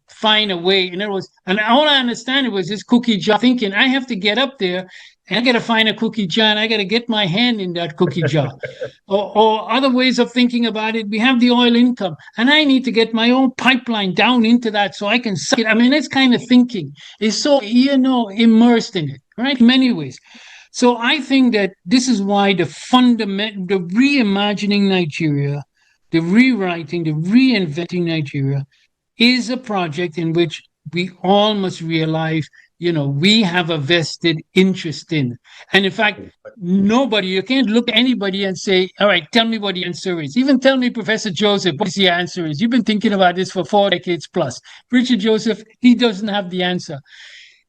find a way. In other words, and all I understand was this cookie jar thinking. I have to get up there and I got to find a cookie jar and I got to get my hand in that cookie jar. or other ways of thinking about it. We have the oil income and I need to get my own pipeline down into that so I can suck it. I mean, this kind of thinking is so, immersed in it, right? In many ways. So I think that this is why the reimagining Nigeria, the rewriting, the reinventing Nigeria is a project in which we all must realize, we have a vested interest in. And in fact, you can't look at anybody and say, all right, tell me what the answer is. Even tell me, Professor Joseph, what the answer is. You've been thinking about this for 4 decades plus. Richard Joseph, he doesn't have the answer.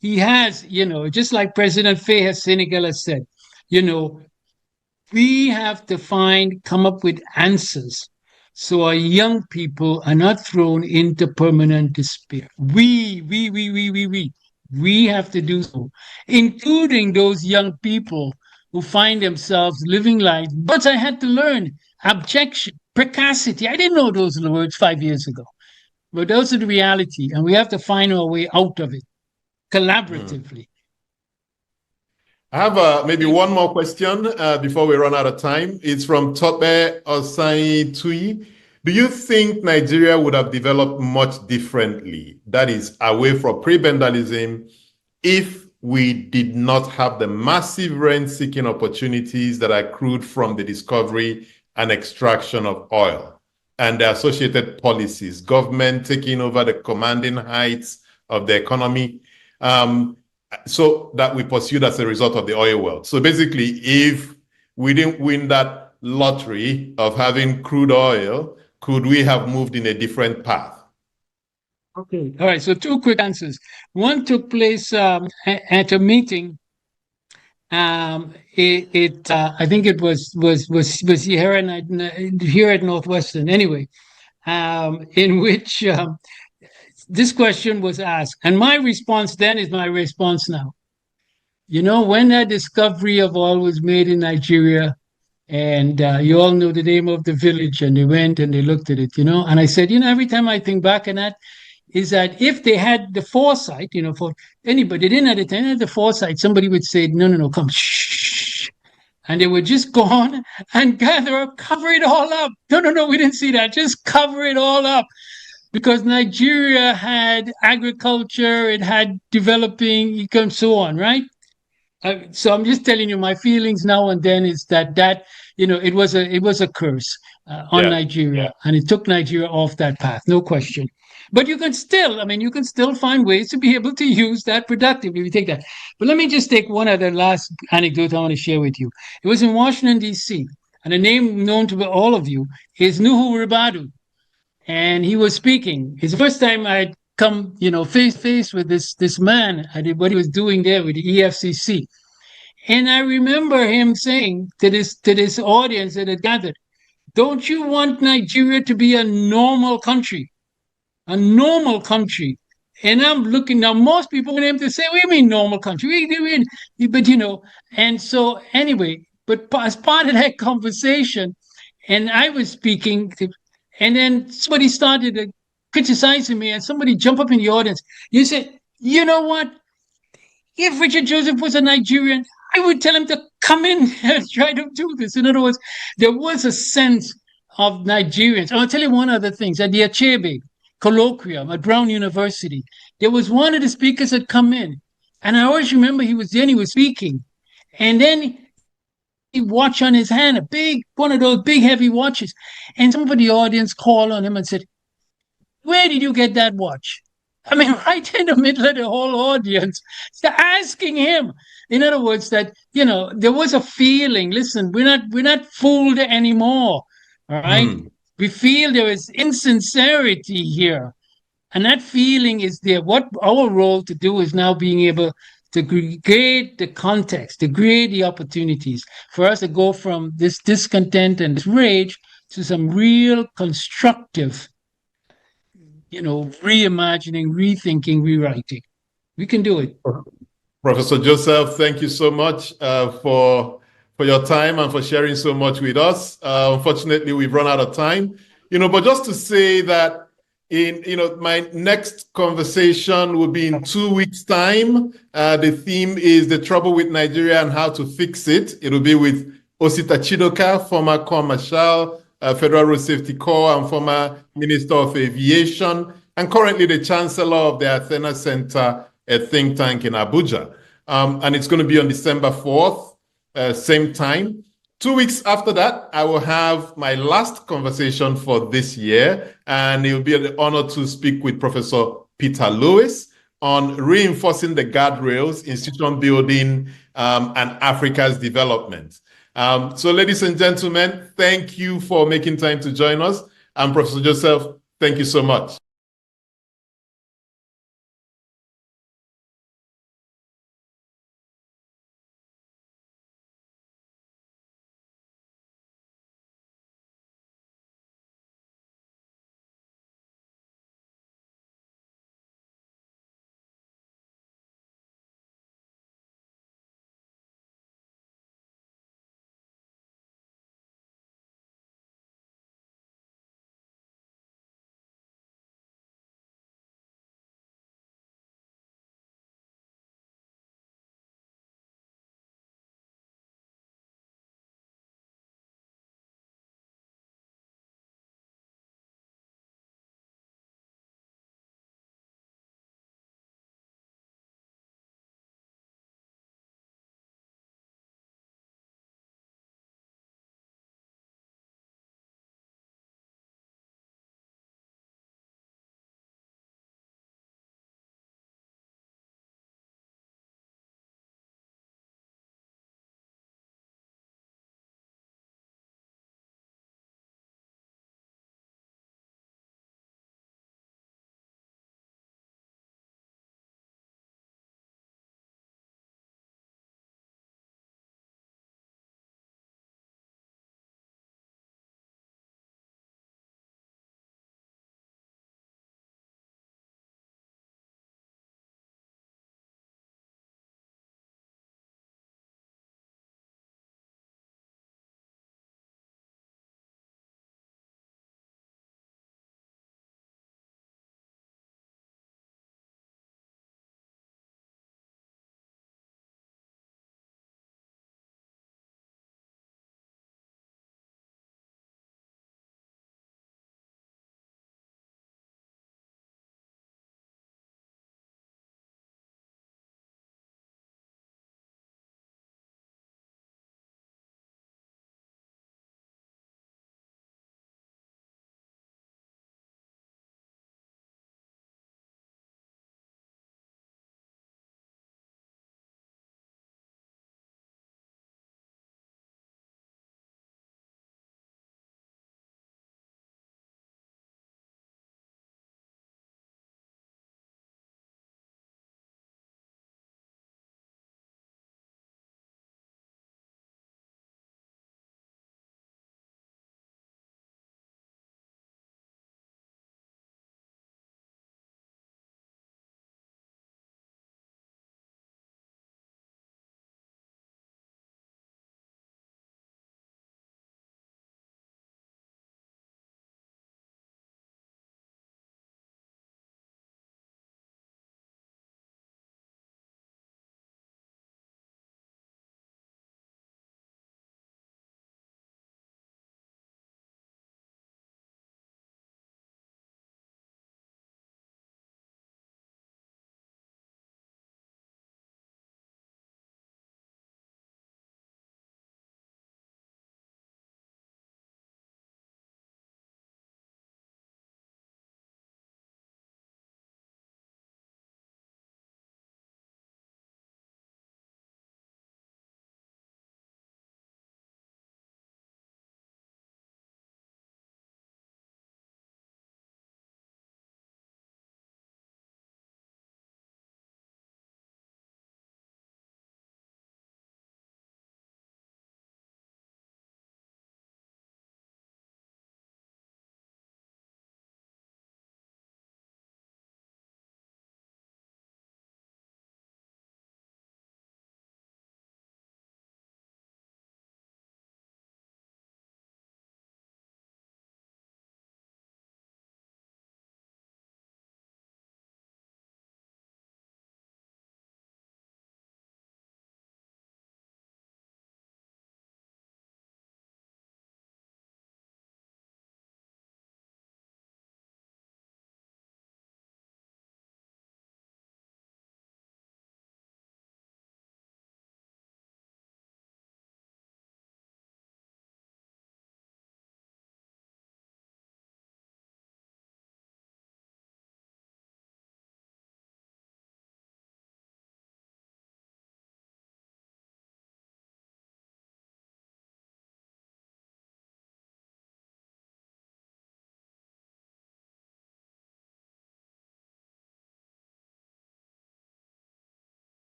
He has, just like President Faye of Senegal has said, we have to come up with answers so our young people are not thrown into permanent despair. We have to do so, including those young people who find themselves living life. But I had to learn abjection, precocity. I didn't know those words 5 years ago, but those are the reality, and we have to find our way out of it. Collaboratively. I have maybe one more question before we run out of time. It's from Rufai Oseni. Do you think Nigeria would have developed much differently, that is, away from prebendalism, if we did not have the massive rent-seeking opportunities that accrued from the discovery and extraction of oil and the associated policies, government taking over the commanding heights of the economy, so that we pursued as a result of the oil wealth? So basically, if we didn't win that lottery of having crude oil, could we have moved in a different path? Okay. All right. So two quick answers. One took place at a meeting. I think it was here at Northwestern anyway, in which this question was asked, and my response then is my response now. You know, when that discovery of oil was made in Nigeria, and you all know the name of the village, and they went and they looked at it, and I said, every time I think back on that, is that if they had the foresight, for anybody, they didn't have the foresight, somebody would say, no, come, shh. And they would just go on and gather up, cover it all up. No, we didn't see that. Just cover it all up. Because Nigeria had agriculture, it had developing, and so on, right? So I'm just telling you, my feelings now and then is that it was a curse on Nigeria, and it took Nigeria off that path, no question. But you can still find ways to be able to use that productively. We take that. But let me just take one other last anecdote I want to share with you. It was in Washington, D.C., and a name known to all of you is Nuhu Ribadu. And he was speaking. It's the first time I'd come, face to face with this man. I did what he was doing there with the EFCC. And I remember him saying to this audience that had gathered, don't you want Nigeria to be a normal country? A normal country. And I'm looking now, most people want him to say, what do you mean normal country? But and so anyway, but as part of that conversation, and I was speaking, and then somebody started criticizing me, and somebody jumped up in the audience. You said, you know what? If Richard Joseph was a Nigerian, I would tell him to come in and try to do this. In other words, there was a sense of Nigerians. I'll tell you one other thing. At the Achebe colloquium at Brown University, there was one of the speakers had come in, and I always remember he was there and he was speaking, and then he watch on his hand, one of those big heavy watches, and some of the audience called on him and said, where did you get that watch? I mean, right in the middle of the whole audience, asking him. In other words, that there was a feeling. Listen, we're not fooled anymore. All right, we feel there is insincerity here, and that feeling is there. What our role to do is now being able to create the context, to create the opportunities for us to go from this discontent and this rage to some real constructive, reimagining, rethinking, rewriting. We can do it. Professor Joseph, thank you so much for your time and for sharing so much with us. Unfortunately, we've run out of time, but just to say that my next conversation will be in 2 weeks' time. The theme is the trouble with Nigeria and how to fix it. It will be with Osita Chidoka, former Corps Marshal, Federal Road Safety Corps, and former Minister of Aviation, and currently the Chancellor of the Athena Center, a think tank in Abuja. And it's going to be on December 4th, same time. 2 weeks after that, I will have my last conversation for this year, and it will be an honor to speak with Professor Peter Lewis on reinforcing the guardrails, institution building, and Africa's development. So ladies and gentlemen, thank you for making time to join us. And Professor Joseph, thank you so much.